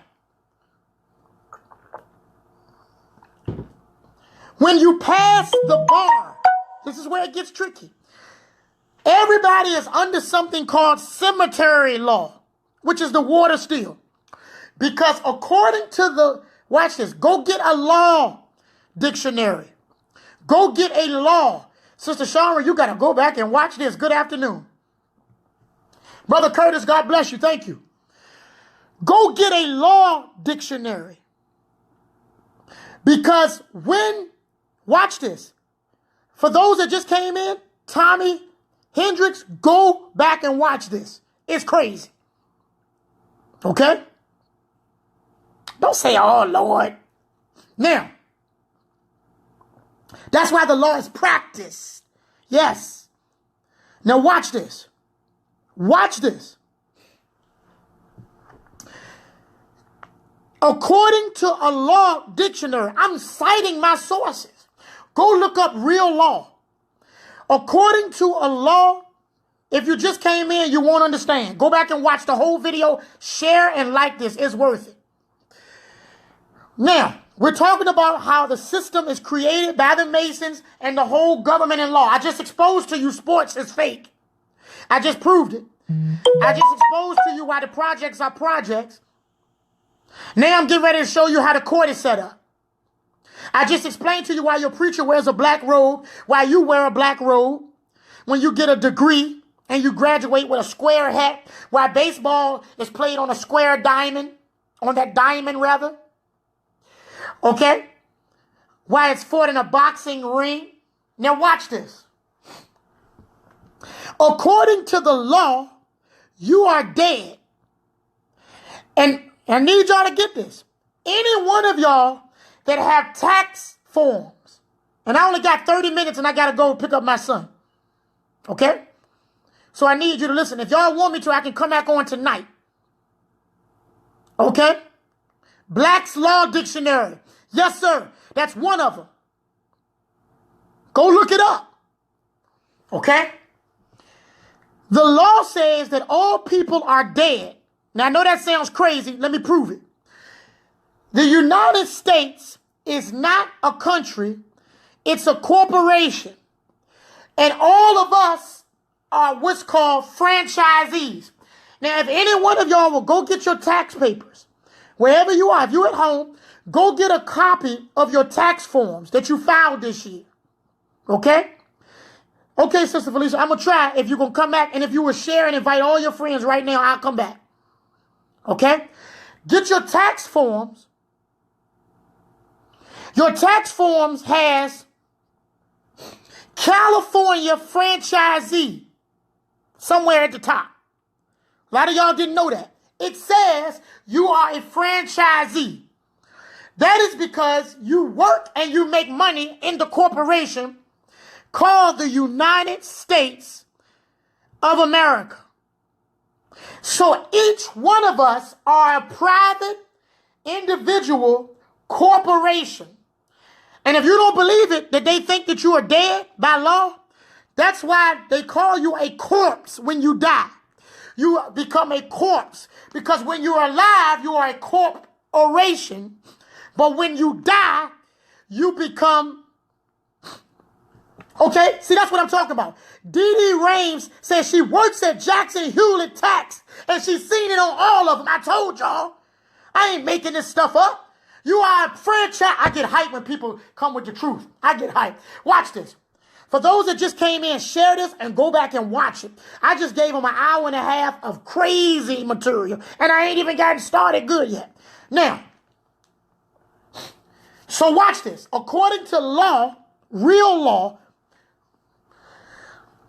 when you pass the bar, this is where it gets tricky. Everybody is under something called cemetery law, which is the water still. Because according to watch this, go get a law dictionary. Go get a law. Sister Shara, you got to go back and watch this. Good afternoon. Brother Curtis, God bless you. Thank you. Go get a law dictionary. Because watch this. For those that just came in, Tommy Hendricks, go back and watch this. It's crazy. Okay? Don't say, oh, Lord. Now, that's why the law is practiced. Yes. Now watch this. Watch this. According to a law dictionary, I'm citing my sources. Go look up real law. According to a law, if you just came in, you won't understand. Go back and watch the whole video. Share and like this. It's worth it. Now, we're talking about how the system is created by the Masons and the whole government and law. I just exposed to you sports is fake. I just proved it. I just exposed to you why the projects are projects. Now I'm getting ready to show you how the court is set up. I just explained to you why your preacher wears a black robe, why you wear a black robe, when you get a degree and you graduate with a square hat, why baseball is played on a square diamond, on that diamond rather. Okay? Why it's fought in a boxing ring. Now watch this. According to the law, you are dead. And I need y'all to get this. Any one of y'all that have tax forms, and I only got 30 minutes and I got to go pick up my son. Okay? So I need you to listen. If y'all want me to, I can come back on tonight. Okay? Black's Law Dictionary. Yes, sir. That's one of them. Go look it up. Okay? The law says that all people are dead. Now, I know that sounds crazy. Let me prove it. The United States is not a country. It's a corporation. And all of us are what's called franchisees. Now, if any one of y'all will go get your tax papers, wherever you are, if you're at home, go get a copy of your tax forms that you filed this year. Okay? Okay, Sister Felicia, I'm going to try if you're going to come back. And if you will share and invite all your friends right now, I'll come back. Okay? Get your tax forms. Your tax forms has California franchisee somewhere at the top. A lot of y'all didn't know that. It says you are a franchisee. That is because you work and you make money in the corporation called the United States of America. So each one of us are a private, individual corporation. And if you don't believe it, that they think that you are dead by law, that's why they call you a corpse when you die. You become a corpse because when you're alive, you are a corporation. But when you die, you become... Okay, see, that's what I'm talking about. Dee Dee Rames says she works at Jackson Hewlett Tax, and she's seen it on all of them. I told y'all, I ain't making this stuff up. You are a franchise. I get hyped when people come with the truth. I get hyped. Watch this. For those that just came in, share this and go back and watch it. I just gave them an hour and a half of crazy material, and I ain't even gotten started good yet. Now, so watch this. According to law, real law,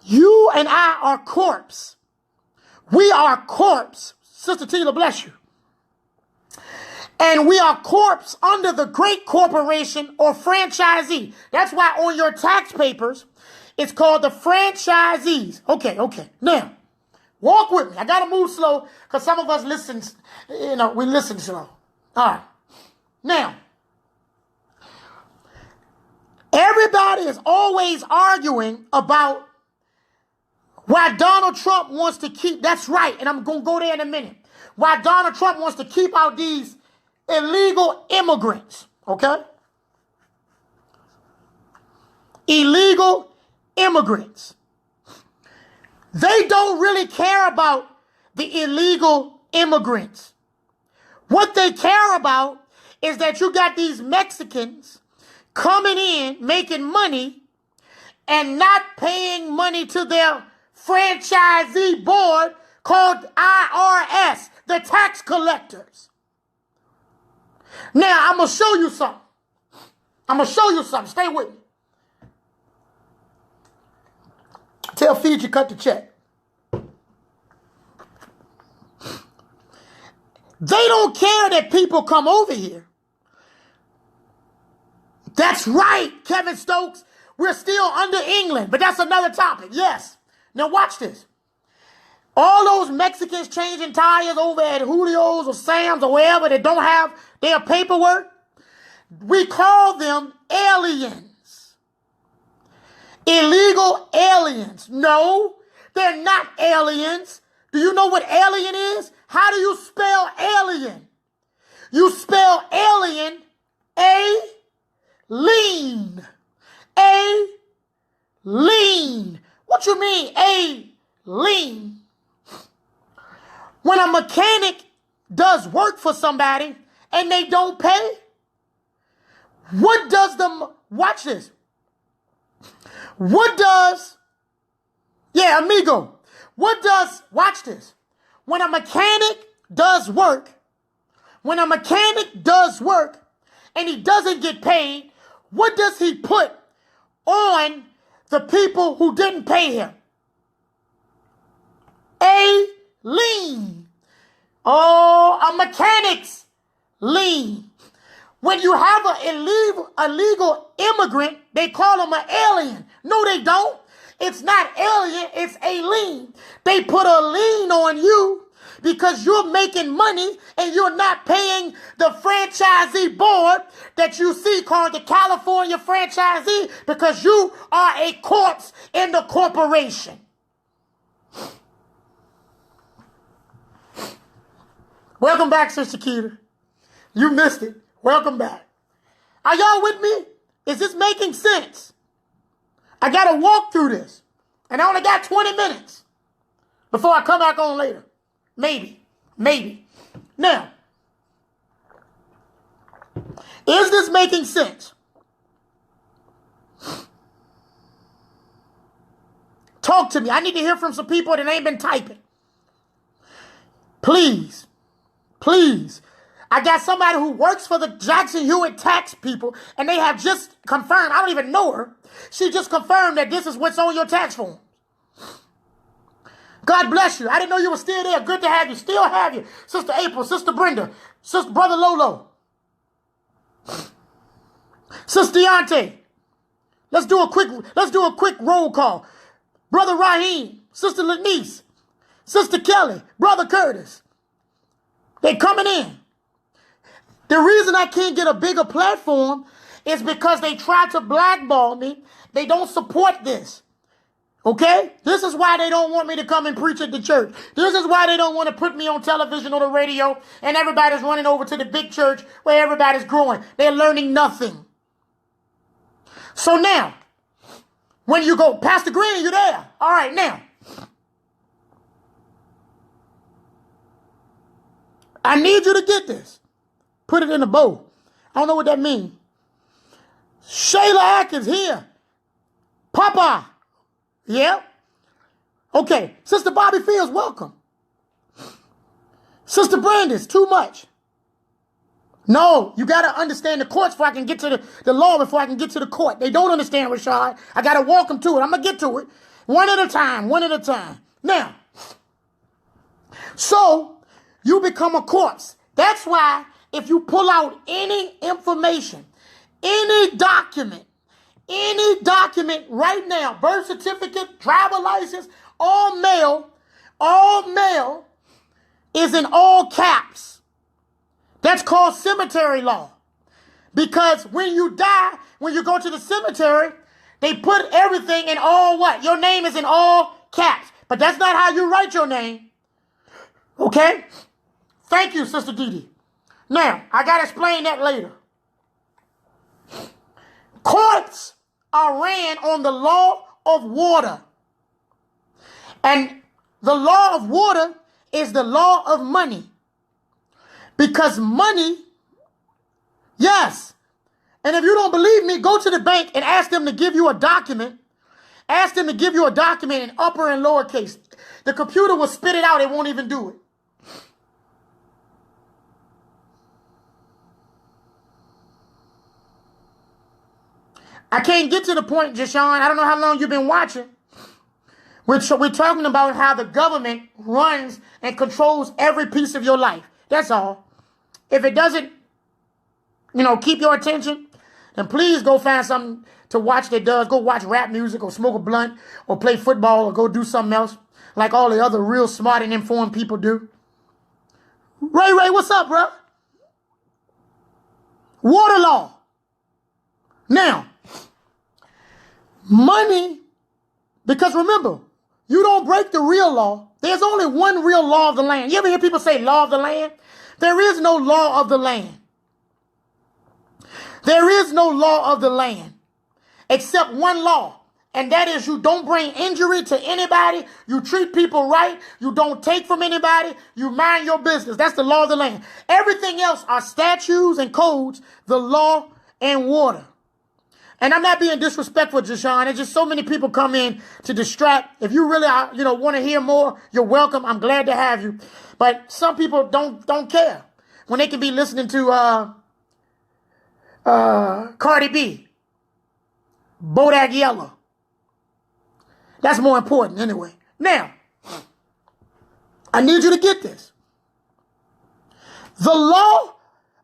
you and I are corpse. We are corpse. Sister Tila, bless you. And we are corpse under the great corporation or franchisee. That's why on your tax papers, it's called the franchisees. Okay. Now, walk with me. I got to move slow because some of us listen, we listen slow. All right. Now, everybody is always arguing about why Donald Trump wants to keep, that's right, and I'm going to go there in a minute. Why Donald Trump wants to keep out these illegal immigrants, okay? Illegal immigrants. They don't really care about the illegal immigrants. What they care about is that you got these Mexicans coming in, making money, and not paying money to their franchisee board called IRS, the tax collectors. Now, I'm going to show you something. Stay with me. Tell Fiji cut the check. They don't care that people come over here. That's right, Kevin Stokes. We're still under England, but that's another topic. Yes. Now watch this. All those Mexicans changing tires over at Julio's or Sam's or wherever that don't have their paperwork, we call them aliens. Illegal aliens. No, they're not aliens. Do you know what alien is? How do you spell alien? You spell alien A-lean. A-lean. What you mean A-lean? When a mechanic does work for somebody and they don't pay, what does watch this. Amigo. Watch this. When a mechanic does work and he doesn't get paid, what does he put on the people who didn't pay him? A lien. Oh, a mechanic's lien. When you have an illegal immigrant, they call them an alien. No, they don't. It's not alien, it's a lien. They put a lien on you because you're making money and you're not paying the franchisee board that you see called the California franchisee because you are a corpse in the corporation. Welcome back, Sister Keita. You missed it. Welcome back. Are y'all with me? Is this making sense? I got to walk through this. And I only got 20 minutes before I come back on later. Maybe. Now, is this making sense? Talk to me. I need to hear from some people that ain't been typing. Please. I got somebody who works for the Jackson Hewitt tax people, and they have just confirmed, I don't even know her. She just confirmed that this is what's on your tax form. God bless you. I didn't know you were still there. Good to have you. Still have you. Sister April, Sister Brenda, Brother Lolo, Sister Deontay. Let's do a quick roll call. Brother Raheem, Sister Lanice, Sister Kelly, Brother Curtis. They coming in. The reason I can't get a bigger platform is because they try to blackball me. They don't support this. Okay? This is why they don't want me to come and preach at the church. This is why they don't want to put me on television or the radio and everybody's running over to the big church where everybody's growing. They're learning nothing. So now, when you go, Pastor Green, you there? All right, now. I need you to get this. Put it in a bow. I don't know what that means. Shayla Atkins here. Papa. Yeah. Okay. Sister Bobby Fields, welcome. Sister Brandis, too much. No, you got to understand the courts before I can get to the law before I can get to the court. They don't understand, Rashad. I got to walk them to it. I'm going to get to it. One at a time. Now, so you become a corpse. That's why if you pull out any information, any document right now, birth certificate, driver license, all mail is in all caps. That's called cemetery law. Because when you die, when you go to the cemetery, they put everything in all what? Your name is in all caps. But that's not how you write your name. Okay? Thank you, Sister Dee. Now, I got to explain that later. Courts are ran on the law of water. And the law of water is the law of money. Because money, yes. And if you don't believe me, go to the bank and ask them to give you a document Ask them to give you a document in upper and lowercase. The computer will spit it out. It won't even do it. I can't get to the point, Jashawn. I don't know how long you've been watching. We're talking about how the government runs and controls every piece of your life. That's all. If it doesn't, keep your attention, then please go find something to watch that does. Go watch rap music or smoke a blunt or play football or go do something else like all the other real smart and informed people do. Ray, what's up, bro? Water law. Now, money, because remember, you don't break the real law. There's only one real law of the land. You ever hear people say law of the land? There is no law of the land. There is no law of the land except one law. And that is you don't bring injury to anybody. You treat people right. You don't take from anybody. You mind your business. That's the law of the land. Everything else are statutes and codes, the law and water. And I'm not being disrespectful, Jashawn. It's just so many people come in to distract. If you really, want to hear more, you're welcome. I'm glad to have you. But some people don't care when they can be listening to Cardi B, Bodak Yellow. That's more important anyway. Now, I need you to get this. The law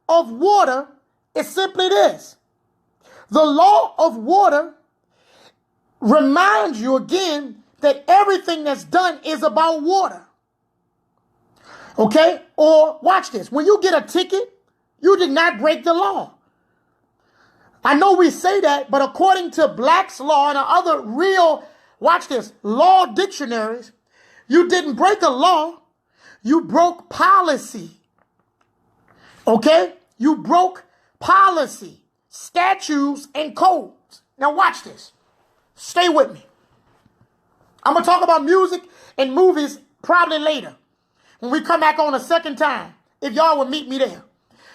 of water is simply this. The law of water reminds you again that everything that's done is about water. Okay? Or watch this. When you get a ticket, you did not break the law. I know we say that, but according to Black's Law and other real, watch this, law dictionaries, you didn't break a law. You broke policy. Okay? You broke policy. Statutes and codes. Now watch this. Stay with me. I'm going to talk about music and movies probably later when we come back on a second time, if y'all would meet me there.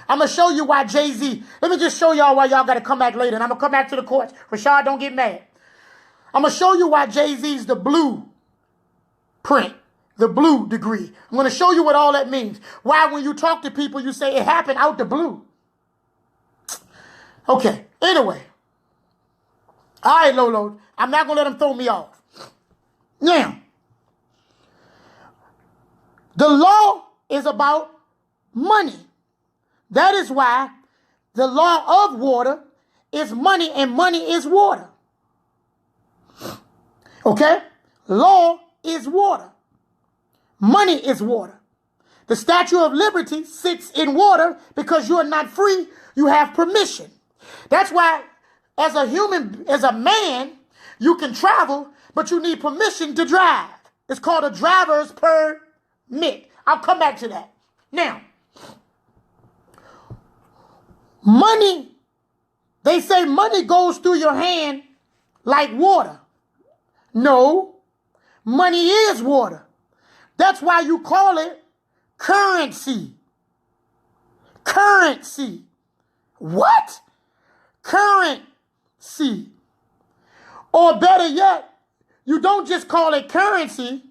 I'm going to show you why Jay-Z, let me just show y'all why y'all got to come back later, and I'm going to come back to the courts. Rashad, don't get mad. I'm going to show you why Jay-Z's the blue print, the blue degree. I'm going to show you what all that means. Why when you talk to people, you say it happened out the blue. Okay, anyway. All right, Lolo. I'm not going to let them throw me off. Now, the law is about money. That is why the law of water is money and money is water. Okay? Law is water. Money is water. The Statue of Liberty sits in water because you are not free. You have permission. That's why as a man, you can travel, but you need permission to drive. It's called a driver's permit. I'll come back to that. Now, money, they say money goes through your hand like water. No, money is water. That's why you call it currency. Currency. What? Currency. Or better yet, you don't just call it currency.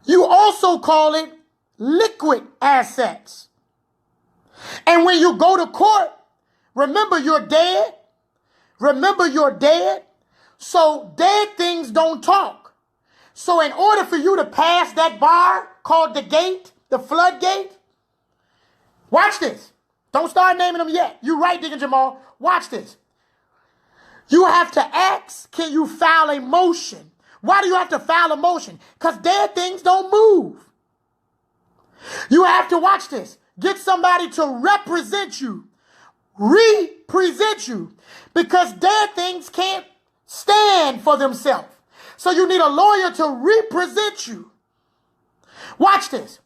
You also call it liquid assets. And when you go to court, remember you're dead. Remember you're dead. So dead things don't talk. So in order for you to pass that bar called the gate, the floodgate, watch this. Don't start naming them yet. You right, Deacon Jamal. Watch this. You have to ask, can you file a motion? Why do you have to file a motion? Because dead things don't move. You have to, watch this, get somebody to represent you. Represent you. Because dead things can't stand for themselves. So you need a lawyer to represent you. Watch this.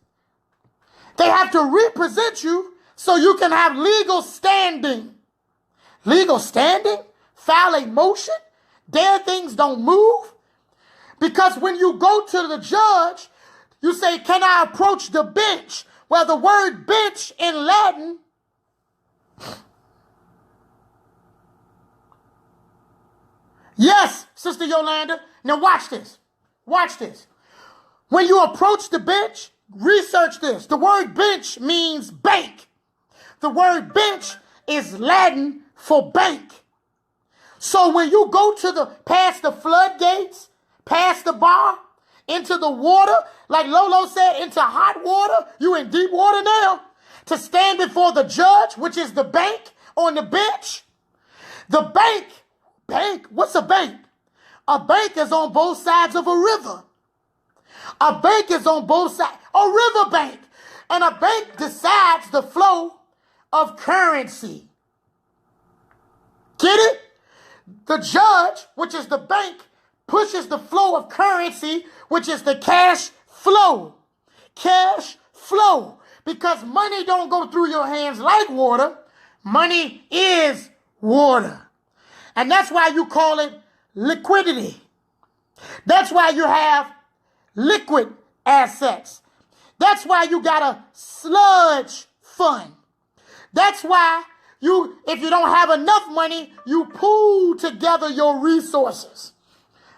They have to represent you so you can have legal standing. Legal standing? File a motion? Dead things don't move? Because when you go to the judge, you say, can I approach the bench? Well, the word bench in Latin Yes, Sister Yolanda. Now watch this. Watch this. When you approach the bench, research this. The word bench means bank. The word bench is Latin for bank. So when you go to past the floodgates, past the bar, into the water, like Lolo said, into hot water, you in deep water now, to stand before the judge, which is the bank on the bench. The bank, what's a bank? A bank is on both sides of a river. A bank is on both sides, a river bank. And a bank decides the flow of currency. Get it? The judge, which is the bank, pushes the flow of currency, which is the cash flow. Cash flow. Because money don't go through your hands like water. Money is water. And that's why you call it liquidity. That's why you have liquid assets. That's why you got a sludge fund. That's why if you don't have enough money, you pool together your resources.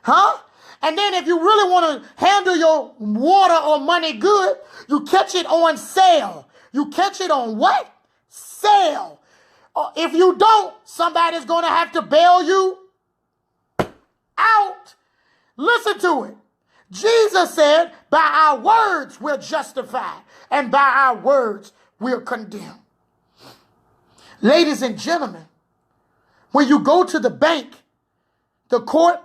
Huh? And then if you really want to handle your water or money good, you catch it on sale. You catch it on what? Sale. If you don't, somebody's going to have to bail you out. Listen to it. Jesus said, by our words we're justified, and by our words we're condemned. Ladies and gentlemen, when you go to the bank, the court,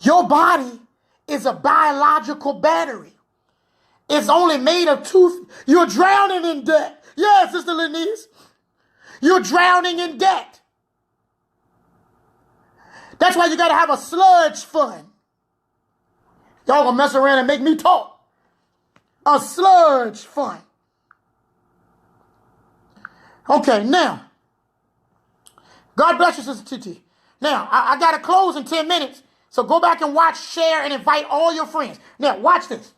your body is a biological battery. It's only made of two. You're drowning in debt. Yes, Sister Lenise. You're drowning in debt. That's why you got to have a sludge fund. Y'all gonna mess around and make me talk. A sludge fund. Okay, now. God bless you, Sister TT. Now, I got to close in 10 minutes. So go back and watch, share, and invite all your friends. Now, watch this.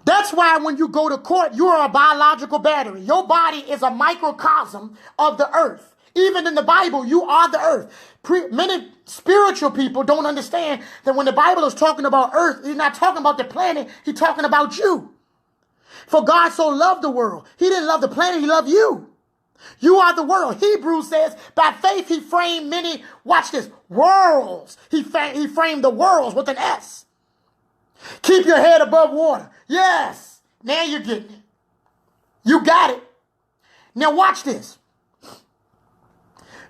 That's why when you go to court, you are a biological battery. Your body is a microcosm of the earth. Even in the Bible, you are the earth. Many spiritual people don't understand that when the Bible is talking about earth, he's not talking about the planet. He's talking about you. For God so loved the world. He didn't love the planet. He loved you. You are the world. Hebrews says, by faith he framed many, watch this, worlds. He framed the worlds with an S. Keep your head above water. Yes. Now you're getting it. You got it. Now watch this.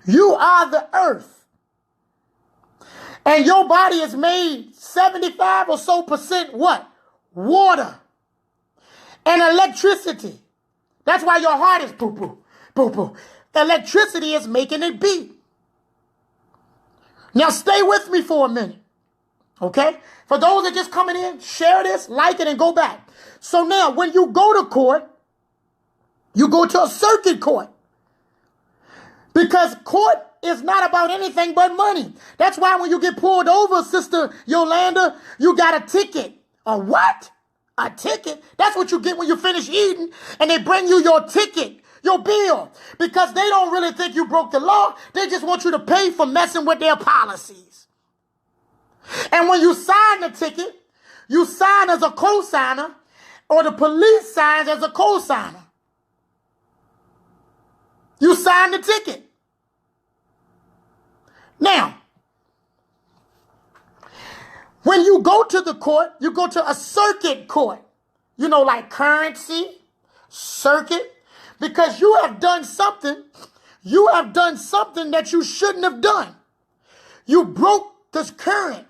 You are the earth. And your body is made 75 or so percent what? Water. And electricity. That's why your heart is poo-poo. Poo-poo. Electricity is making it beat. Now stay with me for a minute. Okay? For those that are just coming in, share this, like it, and go back. So now, when you go to court, you go to a circuit court. Because court is not about anything but money. That's why when you get pulled over, Sister Yolanda, you got a ticket. A what? A ticket? That's what you get when you finish eating, and they bring you your ticket, your bill. Because they don't really think you broke the law. They just want you to pay for messing with their policies. And when you sign the ticket, you sign as a co-signer, or the police signs as a co-signer. You sign the ticket. Now, when you go to the court, you go to a circuit court. You know, like currency, circuit, because you have done something. You have done something that you shouldn't have done. You broke this current.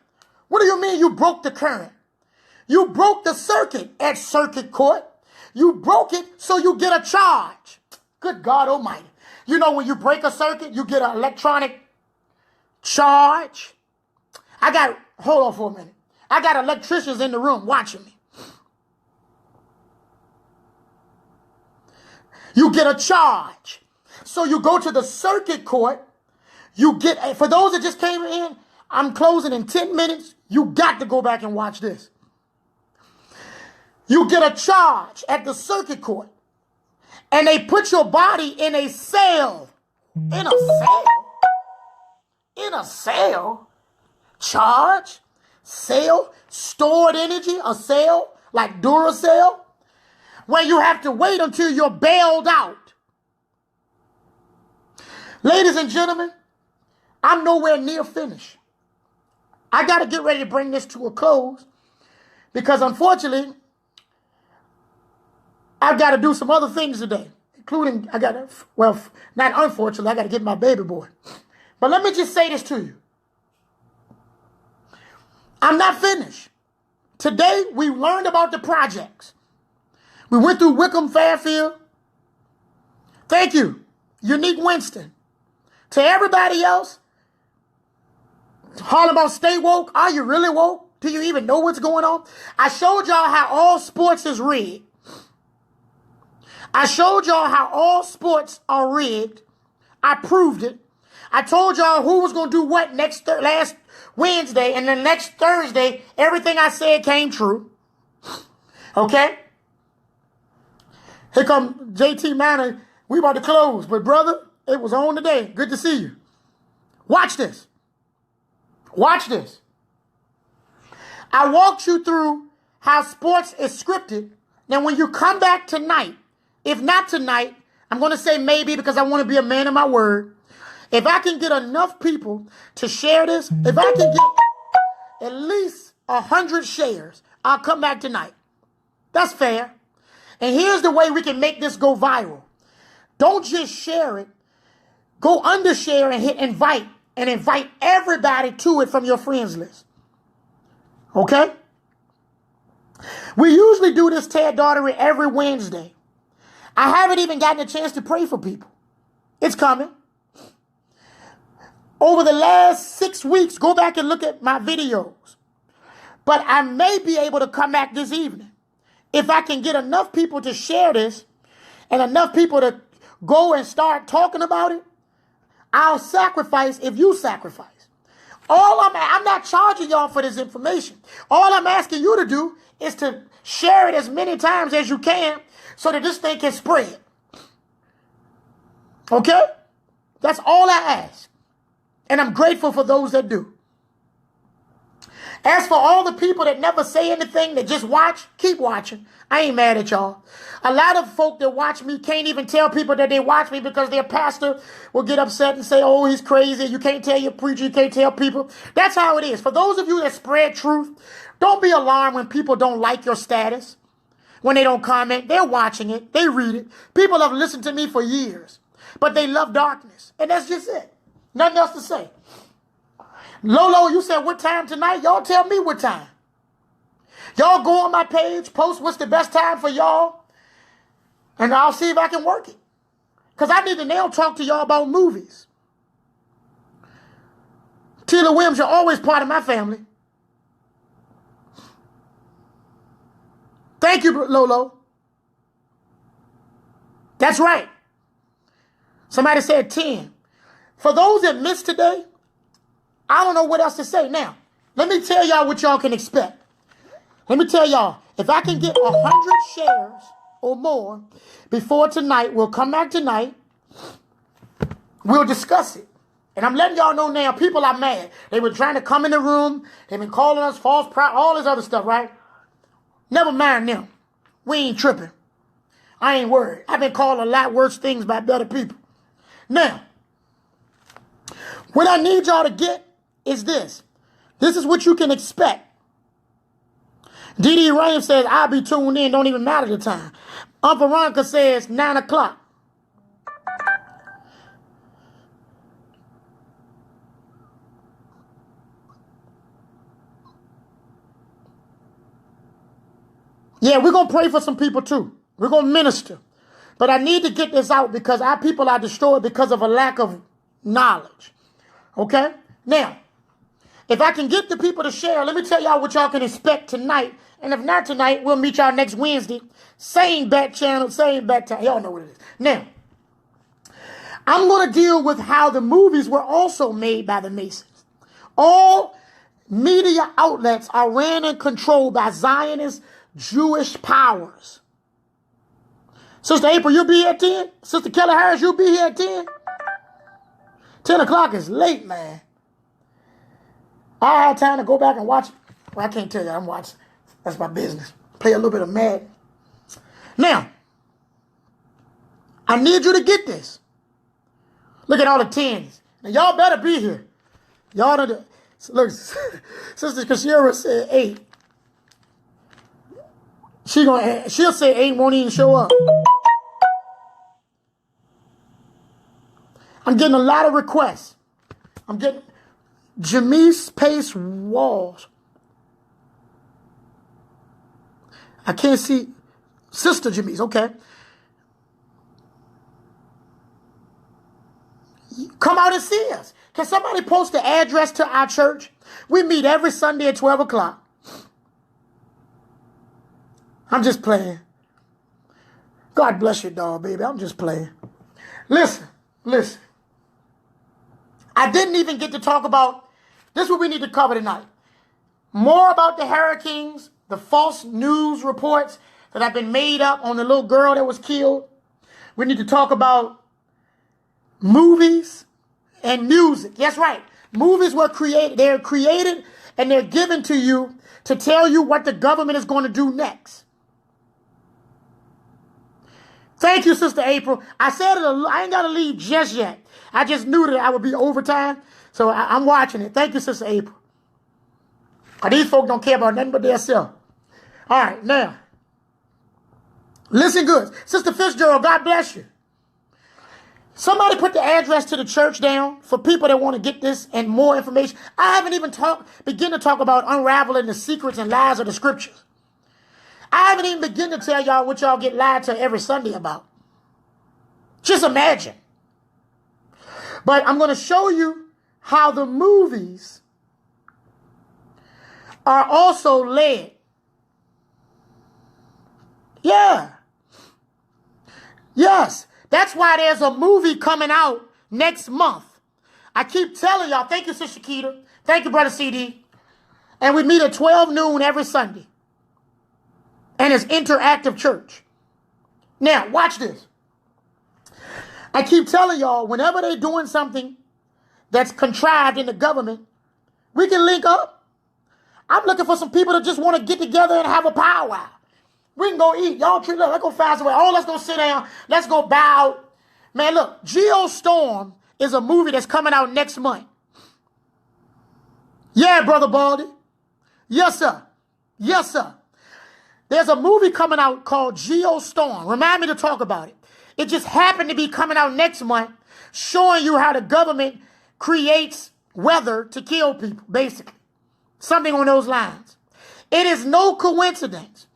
What do you mean you broke the current? You broke the circuit at circuit court. You broke it so you get a charge. Good God Almighty. You know, when you break a circuit, you get an electronic charge. Hold on for a minute. I got electricians in the room watching me. You get a charge. So you go to the circuit court. You get, for those that just came in, I'm closing in 10 minutes. You got to go back and watch this. You get a charge at the circuit court. And they put your body in a cell. In a cell? In a cell? Charge? Cell? Stored energy? A cell? Like Duracell? Where you have to wait until you're bailed out. Ladies and gentlemen, I'm nowhere near finished. I got to get ready to bring this to a close because unfortunately, I've got to do some other things today, including not unfortunately, I got to get my baby boy. But let me just say this to you. I'm not finished. Today, we learned about the projects. We went through Wickham, Fairfield. Thank you, Unique Winston. To everybody else, all about stay woke. Are you really woke? Do you even know what's going on? I showed y'all how all sports is rigged. I showed y'all how all sports are rigged. I proved it. I told y'all who was going to do what last Wednesday, and then next Thursday, everything I said came true. Okay? Here come JT Manor. We about to close, but brother, it was on today. Good to see you. Watch this. Watch this. I walked you through how sports is scripted. Now, when you come back tonight, if not tonight, I'm going to say maybe because I want to be a man of my word. If I can get enough people to share this, if I can get at least 100 shares, I'll come back tonight. That's fair. And here's the way we can make this go viral. Don't just share it. Go under share and hit invite and invite everybody to it from your friends list. Okay? We usually do this Ted Daughtery every Wednesday. I haven't even gotten a chance to pray for people. It's coming. Over the last 6 weeks, go back and look at my videos. But I may be able to come back this evening. If I can get enough people to share this and enough people to go and start talking about it, I'll sacrifice if you sacrifice. I'm not charging y'all for this information. All I'm asking you to do is to share it as many times as you can so that this thing can spread. Okay? That's all I ask. And I'm grateful for those that do. As for all the people that never say anything, that just watch, keep watching. I ain't mad at y'all. A lot of folk that watch me can't even tell people that they watch me because their pastor will get upset and say, oh, he's crazy. You can't tell your preacher. You can't tell people. That's how it is. For those of you that spread truth, don't be alarmed when people don't like your status. When they don't comment, they're watching it. They read it. People have listened to me for years, but they love darkness. And that's just it. Nothing else to say. Lolo, you said what time tonight? Y'all tell me what time. Y'all go on my page, post what's the best time for y'all, and I'll see if I can work it. Because I need to now talk to y'all about movies. Tila Williams, you're always part of my family. Thank you, Lolo. That's right. Somebody said 10. For those that missed today, I don't know what else to say. Now, let me tell y'all what y'all can expect. Let me tell y'all, if I can get 100 shares or more before tonight, we'll come back tonight. We'll discuss it. And I'm letting y'all know now, people are mad. They were trying to come in the room. They've been calling us false prophet, all this other stuff, right? Never mind them. We ain't tripping. I ain't worried. I've been called a lot worse things by better people. Now, what I need y'all to get is this. This is what you can expect. D.D. Williams says, I'll be tuned in. Don't even matter the time. Veronica says 9 o'clock. Yeah, we're going to pray for some people too. We're going to minister. But I need to get this out because our people are destroyed because of a lack of knowledge. Okay? Now, if I can get the people to share, let me tell y'all what y'all can expect tonight. And if not tonight, we'll meet y'all next Wednesday. Same back channel, same back time. Y'all know what it is. Now, I'm going to deal with how the movies were also made by the Masons. All media outlets are ran and controlled by Zionist Jewish powers. Sister April, you'll be here at 10? Sister Kelly Harris, you'll be here at 10? 10 o'clock is late, man. I had time to go back and watch it. Well, I can't tell you I'm watching. That's my business. Play a little bit of Madden. Now, I need you to get this. Look at all the tens. Now, y'all better be here. Y'all don't. Look, Sister Kashira said 8. She'll say 8 won't even show up. I'm getting a lot of requests. I'm getting Jamise Pace Walls. I can't see Sister Jamise. Okay. Come out and see us. Can somebody post the address to our church? We meet every Sunday at 12 o'clock. I'm just playing. God bless your dog, baby. I'm just playing. Listen. I didn't even get to talk about, this is what we need to cover tonight. More about the hurricanes, the false news reports that have been made up on the little girl that was killed. We need to talk about movies and music. That's right. Movies were created. They're created and they're given to you to tell you what the government is going to do next. Thank you, Sister April. I said it. I ain't got to leave just yet. I just knew that I would be overtime, so I'm watching it. Thank you, Sister April. These folks don't care about nothing but themselves. All right, now, listen good. Sister Fitzgerald, God bless you. Somebody put the address to the church down for people that want to get this and more information. I haven't even begin to talk about unraveling the secrets and lies of the scriptures. I haven't even begun to tell y'all what y'all get lied to every Sunday about. Just imagine. But I'm going to show you how the movies are also led. Yeah. Yes. That's why there's a movie coming out next month. I keep telling y'all, thank you, Sister Keita. Thank you, Brother CD. And we meet at 12 noon every Sunday. And it's interactive church. Now, watch this. I keep telling y'all, whenever they're doing something that's contrived in the government, we can link up. I'm looking for some people that just want to get together and have a powwow. We can go eat. Y'all, let's go fast away. Oh, let's go sit down. Let's go bow. Man, look, Geostorm is a movie that's coming out next month. Yeah, Brother Baldy. Yes, sir. Yes, sir. There's a movie coming out called Geostorm. Remind me to talk about it. It just happened to be coming out next month, showing you how the government creates weather to kill people, basically. Something on those lines. It is no coincidence.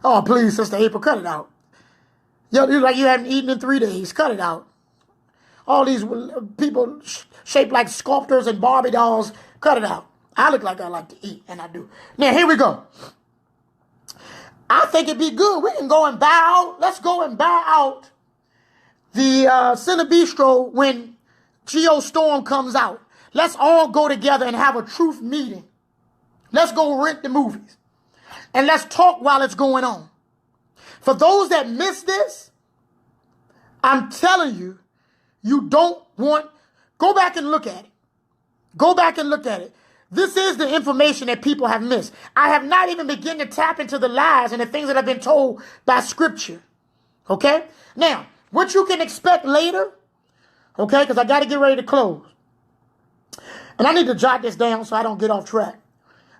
Oh, please, Sister April, cut it out. You look like you haven't eaten in 3 days. Cut it out. All these people shaped like sculptors and Barbie dolls. Cut it out. I look like I like to eat, and I do. Now, here we go. I think it'd be good. We can go and buy out. Let's go and buy out the Cinebistro when Geostorm comes out. Let's all go together and have a truth meeting. Let's go rent the movies. And let's talk while it's going on. For those that miss this, I'm telling you, you don't want, go back and look at it. Go back and look at it. This is the information that people have missed. I have not even begun to tap into the lies and the things that have been told by scripture. Okay? Now, what you can expect later, okay, because I got to get ready to close. And I need to jot this down so I don't get off track.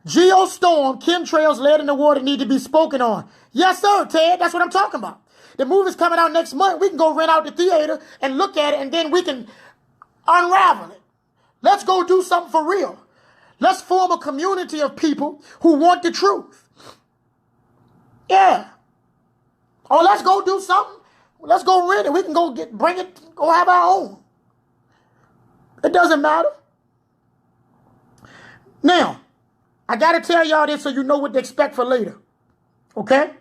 Geostorm, chemtrails led in the water need to be spoken on. Yes, sir, Ted. That's what I'm talking about. The movie's coming out next month. We can go rent out the theater and look at it, and then we can unravel it. Let's go do something for real. Let's form a community of people who want the truth. Yeah. Oh, let's go do something. Let's go rent it. We can bring it, go have our own. It doesn't matter. Now, I got to tell y'all this so you know what to expect for later. Okay?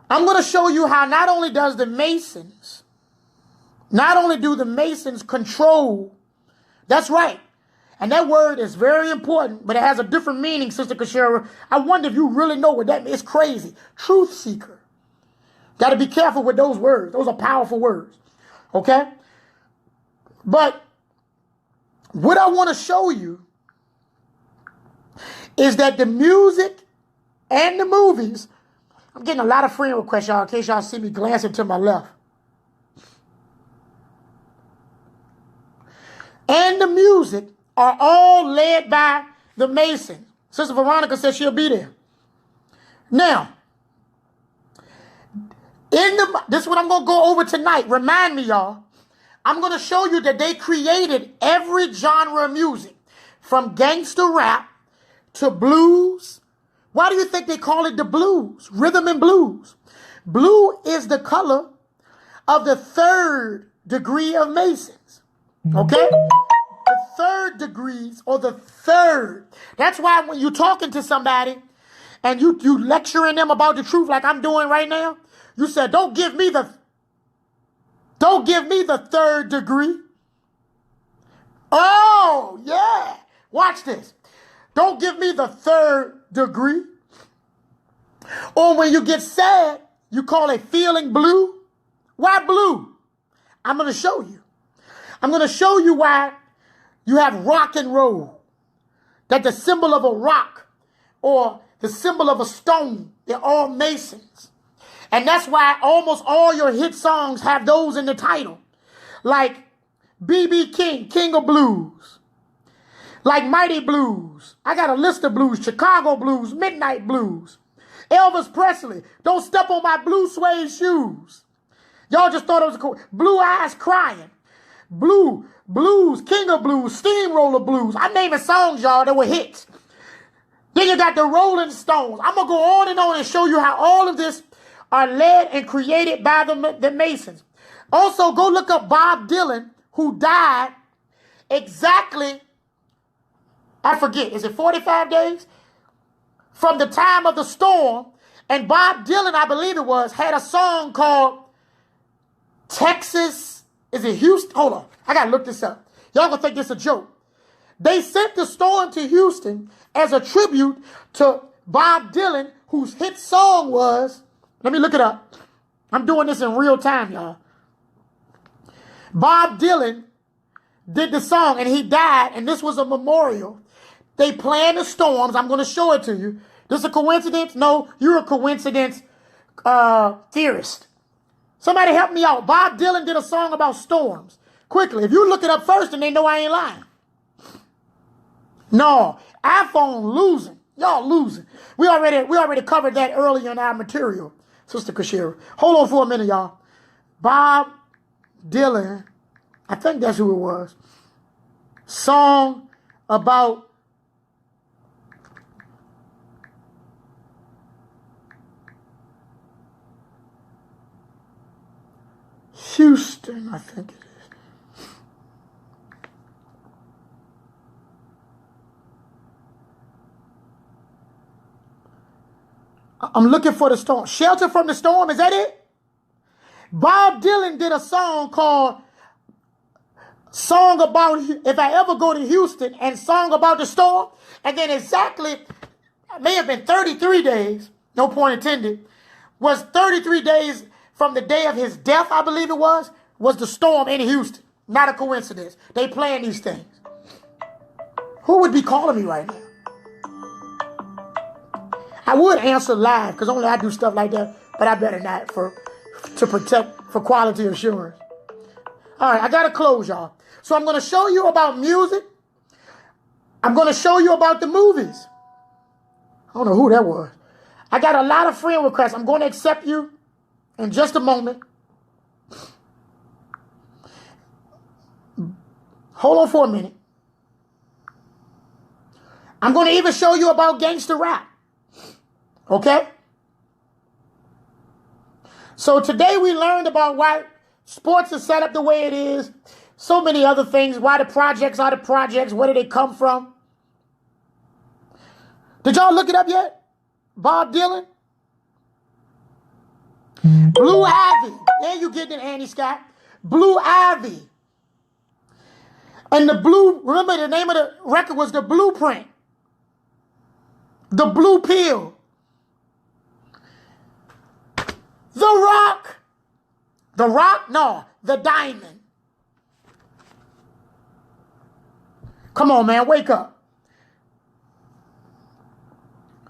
I'm going to show you how not only do the Masons control, that's right. And that word is very important, but it has a different meaning, Sister Kashira. I wonder if you really know what that means. It's crazy. Truth seeker. Got to be careful with those words. Those are powerful words. Okay? But what I want to show you is that the music and the movies, I'm getting a lot of friend requests, y'all, in case y'all see me glancing to my left. And the music are all led by the Masons. Sister Veronica says she'll be there. Now, this is what I'm going to go over tonight. Remind me, y'all. I'm going to show you that they created every genre of music, from gangster rap to blues. Why do you think they call it the blues? Rhythm and blues. Blue is the color of the third degree of Masons. Okay? The third degrees, or the third. That's why when you're talking to somebody and you lecturing them about the truth like I'm doing right now, you said, don't give me the third degree. Oh, yeah. Watch this. Don't give me the third degree. Or when you get sad, you call it feeling blue. Why blue? I'm going to show you. I'm going to show you why you have rock and roll. That the symbol of a rock or the symbol of a stone, they're all Masons. And that's why almost all your hit songs have those in the title. Like B.B. King, King of Blues. Like Mighty Blues. I got a list of blues. Chicago Blues, Midnight Blues. Elvis Presley, Don't Step on My Blue Suede Shoes. Y'all just thought it was cool. Blue Eyes Crying. Blues, King of Blues, Steamroller Blues. I'm naming songs, y'all, that were hits. Then you got the Rolling Stones. I'm going to go on and show you how all of this are led and created by the Masons. Also, go look up Bob Dylan, who died exactly, I forget, is it 45 days? From the time of the storm. And Bob Dylan, I believe it was, had a song called Texas. Is it Houston? Hold on. I got to look this up. Y'all going to think this is a joke. They sent the storm to Houston as a tribute to Bob Dylan, whose hit song was, let me look it up. I'm doing this in real time, y'all. Bob Dylan did the song and he died, and this was a memorial. They planned the storms. I'm going to show it to you. This a coincidence? No, you're a coincidence theorist. Somebody help me out. Bob Dylan did a song about storms. Quickly, if you look it up first, and they know I ain't lying. No, iPhone losing. Y'all losing. We already covered that earlier in our material, Sister Kashira. Hold on for a minute, y'all. Bob Dylan, I think that's who it was. Song about Houston, I think it is. I'm looking for the storm. Shelter from the Storm, is that it? Bob Dylan did a song called Song About If I Ever Go to Houston, and Song About the Storm. And then exactly, it may have been 33 days, no point intended, was 33 days from the day of his death, I believe it was the storm in Houston. Not a coincidence. They plan these things. Who would be calling me right now? I would answer live, because only I do stuff like that, but I better not to protect for quality assurance. All right, I got to close, y'all. So I'm going to show you about music. I'm going to show you about the movies. I don't know who that was. I got a lot of friend requests. I'm going to accept you in just a moment. Hold on for a minute. I'm going to even show you about gangster rap. Okay? So today we learned about why sports is set up the way it is. So many other things. Why the projects are the projects. Where do they come from? Did y'all look it up yet? Bob Dylan? Blue Ivy. There you get it, Andy Scott. Blue Ivy. And remember the name of the record was The Blueprint. The Blue Pill. The Rock. The Rock? No, The Diamond. Come on, man, wake up.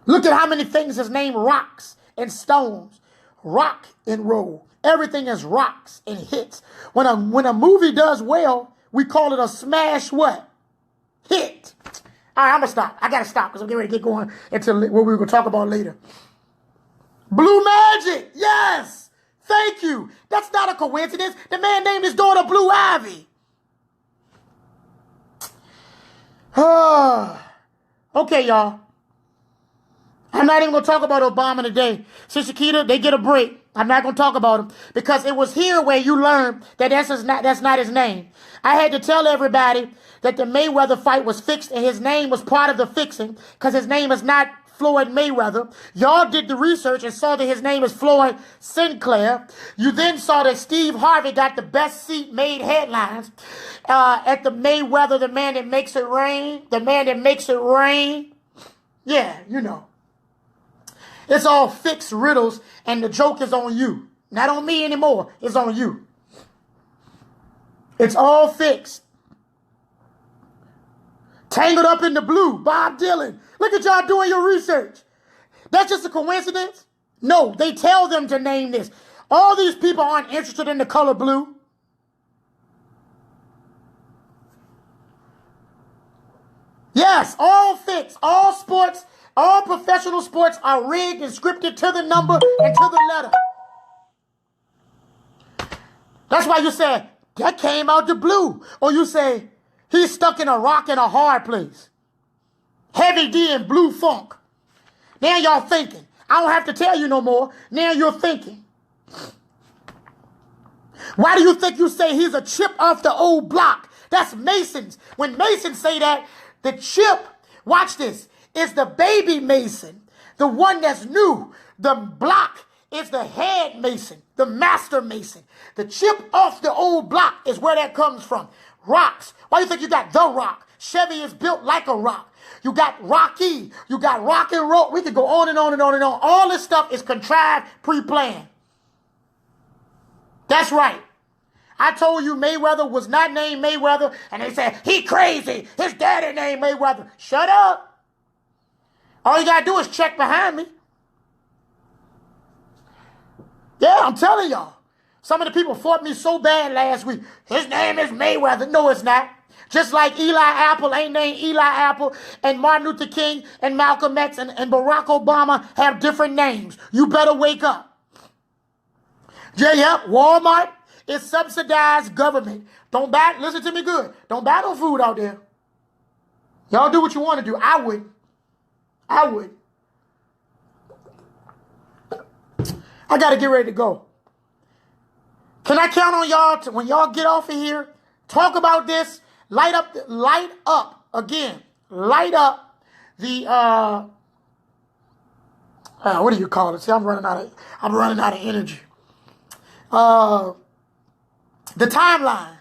Look at how many things is named rocks and stones. Rock and roll. Everything is rocks and hits. When a movie does well, we call it a smash what? Hit. All right, I'm going to stop. I got to stop because I'm getting ready to get going into what we're going to talk about later. Blue Magic. Yes. Thank you. That's not a coincidence. The man named his daughter Blue Ivy. Okay, y'all. I'm not even going to talk about Obama today. Sister Keita, they get a break. I'm not going to talk about him because it was here where you learned that that's not his name. I had to tell everybody that the Mayweather fight was fixed and his name was part of the fixing because his name is not Floyd Mayweather. Y'all did the research and saw that his name is Floyd Sinclair. You then saw that Steve Harvey got the best seat made headlines at the Mayweather, the man that makes it rain. The man that makes it rain. Yeah, you know. It's all fixed riddles, and the joke is on you. Not on me anymore. It's on you. It's all fixed. Tangled Up in the Blue, Bob Dylan. Look at y'all doing your research. That's just a coincidence? No, they tell them to name this. All these people aren't interested in the color blue. Yes, all fixed, all sports. All professional sports are rigged and scripted to the number and to the letter. That's why you say, that came out the blue. Or you say, he's stuck in a rock and a hard place. Heavy D and blue funk. Now y'all thinking. I don't have to tell you no more. Now you're thinking. Why do you think you say he's a chip off the old block? That's Masons. When Masons say that, the chip, watch this, is the baby Mason, the one that's new. The block is the head Mason, the master Mason. The chip off the old block is where that comes from. Rocks. Why do you think you got the rock? Chevy is built like a rock. You got Rocky. You got rock and roll. We could go on and on and on and on. All this stuff is contrived, pre-planned. That's right. I told you Mayweather was not named Mayweather, and they said, he crazy. His daddy named Mayweather. Shut up. All you got to do is check behind me. Yeah, I'm telling y'all. Some of the people fought me so bad last week. His name is Mayweather. No, it's not. Just like Eli Apple ain't named Eli Apple, and Martin Luther King and Malcolm X and Barack Obama have different names. You better wake up. Yep, Walmart is subsidized government. Don't buy, listen to me good. Don't buy no food out there. Y'all do what you want to do. I would. I got to get ready to go. Can I count on y'all to, when y'all get off of here, talk about this, light up the what do you call it? See, I'm running out of energy. The timelines.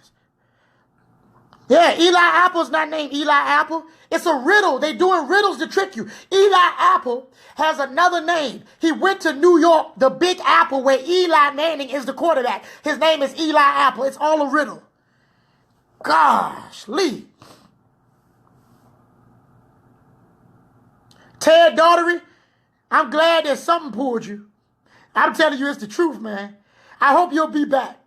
Yeah, Eli Apple's not named Eli Apple. It's a riddle. They doing riddles to trick you. Eli Apple has another name. He went to New York, the Big Apple, where Eli Manning is the quarterback. His name is Eli Apple. It's all a riddle. Gosh, Lee. Ted Daughtery, I'm glad that something pulled you. I'm telling you, it's the truth, man. I hope you'll be back.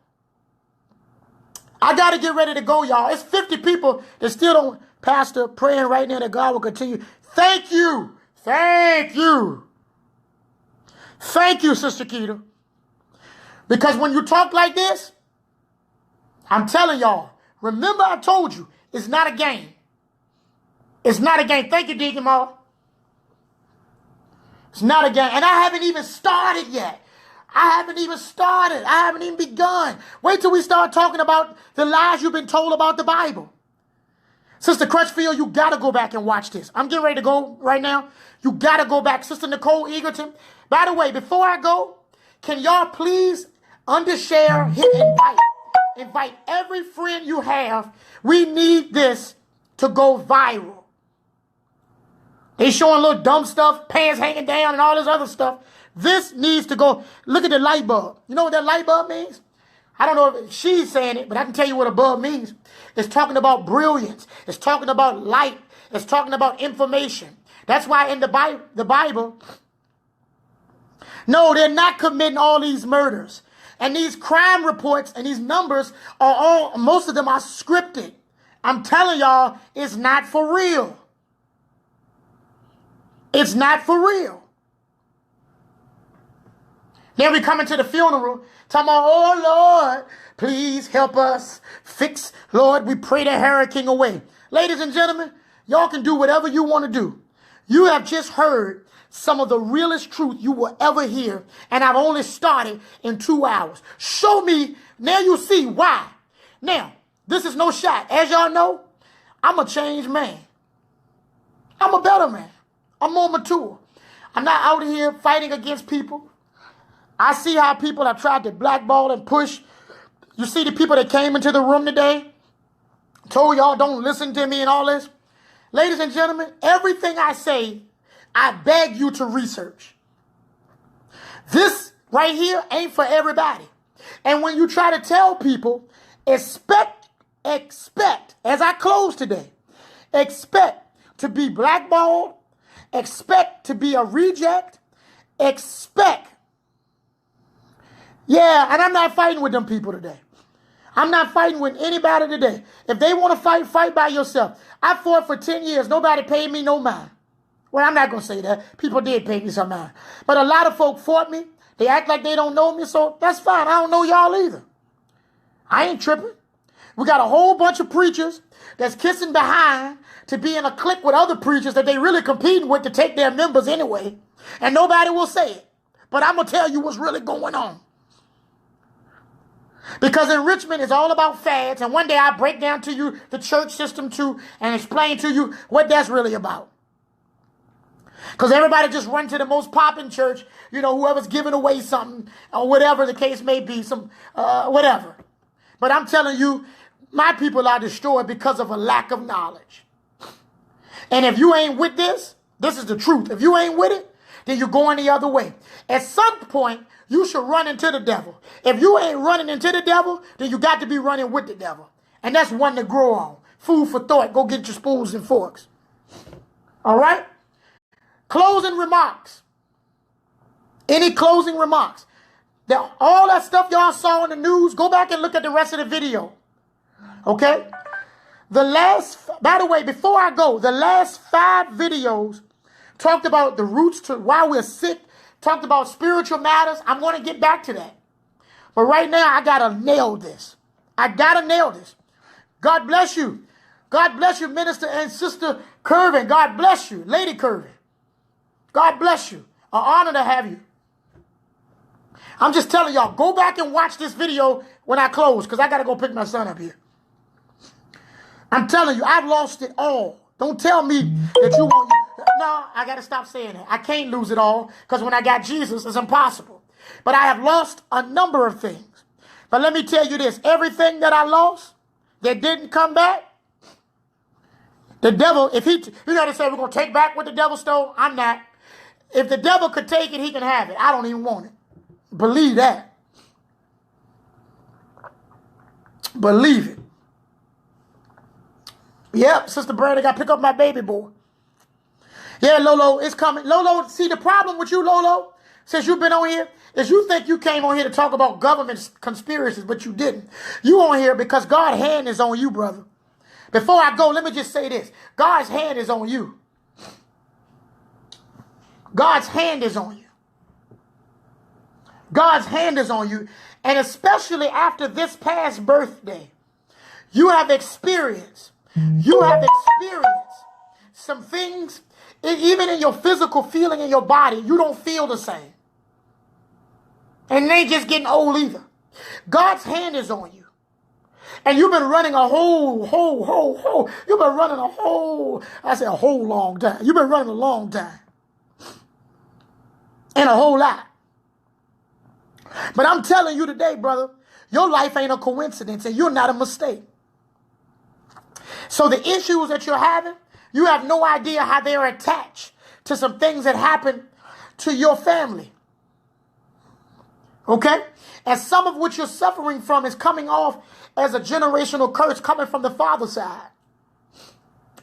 I got to get ready to go, y'all. It's 50 people that still don't, Pastor, praying right now that God will continue. Thank you. Thank you. Thank you, Sister Keita. Because when you talk like this, I'm telling y'all, remember I told you, it's not a game. It's not a game. Thank you, Deacon Ma. It's not a game. And I haven't even started yet. I haven't even begun. Wait till we start talking about the lies you've been told about the Bible. Sister Crutchfield, you got to go back and watch this. I'm getting ready to go right now. You got to go back. Sister Nicole Egerton. By the way, before I go, can y'all please undershare, hit invite. Invite every friend you have. We need this to go viral. They showing little dumb stuff, pants hanging down and all this other stuff. This needs to go. Look at the light bulb. You know what that light bulb means? I don't know if she's saying it, but I can tell you what above means. It's talking about brilliance. It's talking about light. It's talking about information. That's why in the Bible, no, they're not committing all these murders. And these crime reports and these numbers most of them are scripted. I'm telling y'all, it's not for real. It's not for real. Then we come into the funeral, talking about, oh, Lord, please help us fix, Lord, we pray the hurricane away. Ladies and gentlemen, y'all can do whatever you want to do. You have just heard some of the realest truth you will ever hear, and I've only started in 2 hours. Show me, now you see why. Now, this is no shot. As y'all know, I'm a changed man. I'm a better man. I'm more mature. I'm not out here fighting against people. I see how people have tried to blackball and push. You see the people that came into the room today, told y'all don't listen to me and all this. Ladies and gentlemen, everything I say, I beg you to research. This right here ain't for everybody. And when you try to tell people, expect, as I close today, expect to be blackballed, expect to be a reject, expect. Yeah, and I'm not fighting with them people today. I'm not fighting with anybody today. If they want to fight, fight by yourself. I fought for 10 years. Nobody paid me no mind. Well, I'm not going to say that. People did pay me some mind. But a lot of folk fought me. They act like they don't know me, so that's fine. I don't know y'all either. I ain't tripping. We got a whole bunch of preachers that's kissing behind to be in a clique with other preachers that they really competing with to take their members anyway. And nobody will say it. But I'm going to tell you what's really going on. Because in Richmond, it's all about fads. And one day I'll break down to you the church system too and explain to you what that's really about. Because everybody just run to the most popping church, you know, whoever's giving away something or whatever the case may be, whatever. But I'm telling you, my people are destroyed because of a lack of knowledge. And if you ain't with this is the truth. If you ain't with it, then you're going the other way. At some point, you should run into the devil. If you ain't running into the devil, then you got to be running with the devil. And that's one to grow on. Food for thought. Go get your spoons and forks. All right? Closing remarks. Any closing remarks? Now, all that stuff y'all saw in the news, go back and look at the rest of the video. Okay? By the way, before I go, the last 5 videos talked about the roots to why we're sick, talked about spiritual matters. I'm going to get back to that. But right now, I got to nail this. God bless you. God bless you, Minister and Sister Curvin. God bless you, Lady Curvin. God bless you. An honor to have you. I'm just telling y'all, go back and watch this video when I close, because I got to go pick my son up here. I'm telling you, I've lost it all. Don't tell me that you won't. No, I got to stop saying that. I can't lose it all, because when I got Jesus, it's impossible. But I have lost a number of things. But let me tell you this. Everything that I lost that didn't come back, the devil, if you got to say we're going to take back what the devil stole, I'm not. If the devil could take it, he can have it. I don't even want it. Believe that. Believe it. Yep, Sister Brandon, got to pick up my baby boy. Yeah, Lolo, it's coming. Lolo, see, the problem with you, Lolo, since you've been on here, is you think you came on here to talk about government conspiracies, but you didn't. You on here because God's hand is on you, brother. Before I go, let me just say this. God's hand is on you. God's hand is on you. God's hand is on you. And especially after this past birthday, you have experienced some things, even in your physical feeling in your body, you don't feel the same. And they ain't just getting old either. God's hand is on you. And you've been running a whole long time. You've been running a long time. And a whole lot. But I'm telling you today, brother, your life ain't a coincidence and you're not a mistake. So the issues that you're having, you have no idea how they're attached to some things that happened to your family. Okay? And some of what you're suffering from is coming off as a generational curse coming from the father's side.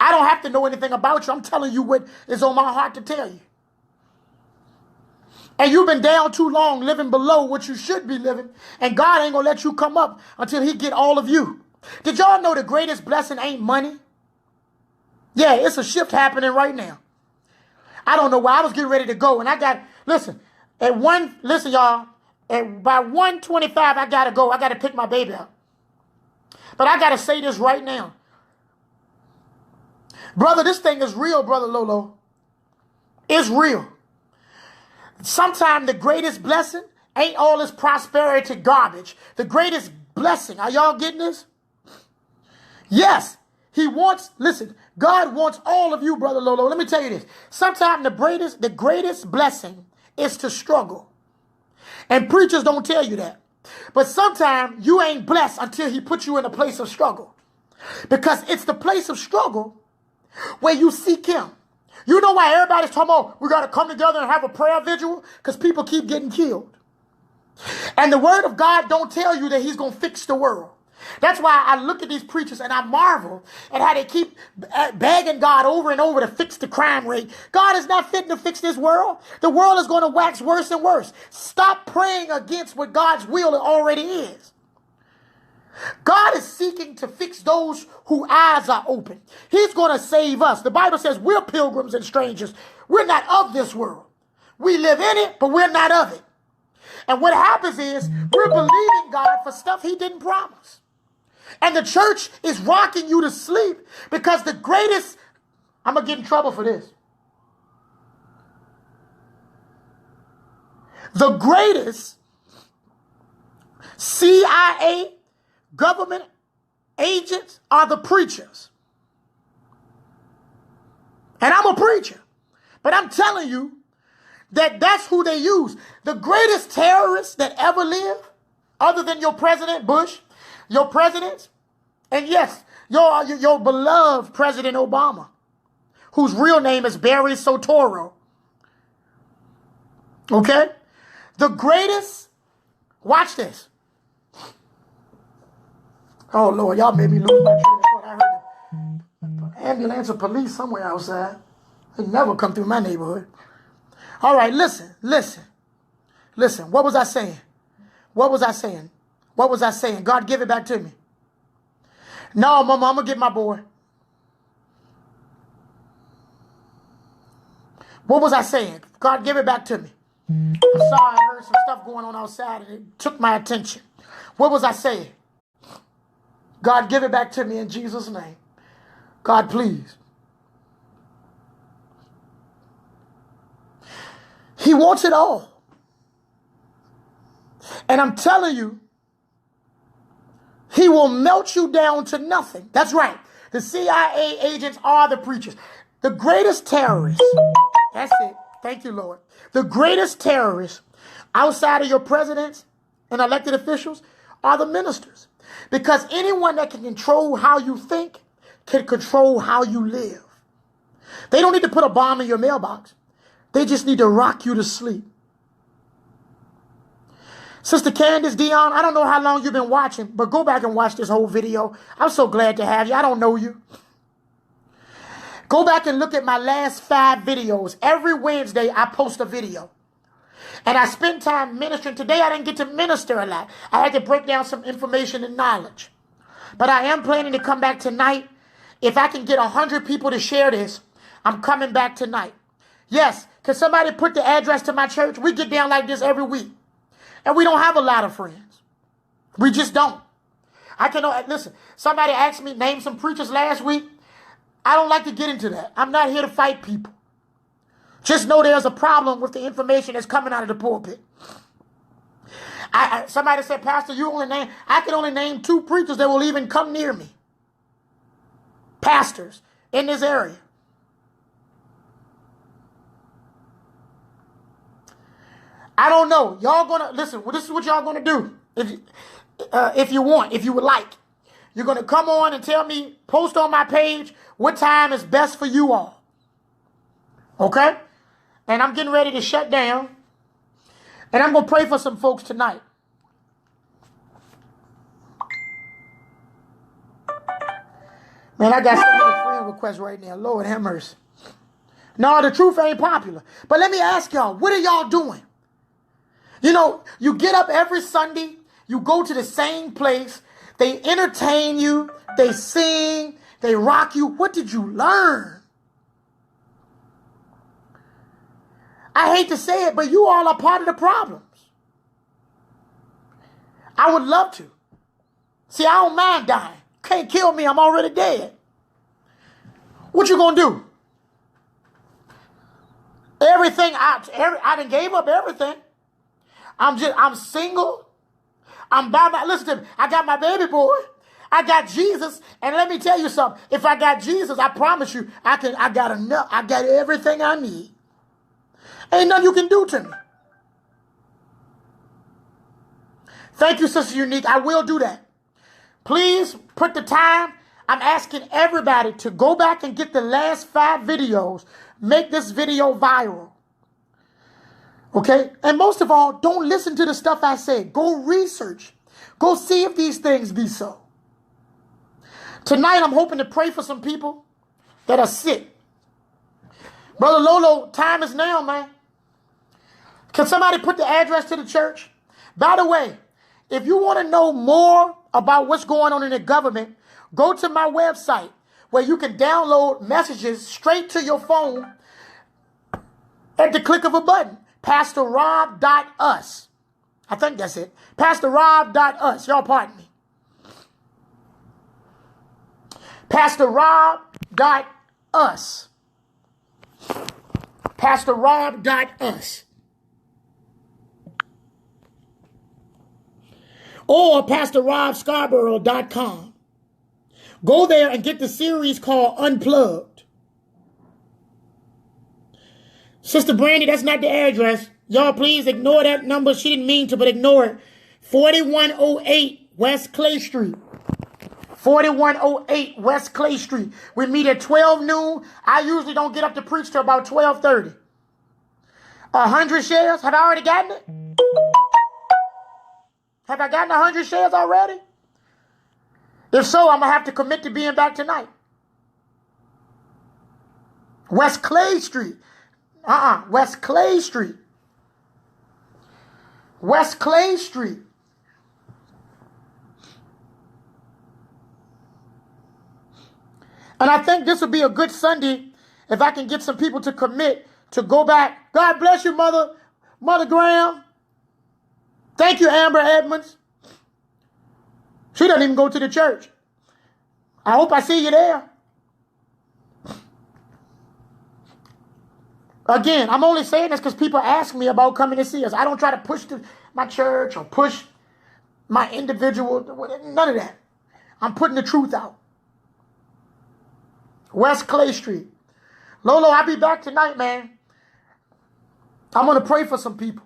I don't have to know anything about you. I'm telling you what is on my heart to tell you. And you've been down too long living below what you should be living. And God ain't going to let you come up until he get all of you. Did y'all know the greatest blessing ain't money? Yeah, it's a shift happening right now. I don't know why. I was getting ready to go. And I got, listen, y'all, by 1:25, I got to go. I got to pick my baby up. But I got to say this right now. Brother, this thing is real, Brother Lolo. It's real. Sometimes the greatest blessing ain't all this prosperity garbage. The greatest blessing, are y'all getting this? Yes, God wants all of you, Brother Lolo. Let me tell you this. Sometimes the greatest blessing is to struggle. And preachers don't tell you that. But sometimes you ain't blessed until he puts you in a place of struggle. Because it's the place of struggle where you seek him. You know why everybody's talking about we got to come together and have a prayer vigil? Because people keep getting killed. And the word of God don't tell you that he's going to fix the world. That's why I look at these preachers and I marvel at how they keep begging God over and over to fix the crime rate. God is not fitting to fix this world. The world is going to wax worse and worse. Stop praying against what God's will already is. God is seeking to fix those whose eyes are open. He's going to save us. The Bible says we're pilgrims and strangers. We're not of this world. We live in it, but we're not of it. And what happens is we're believing God for stuff he didn't promise. And the church is rocking you to sleep because the greatest, I'm going to get in trouble for this. The greatest CIA government agents are the preachers. And I'm a preacher. But I'm telling you that that's who they use. The greatest terrorists that ever lived, other than your President Bush, your presidents, and yes, your beloved President Obama, whose real name is Barry Soetoro. Okay? The greatest, watch this. Oh, Lord, y'all made me lose my train of thought. I heard the ambulance or police somewhere outside. They never come through my neighborhood. All right, listen. What was I saying? God, give it back to me. No, Mama, I'm going to get my boy. What was I saying? God, give it back to me. I'm sorry, I heard some stuff going on outside and it took my attention. What was I saying? God, give it back to me in Jesus' name. God, please. He wants it all. And I'm telling you, he will melt you down to nothing. That's right. The CIA agents are the preachers. The greatest terrorists, that's it. Thank you, Lord. The greatest terrorists outside of your presidents and elected officials are the ministers. Because anyone that can control how you think can control how you live. They don't need to put a bomb in your mailbox. They just need to rock you to sleep. Sister Candace Dion, I don't know how long you've been watching, but go back and watch this whole video. I'm so glad to have you. I don't know you. Go back and look at my last 5 videos. Every Wednesday, I post a video. And I spend time ministering. Today, I didn't get to minister a lot. I had to break down some information and knowledge. But I am planning to come back tonight. If I can get 100 people to share this, I'm coming back tonight. Yes, can somebody put the address to my church? We get down like this every week. And we don't have a lot of friends. We just don't. Listen, somebody asked me, name some preachers last week. I don't like to get into that. I'm not here to fight people. Just know there's a problem with the information that's coming out of the pulpit. Somebody said, Pastor, I can only name 2 preachers that will even come near me. Pastors in this area. I don't know. Y'all gonna listen. This is what y'all gonna do. If you would like, you're gonna come on and tell me, post on my page what time is best for you all. Okay? And I'm getting ready to shut down. And I'm going to pray for some folks tonight. Man, I got so many friend requests right now. Lord have mercy. No, the truth ain't popular. But let me ask y'all, what are y'all doing? You know, you get up every Sunday, you go to the same place, they entertain you, they sing, they rock you. What did you learn? I hate to say it, but you all are part of the problems. I would love to. See, I don't mind dying. Can't kill me, I'm already dead. What you gonna do? Everything, I done gave up everything. I'm single. Listen to me, I got my baby boy. I got Jesus, and let me tell you something. If I got Jesus, I promise you, I got enough. I got everything I need. Ain't nothing you can do to me. Thank you, Sister Unique. I will do that. Please put the time. I'm asking everybody to go back and get the last 5 videos. Make this video viral. Okay? And most of all, don't listen to the stuff I say. Go research. Go see if these things be so. Tonight, I'm hoping to pray for some people that are sick. Brother Lolo, time is now, man. Can somebody put the address to the church? By the way, if you want to know more about what's going on in the government, go to my website where you can download messages straight to your phone at the click of a button. PastorRob.us. I think that's it. PastorRob.us. Y'all pardon me. PastorRob.us. PastorRob.us. Or PastorRobScarborough.com. Go there and get the series called Unplugged. Sister Brandy, that's not the address. Y'all please ignore that number. She didn't mean to, but ignore it. 4108 West Clay Street. 4108 West Clay Street. We meet at 12 noon. I usually don't get up to preach till about 12:30. 100 shares. Have I already gotten it? Have I gotten 100 shares already? If so, I'm going to have to commit to being back tonight. West Clay Street. West Clay Street. West Clay Street. And I think this would be a good Sunday if I can get some people to commit to go back. God bless you, Mother Graham. Thank you, Amber Edmonds. She doesn't even go to the church. I hope I see you there. Again, I'm only saying this because people ask me about coming to see us. I don't try to push my church or push my individual. None of that. I'm putting the truth out. West Clay Street. Lolo, I'll be back tonight, man. I'm going to pray for some people.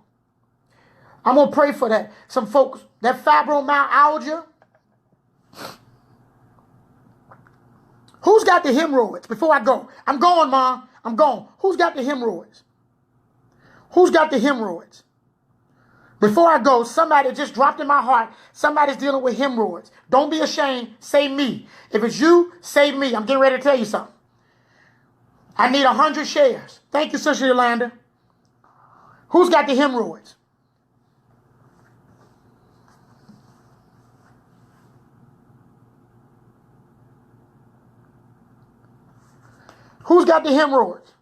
I'm going to pray for that. Some folks, that fibromyalgia. Who's got the hemorrhoids? Before I go. I'm going, Mom. I'm going. Who's got the hemorrhoids? Who's got the hemorrhoids? Before I go, somebody just dropped in my heart. Somebody's dealing with hemorrhoids. Don't be ashamed. Say me. If it's you, say me. I'm getting ready to tell you something. I need 100 shares. Thank you, Sister Yolanda. Who's got the hemorrhoids? Who's got the hemorrhoids?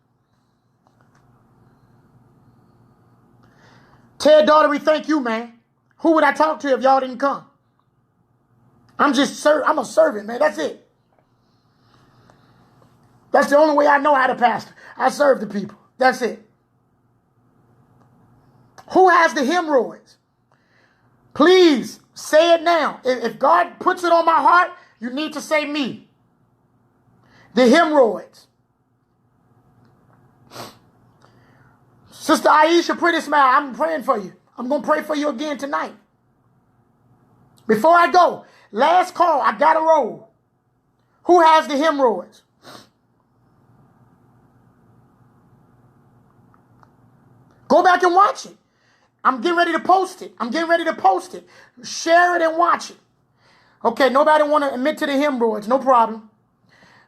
Ted Daughtery, thank you, man. Who would I talk to if y'all didn't come? I'm a servant, man. That's it. That's the only way I know how to pastor. I serve the people. That's it. Who has the hemorrhoids? Please say it now. If God puts it on my heart, you need to say me. The hemorrhoids. Sister Aisha, pretty smile. I'm praying for you. I'm going to pray for you again tonight. Before I go, last call. I got to roll. Who has the hemorrhoids? Go back and watch it. I'm getting ready to post it. Share it and watch it. Okay, nobody want to admit to the hemorrhoids. No problem.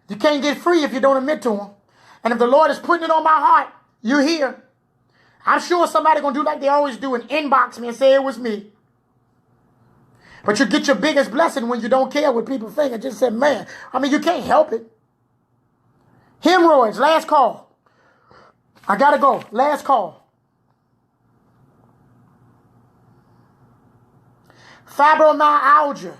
You can't get free if you don't admit to them. And if the Lord is putting it on my heart, you're here. I'm sure somebody going to do like they always do and inbox me and say it was me. But you get your biggest blessing when you don't care what people think and just say, man, you can't help it. Hemorrhoids, last call. I got to go. Last call. Fibromyalgia.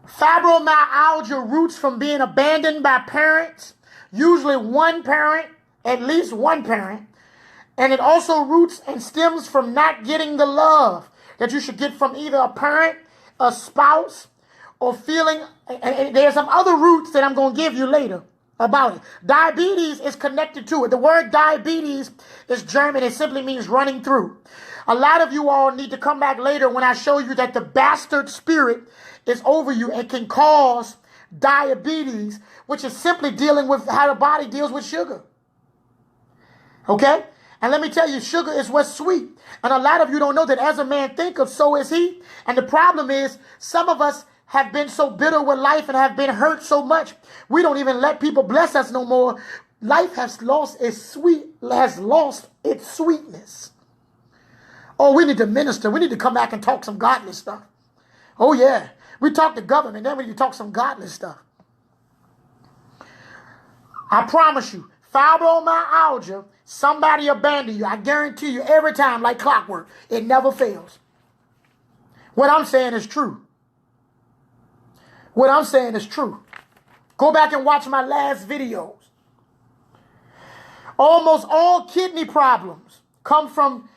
Fibromyalgia roots from being abandoned by parents, usually one parent, at least one parent. And it also roots and stems from not getting the love that you should get from either a parent, a spouse, or feeling. And there's some other roots that I'm going to give you later about it. Diabetes is connected to it. The word diabetes is German. It simply means running through. A lot of you all need to come back later when I show you that the bastard spirit is over you and can cause diabetes, which is simply dealing with how the body deals with sugar. Okay? And let me tell you, sugar is what's sweet. And a lot of you don't know that as a man thinketh, so is he. And the problem is, some of us have been so bitter with life and have been hurt so much, we don't even let people bless us no more. Life has lost its sweetness. Oh, we need to minister. We need to come back and talk some godly stuff. Oh, yeah. We talk to government, then we need to talk some godly stuff. I promise you, fibromyalgia, somebody abandoned you. I guarantee you, every time, like clockwork, it never fails. What I'm saying is true. Go back and watch my last videos. Almost all kidney problems come from